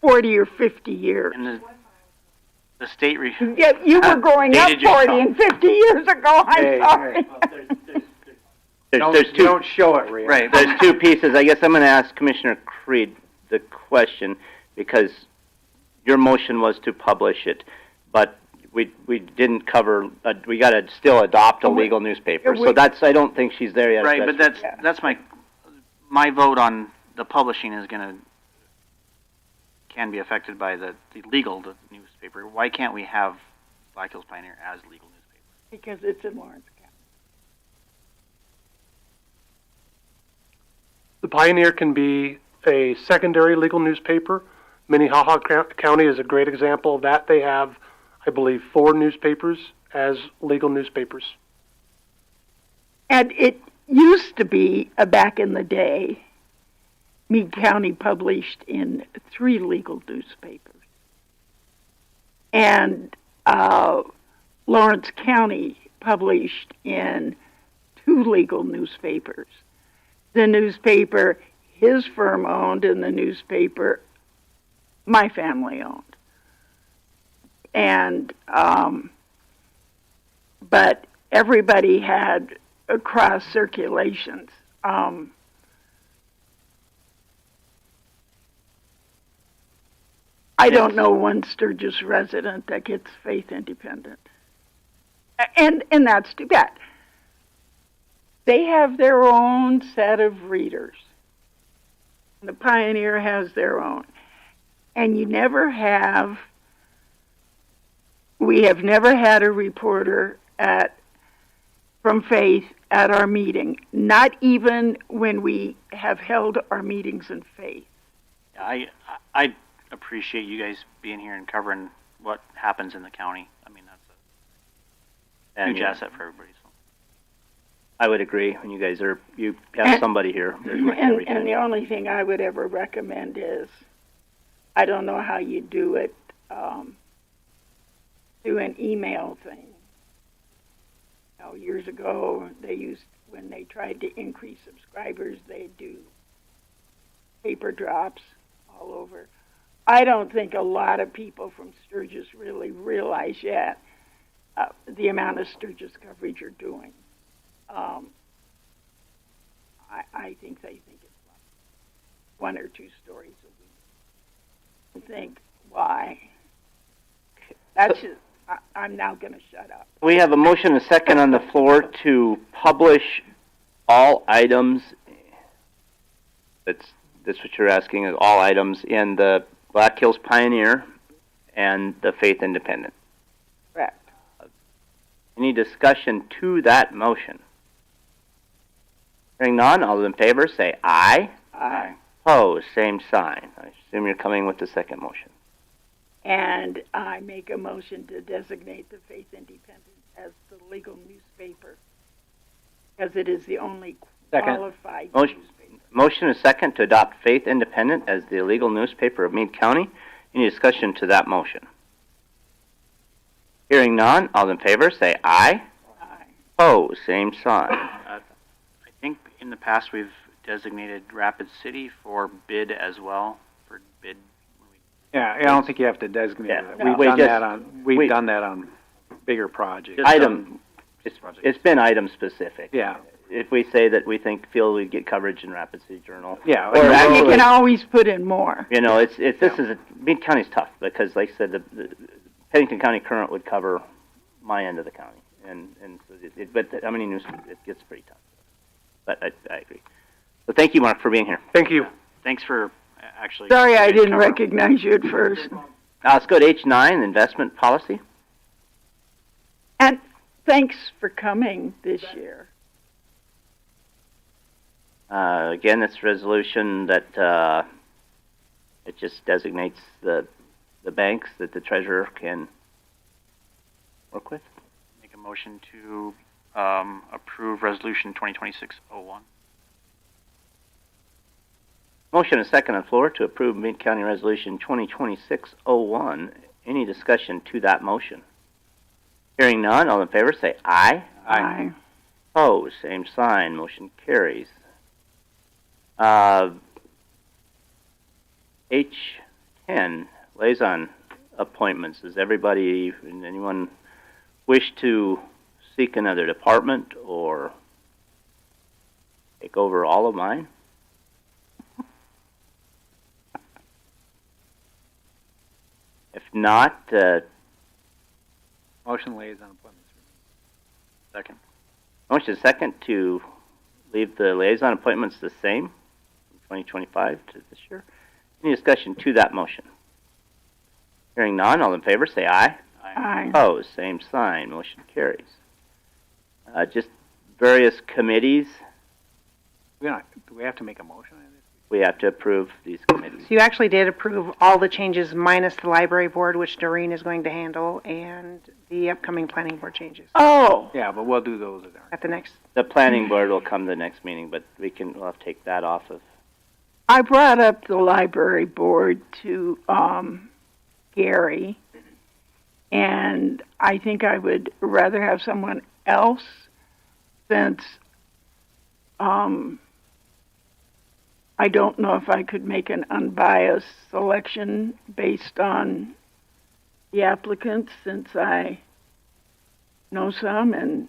40 or 50 years. And the state... Yeah, you were growing up 40 and 50 years ago. I'm sorry. There's two. Don't show it, Rhea. Right. There's two pieces. I guess I'm going to ask Commissioner Creed the question because your motion was to publish it, but we didn't cover. We got to still adopt a legal newspaper. So that's. I don't think she's there yet. Right, but that's my vote on the publishing is can be affected by the newspaper. Why can't we have Black Hills Pioneer as legal newspaper? Because it's in Lawrence County. The Pioneer can be a secondary legal newspaper. Minnehaha County is a great example of that. They have, I believe, 4 newspapers as legal newspapers. And it used to be, back in the day, Meade County published in 3 legal newspapers. And Lawrence County published in 2 legal newspapers. The newspaper his firm owned and the newspaper my family owned. And, but everybody had cross circulations. I don't know one Sturgis resident that gets Faith Independent. And that's too bad. They have their own set of readers. The Pioneer has their own. And we have never had a reporter from Faith at our meeting, not even when we have held our meetings in Faith. I appreciate you guys being here and covering what happens in the county. I mean, that's a huge asset for everybody. So. I would agree. When you guys you have somebody here. And the only thing I would ever recommend is, I don't know how you do it, do an email thing. Years ago, when they tried to increase subscribers, they'd do paper drops all over. I don't think a lot of people from Sturgis really realize yet the amount of Sturgis coverage you're doing. I think they think it's like 1 or 2 stories a week. I think, why? That's just, I'm now going to shut up. We have a motion and a second on the floor to publish all items. That's what you're asking, is all items in the Black Hills Pioneer and the Faith Independent. Correct. Any discussion to that motion? Hearing none, all those in favor say aye. Aye. Opposed, same sign. I assume you're coming with the second motion. And I make a motion to designate the Faith Independent as the legal newspaper, because it is the only qualified newspaper. Motion is second to adopt Faith Independent as the legal newspaper of Meade County. Any discussion to that motion? Hearing none, all in favor say aye. Aye. Opposed, same sign. I think in the past we've designated Rapid City for bid as well, for bid. Yeah, I don't think you have to designate it. No. We've done that on bigger projects. It's been item specific. Yeah. If we say that we feel we get coverage in Rapid City Journal. Yeah. Or you can always put in more. You know, Meade County's tough because, like I said, the Pennington County Current would cover my end of the county, and so but I mean, it gets pretty tough. But I agree. So thank you, Mark, for being here. Thank you. Thanks for actually. Sorry, I didn't recognize you at first. Let's go to H9, investment policy. And thanks for coming this year. Again, it's a resolution that it just designates the banks that the treasurer can work with. Make a motion to approve resolution 2026-01. Motion and second on the floor to approve Meade County Resolution 2026-01. Any discussion to that motion? Hearing none, all in favor say aye. Aye. Opposed, same sign. Motion carries. H10, liaison appointments. Does anyone wish to seek another department or take over all of mine? If not, Motion liaison appointments. Second. motion second to leave the liaison appointments the same from 2025 to this year. Any discussion to that motion? Hearing none, all in favor say aye. Aye. Opposed, same sign. Motion carries. Just various committees. Do we have to make a motion on this? We have to approve these committees. So you actually did approve all the changes minus the library board, which Doreen is going to handle, and the upcoming planning board changes. Oh. Yeah, but we'll do those at the next. The planning board will come to the next meeting, but we'll have to take that off of. I brought up the library board to Gary, and I think I would rather have someone else since I don't know if I could make an unbiased selection based on the applicants, since I know some, and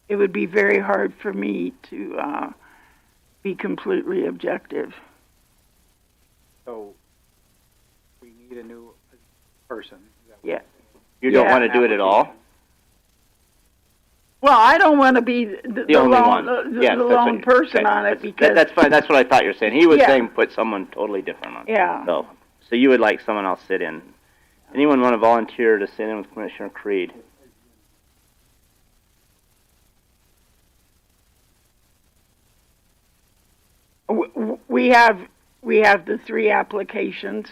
it would be very hard for me to be completely objective. So we need a new person. Yeah. You don't want to do it at all? Well, I don't want to be the only lone, one. the lone person on it because that's fine. That's what I thought you were saying. He was saying put someone totally different on. Yeah. So you would like someone else sit in. Anyone want to volunteer to sit in with Commissioner Creed? we have the three applications,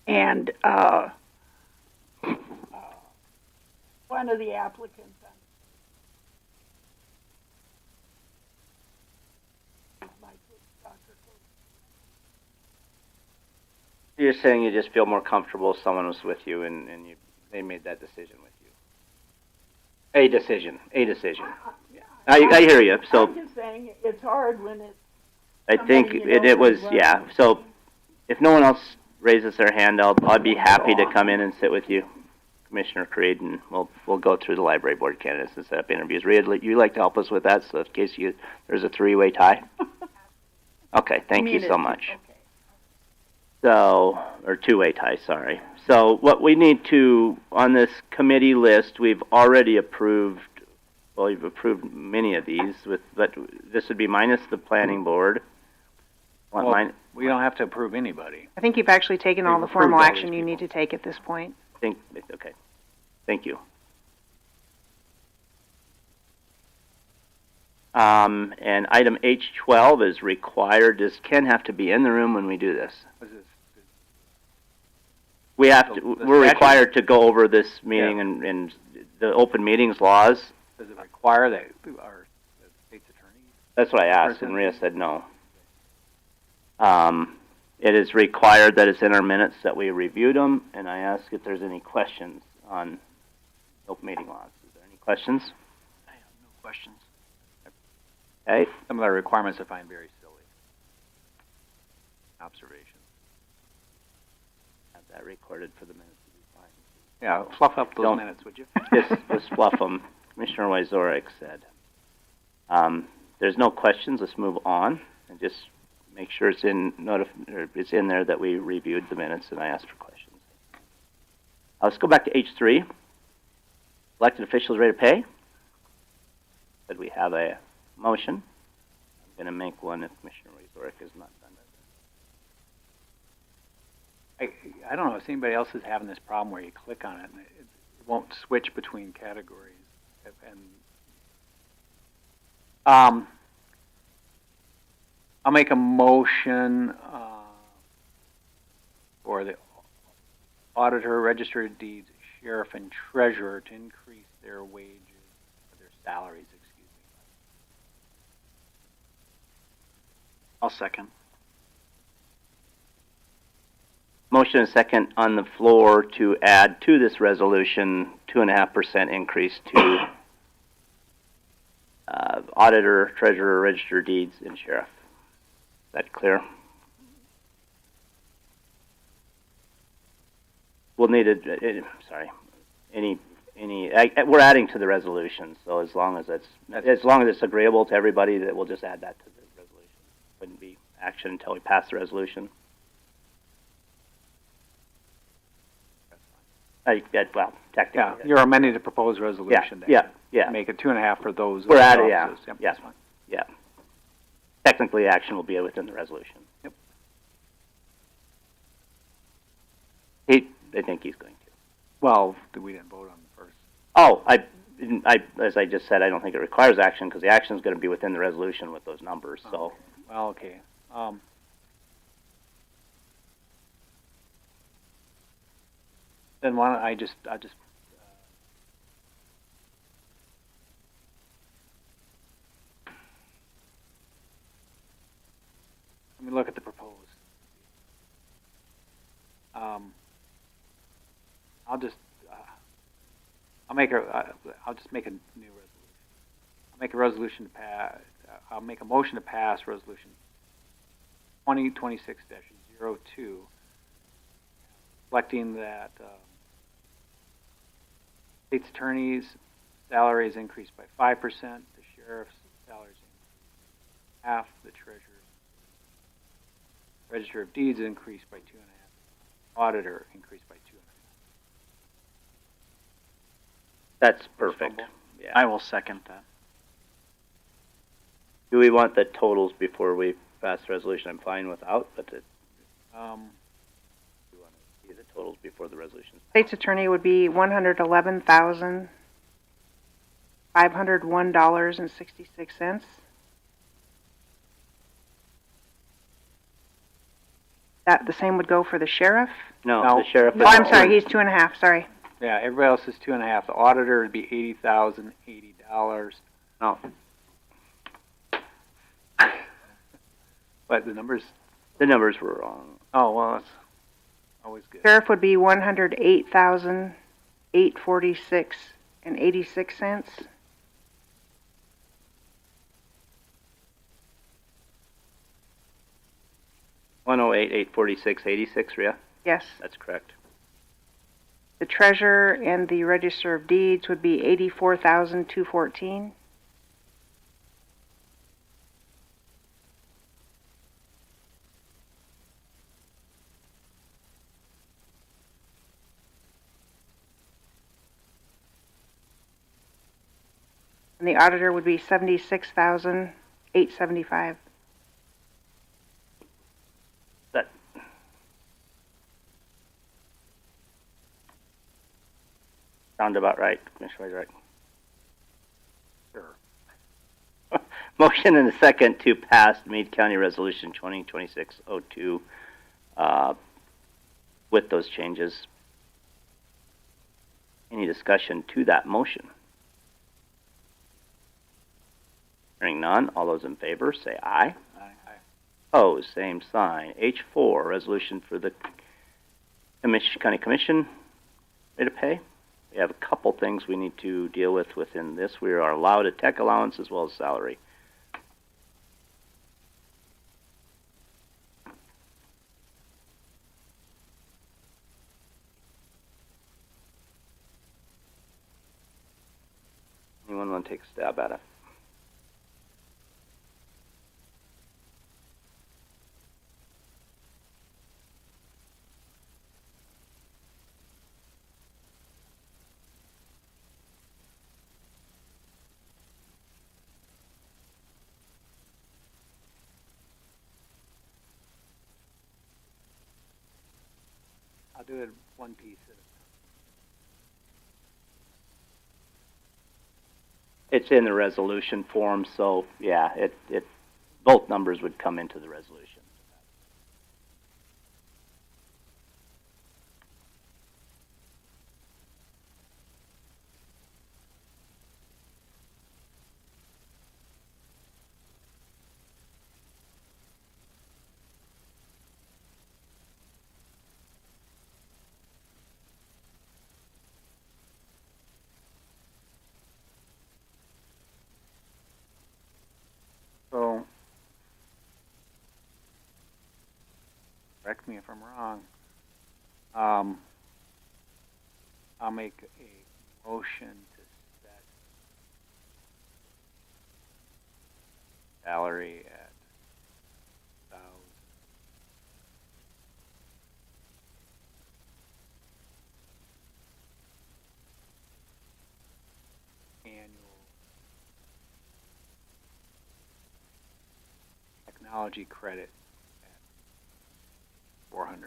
and one of the applicants. You're saying you just feel more comfortable if someone was with you and they made that decision with you. A decision. I hear you. So I'm just saying it's hard when it's. I think it was, yeah. So if no one else raises their hand, I'd be happy to come in and sit with you, Commissioner Creed, and we'll go through the library board candidates and set up interviews. Rhea, you like to help us with that, so in case there's a three-way tie? Okay, thank you so much. Okay. So, or two-way tie, sorry. So what we need to, on this committee list, we've already approved, well, you've approved many of these, but this would be minus the planning board. We don't have to approve anybody. I think you've actually taken all the formal action you need to take at this point. Okay. Thank you. And item H12 is required. Does Ken have to be in the room when we do this? We have to. We're required to go over this meeting and the open meetings laws. Does it require that our state's attorney? That's what I asked, and Rhea said no. It is required that it's in our minutes that we reviewed them, and I asked if there's any questions on open meeting laws. Is there any questions? I have no questions. Okay. Some of the requirements I find very silly. Observation. Have that recorded for the minutes. Yeah, fluff up those minutes, would you? Just fluff them. Commissioner Wyzorek said. There's no questions. Let's move on and just make sure it's it's in there that we reviewed the minutes and I asked for questions. Let's go back to H3. Elected officials rate of pay. Said we have a motion. I'm going to make one if Commissioner Wyzorek is not done. I don't know if anybody else is having this problem where you click on it and it won't switch between categories. And I'll make a motion for the auditor, register of deeds, sheriff, and treasurer to increase their wages, their salaries, excuse me. I'll second. Motion and second on the floor to add to this resolution 2.5% increase to auditor, treasurer, register of deeds, and sheriff. Is that clear? We'll need we're adding to the resolution, so as long as it's agreeable to everybody, that we'll just add that to the resolution. Wouldn't be action until we pass the resolution. Well, technically. Yeah, you're amending the proposed resolution. Yeah. Make it 2.5 for those. We're adding, Yep, yeah. Yeah. Technically, action will be within the resolution. Yep. I think he's going to. Well, we didn't vote on the first. Oh, as I just said, I don't think it requires action because the action is going to be within the resolution with those numbers. So. Well, okay. Then why don't I'll just let me look at the proposed. I'll just make a new resolution. I'll make a resolution to pass. I'll make a motion to pass resolution 2026-02, reflecting that state's attorney's salaries increased by 5%, the sheriff's salaries increased half, the treasurer's register of deeds increased by 2.5%, auditor increased by 2.5%. That's perfect. Yeah. I will second that. Do we want the totals before we pass the resolution? I'm fine without, but do you want to see the totals before the resolution? State's attorney would be $111,501.66. That the same would go for the sheriff? No. The sheriff. Oh, I'm sorry, he's 2.5. Sorry. Yeah, everybody else is 2.5. The auditor would be $80,080. No. But the numbers were wrong. Oh, well, that's always good. Sheriff would be $108,846.86. $108,846.86, Rhea? Yes. That's correct. The treasurer and the register of deeds would be $84,214. And the auditor would be $76,875. That sound about right, Commissioner White, right? Sure. Motion and a second to pass Meade County Resolution 2026-02 with those changes. Any discussion to that motion? Hearing none, all those in favor say aye. Aye. Opposed, same sign. H4, resolution for the County Commission rate of pay. We have a couple things we need to deal with within this. We are allowed a tech allowance as well as salary. want to take a stab at it? I'll do it one piece at a time. It's in the resolution form, so yeah, it both numbers would come into the resolution. So, correct me if I'm wrong. I'll make a motion to set salary at annual technology credit at $400.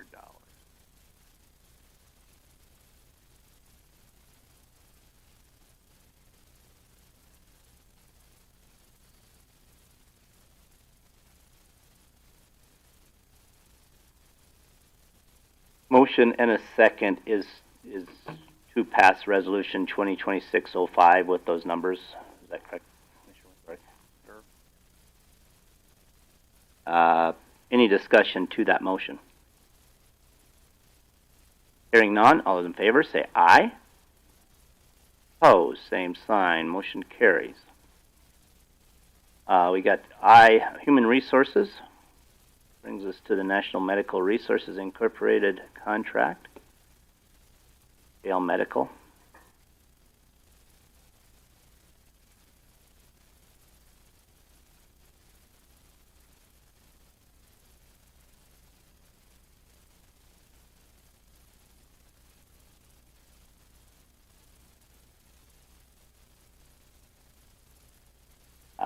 Motion and a second is to pass resolution 2026-05 with those numbers. Is that correct? Any discussion to that motion? Hearing none, all those in favor say aye. Opposed, same sign. Motion carries. We got I, Human Resources. Brings us to the National Medical Resources Incorporated contract. Yale Medical.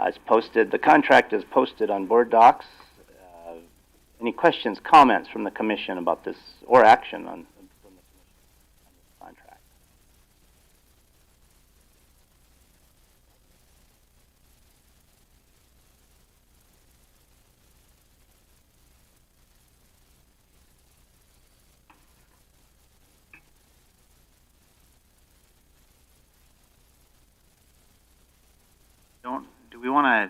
It's posted, the contract is posted on board docs. Any questions, comments from the commission about this, or action on from the commission on this contract? Do we want to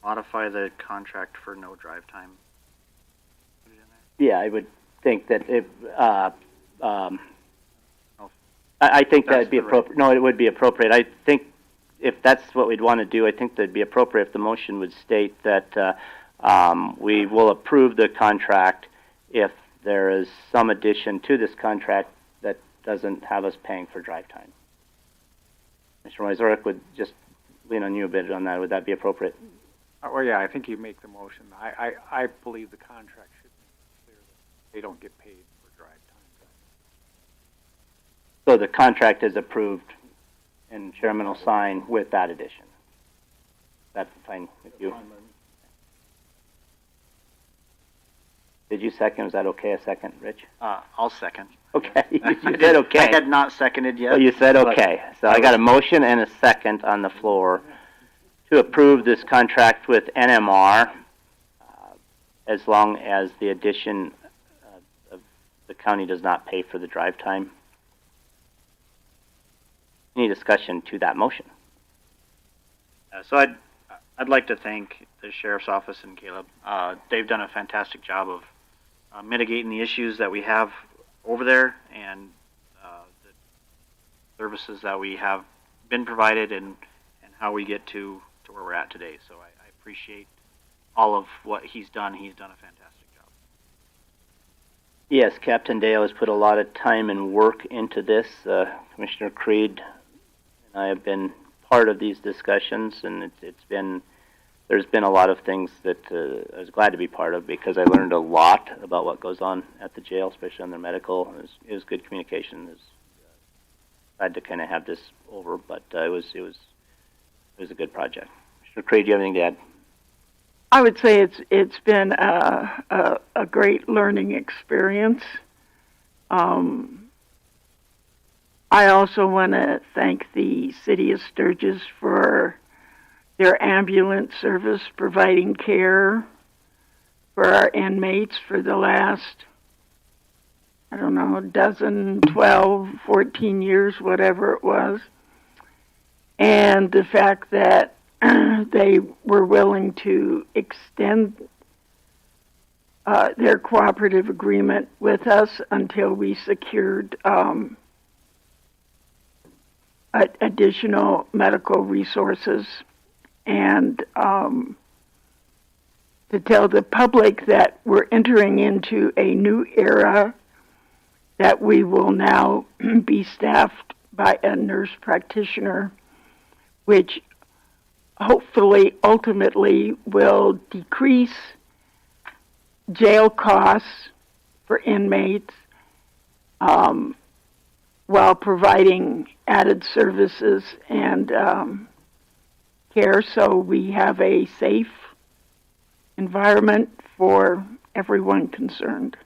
modify the contract for no drive time? Yeah, I would think that it, I think that'd be appropriate. No, it would be appropriate. I think if that's what we'd want to do, I think that'd be appropriate if the motion would state that we will approve the contract if there is some addition to this contract that doesn't have us paying for drive time. Mr. Moisorek would just lean on you a bit on that. Would that be appropriate? Well, yeah, I think you make the motion. I believe the contract should be clear that they don't get paid for drive time. So the contract is approved, and Chairman will sign with that addition. That's fine with you? Did you second? Was that okay, a second, Rich? I'll second. Okay, you said okay. I had not seconded yet. Well, you said okay. So I got a motion and a second on the floor to approve this contract with NMR as long as the addition of the county does not pay for the drive time. Any discussion to that motion? So I'd like to thank the Sheriff's Office and Caleb. They've done a fantastic job of mitigating the issues that we have over there and the services that we have been provided and how we get to where we're at today. So I appreciate all of what he's done. He's done a fantastic job. Yes, Captain Dale has put a lot of time and work into this. Commissioner Creed and I have been part of these discussions, and there's been a lot of things that I was glad to be part of because I learned a lot about what goes on at the jail, especially on their medical. It was good communication. It was glad to kind of have this over, but it was a good project. Mr. Craig, do you have anything to add? I would say it's been a great learning experience. I also want to thank the City of Sturgis for their ambulance service providing care for our inmates for the last, 12, 14 years, whatever it was. And the fact that they were willing to extend their cooperative agreement with us until we secured additional medical resources, and to tell the public that we're entering into a new era, that we will now be staffed by a nurse practitioner, which hopefully ultimately will decrease jail costs for inmates, while providing added services and care, so we have a safe environment for everyone concerned.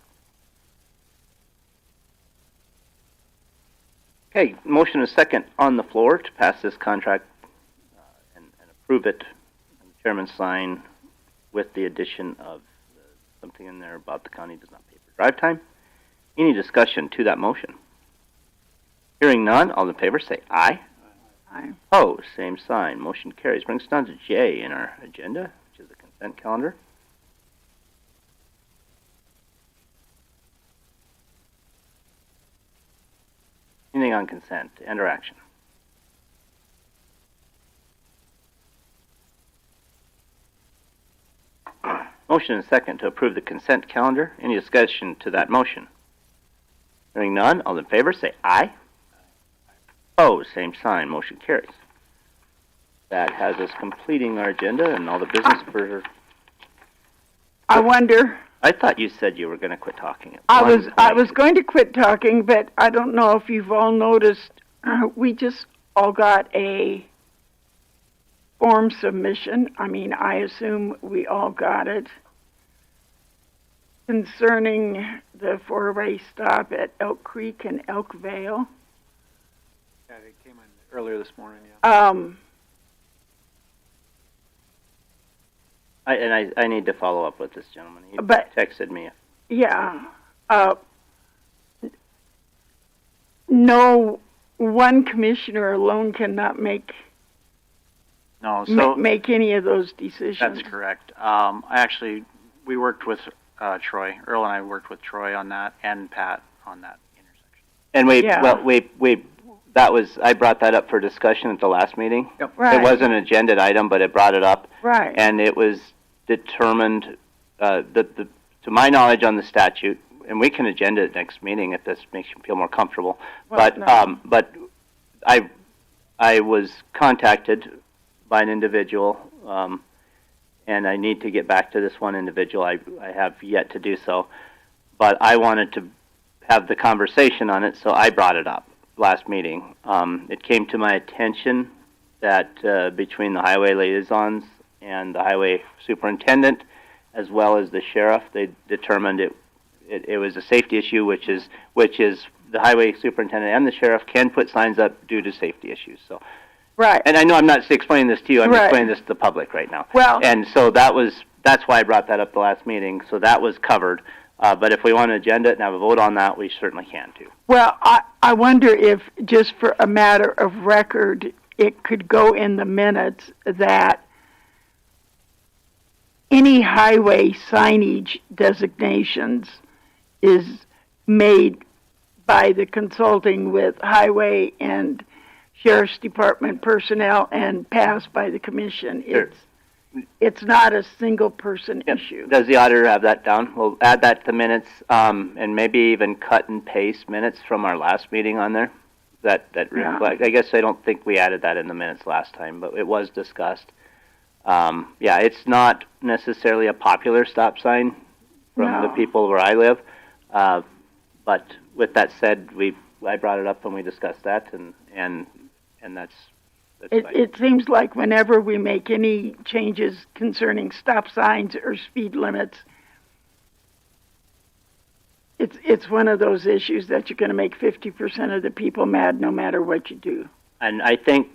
Okay, motion is second on the floor to pass this contract and approve it. And the chairman sign with the addition of something in there about the county does not pay for drive time. Any discussion to that motion? Hearing none, all in favor say aye. Aye. Opposed, same sign. Motion carries. Brings us down to J in our agenda, which is the consent calendar. Anything on consent and or action? Motion and second to approve the consent calendar. Any discussion to that motion? Hearing none, all in favor say aye. Opposed, same sign. Motion carries. That has us completing our agenda and all the business for. I wonder. I thought you said you were going to quit talking. I was going to quit talking, but I don't know if you've all noticed. We just all got a form submission. I assume we all got it, concerning the four-way stop at Elk Creek and Elk Vale. Yeah, they came in earlier this morning. Yeah. I need to follow up with this gentleman. He texted me. Yeah. No, one commissioner alone cannot make make any of those decisions. That's correct. We worked with Troy. Earl and I worked with Troy on that, and Pat on that intersection. And I brought that up for discussion at the last meeting. Yep. Right. It wasn't an agenda item, but it brought it up. Right. And it was determined to my knowledge on the statute, and we can agenda it next meeting if this makes you feel more comfortable. But I was contacted by an individual, and I need to get back to this one individual. I have yet to do so, but I wanted to have the conversation on it, so I brought it up last meeting. It came to my attention that between the highway liaisons and the highway superintendent, as well as the sheriff, they determined it was a safety issue, which is the highway superintendent and the sheriff can put signs up due to safety issues. So, right. And I know I'm not explaining this to you. I'm right. explaining this to the public right now. Well, and so that's why I brought that up the last meeting. So that was covered. But if we want to agenda it and have a vote on that, we certainly can too. Well, I wonder if just for a matter of record, it could go in the minutes that any highway signage designations is made by the consulting with highway and sheriff's department personnel and passed by the commission. Sure. It's not a single person issue. Does the auditor have that down? We'll add that to minutes, and maybe even cut and paste minutes from our last meeting on there. that Yeah. reflect. I guess I don't think we added that in the minutes last time, but it was discussed. Yeah, it's not necessarily a popular stop sign from the No. people where I live. But with that said, I brought it up when we discussed that, and that's fine. It seems like whenever we make any changes concerning stop signs or speed limits, it's one of those issues that you're going to make 50% of the people mad no matter what you do. And I think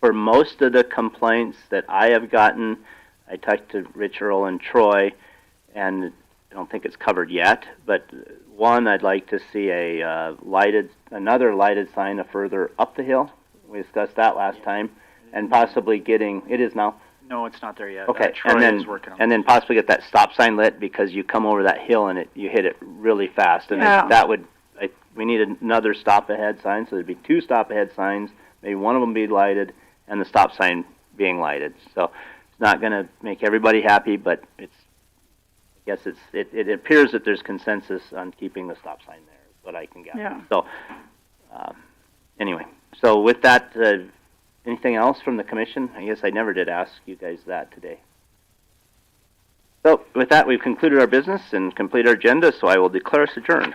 for most of the complaints that I have gotten, I talked to Rich Earl and Troy, and I don't think it's covered yet, but one, I'd like to see another lighted sign further up the hill. We discussed that last time, and possibly it is now. No, it's not there yet. Okay, Troy is working on it. and then possibly get that stop sign lit, because you come over that hill and you hit it really fast, and Yeah. we need another stop ahead sign, so there'd be 2 stop ahead signs, maybe one of them be lighted, and the stop sign being lighted. So it's not going to make everybody happy, but I guess it appears that there's consensus on keeping the stop sign there, is what I can gather. Yeah. So anyway, so with that, anything else from the commission? I guess I never did ask you guys that today. So with that, we've concluded our business and completed our agenda, so I will declare us adjourned.